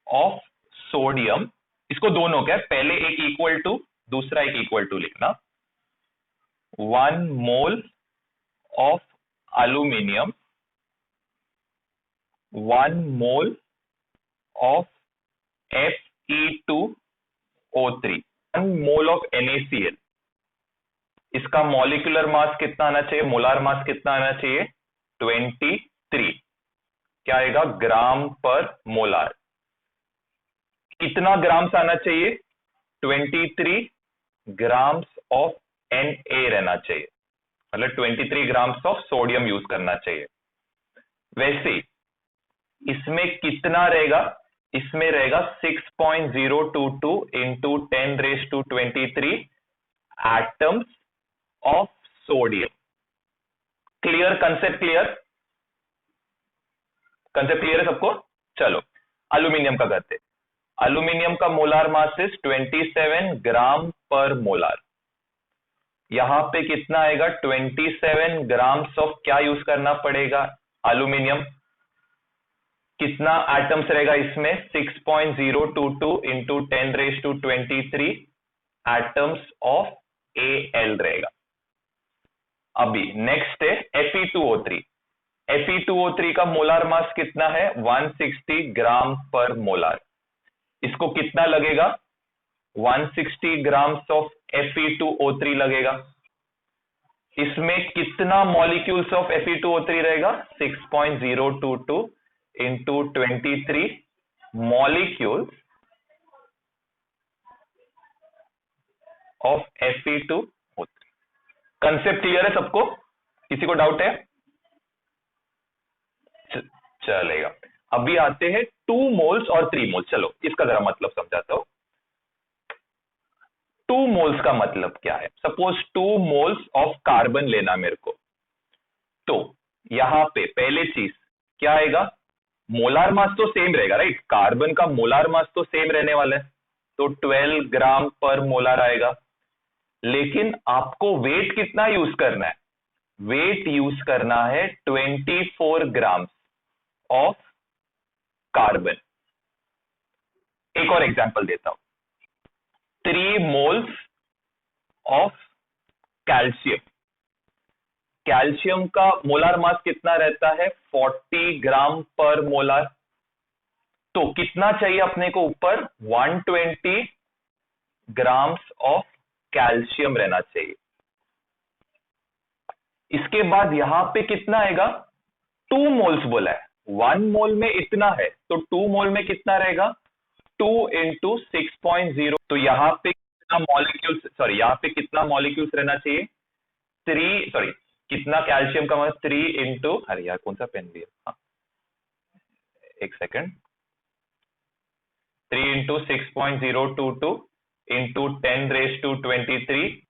ऑफ सोडियम, इसको दोनों क्या, पहले एक इक्वल टू दूसरा एक इक्वल टू लिखना। 1 mole of aluminium, 1 mole of Fe2O3, 1 mole of NaCl। इसका मॉलिक्यूलर मास कितना आना चाहिए? मोलार मास कितना आना चाहिए? 23। क्या आएगा? ग्राम पर मोलार। कितना ग्राम्स आना चाहिए? 23 ग्राम्स ऑफ Na रहना चाहिए, मतलब 23 ग्राम्स ऑफ सोडियम यूज करना चाहिए। वैसे इसमें कितना रहेगा? इसमें रहेगा 6.022 into 10⁻23 atoms of sodium. Clear? Concept clear? Concept clear है सबको? चलो एल्यूमिनियम का करते। एल्यूमिनियम का मोलार मास इज 27 ग्राम पर मोलार। यहां पे कितना आएगा? 27 ग्राम्स ऑफ क्या यूज करना पड़ेगा? एल्यूमिनियम। कितना एटम्स रहेगा इसमें? 6.022 इंटू 10⁻23 एटम्स ऑफ Al रहेगा। अभी नेक्स्ट है Fe2O3। Fe2O3 का मोलार मास कितना है? 160 ग्राम पर मोलार। इसको कितना लगेगा? 160 ग्राम्स ऑफ Fe2O3 लगेगा। इसमें कितना मॉलिक्यूल्स ऑफ Fe2O3 रहेगा? 6.022 into 23 molecules of Fe2O3। Concept clear है सबको? किसी को डाउट है? चलेगा। अभी आते हैं 2 मोल्स और 3 मोल्स। चलो इसका जरा मतलब समझाता हूं। 2 मोल्स का मतलब क्या है? सपोज 2 मोल्स ऑफ कार्बन लेना मेरे को, तो यहां पे पहले चीज क्या आएगा? मोलार मास तो सेम रहेगा, राइट? कार्बन का मोलार मास तो सेम रहने वाला है, तो 12 ग्राम पर मोलार आएगा। लेकिन आपको वेट कितना यूज करना है? वेट यूज करना है 24 ग्राम ऑफ कार्बन। एक और एग्जांपल देता हूं। 3 मोल्स ऑफ कैल्शियम। कैल्शियम का मोलार मास कितना रहता है? 40 ग्राम पर मोलार। तो कितना चाहिए अपने को ऊपर? 120 ग्राम्स ऑफ कैल्शियम रहना चाहिए। इसके बाद यहां पे कितना आएगा? 2 मोल्स बोला है, 1 मोल में इतना है तो 2 मोल में कितना रहेगा? 2 इंटू 6.0। तो यहां पे कितना मॉलिक्यूल्स, सॉरी यहां पे कितना मॉलिक्यूल्स रहना चाहिए? 3, सॉरी कितना कैल्शियम का मतलब 3 इंटू, अरे यार कौन सा पेन दिया, हाँ एक second, 3 into 6.022 into 10⁻23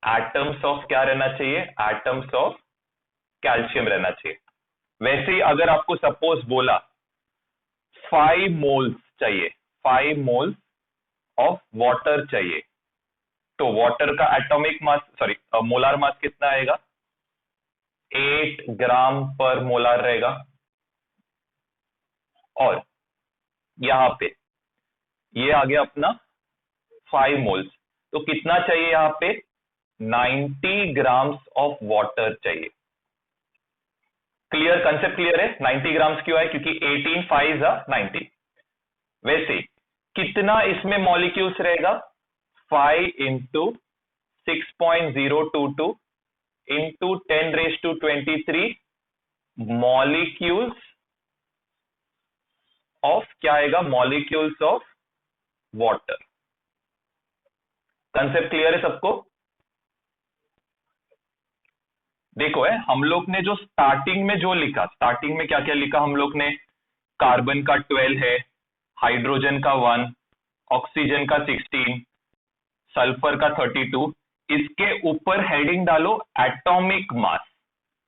atoms of क्या रहना चाहिए? एटम्स ऑफ कैल्शियम रहना चाहिए। वैसे ही अगर आपको सपोज बोला 5 मोल्स चाहिए, 5 मोल्स ऑफ वाटर चाहिए, तो वाटर का atomic mass, sorry molar mass कितना आएगा? 8 ग्राम पर मोलार रहेगा। और यहां पे ये आ गया अपना 5 मोल्स, तो कितना चाहिए यहां पे? 90 ग्राम्स ऑफ वाटर चाहिए। क्लियर, कंसेप्ट क्लियर है? 90 ग्राम्स क्यों है? क्योंकि 18 5 90। वैसे कितना इसमें मॉलिक्यूल्स रहेगा? 5 इंटू 6.022 इंटू 10⁻23 मॉलिक्यूल्स ऑफ क्या आएगा? Molecules of water. Concept clear है सबको? देखो है, हम लोग ने जो स्टार्टिंग में जो लिखा, स्टार्टिंग में क्या क्या लिखा हम लोग ने? कार्बन का 12 है, हाइड्रोजन का 1, ऑक्सीजन का 16, सल्फर का 32। इसके ऊपर हेडिंग डालो एटॉमिक मास।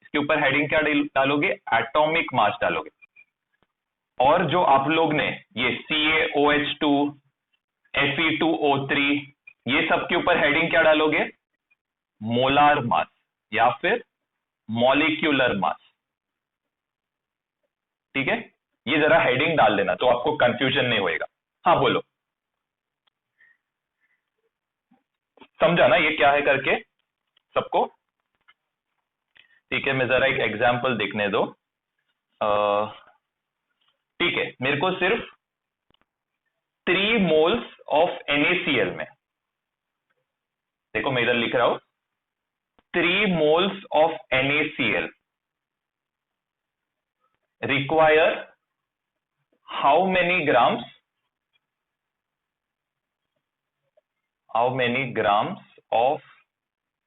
इसके ऊपर हेडिंग क्या डालोगे? एटॉमिक मास डालोगे। और जो आप लोग ने ये CaOH2, Fe2O3, ये सब के ऊपर हेडिंग क्या डालोगे? मोलार मास या फिर मॉलिक्यूलर मास। ठीक है, ये जरा हेडिंग डाल देना तो आपको कंफ्यूजन नहीं होएगा। हाँ बोलो, समझा ना ये क्या है करके सबको? ठीक है, मैं जरा एक एग्जांपल देखने दो। ठीक है, मेरे को सिर्फ 3 मोल्स ऑफ NaCl में, देखो मैं इधर लिख रहा हूं 3 moles of NaCl require how many grams of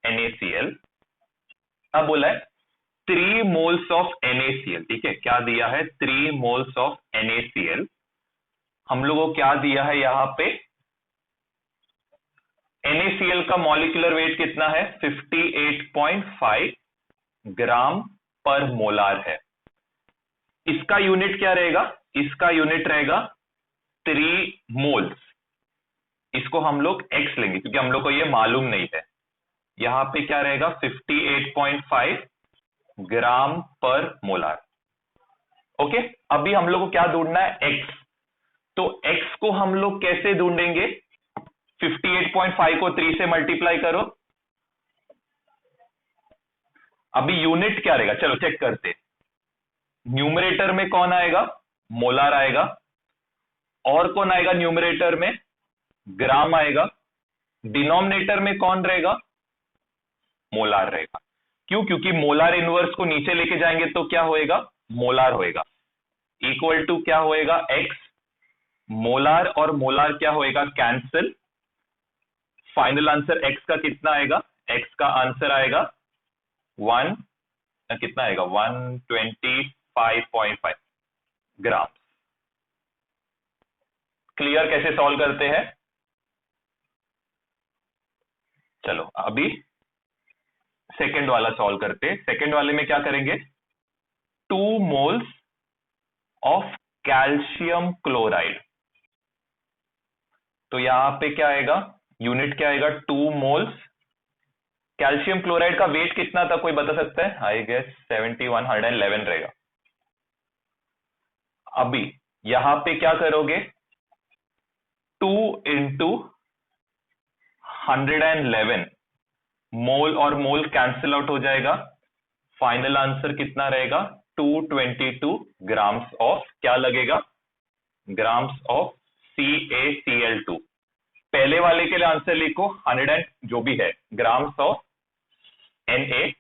NaCl? अब बोला है 3 moles of NaCl। ठीक है, क्या दिया है? 3 moles of NaCl। हम लोगों को क्या दिया है यहां पे? NaCl का मॉलिक्यूलर वेट कितना है? 58.5 ग्राम पर मोलार है। इसका यूनिट क्या रहेगा? इसका यूनिट रहेगा 3 मोल्स। इसको हम लोग x लेंगे क्योंकि हम लोग को ये मालूम नहीं है। यहां पे क्या रहेगा? 58.5 ग्राम पर मोलार। ओके, अभी हम लोग को क्या ढूंढना है? x। तो x को हम लोग कैसे ढूंढेंगे? 58.5 को 3 से मल्टीप्लाई करो। अभी यूनिट क्या रहेगा? चलो चेक करते। न्यूमरेटर में कौन आएगा? मोलार आएगा। और कौन आएगा न्यूमरेटर में? ग्राम आएगा। डिनोमिनेटर में कौन रहेगा? मोलार रहेगा। क्यों? क्योंकि मोलार इनवर्स को नीचे लेके जाएंगे तो क्या होएगा? मोलार होएगा। इक्वल टू क्या होएगा? x। मोलार और मोलार क्या होएगा? कैंसिल। फाइनल आंसर x का कितना आएगा? x का आंसर आएगा 1, कितना आएगा? 125.5 ग्राम। क्लियर कैसे सॉल्व करते हैं? चलो अभी सेकंड वाला सॉल्व करते। सेकंड वाले में क्या करेंगे? 2 मोल्स ऑफ कैल्शियम क्लोराइड। तो यहां पे क्या आएगा? यूनिट क्या आएगा? 2 मोल्स। कैल्शियम क्लोराइड का वेट कितना था कोई बता सकता है? आई गेस 7111 रहेगा। अभी यहां पे क्या करोगे? 2 इंटू 111, मोल और मोल कैंसिल आउट हो जाएगा। फाइनल आंसर कितना रहेगा? 222 ग्राम्स ऑफ क्या लगेगा? Grams of CaCl2। पहले वाले के लिए आंसर लिखो 100 जो भी है ग्राम्स ऑफ Na